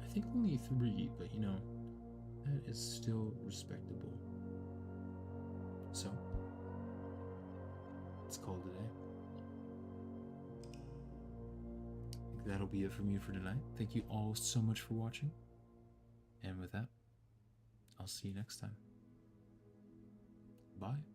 I think only 3, but you know, that is still respectable. So, let's call it a day. I think that'll be it from me for tonight. Thank you all so much for watching. And with that, I'll see you next time. Bye.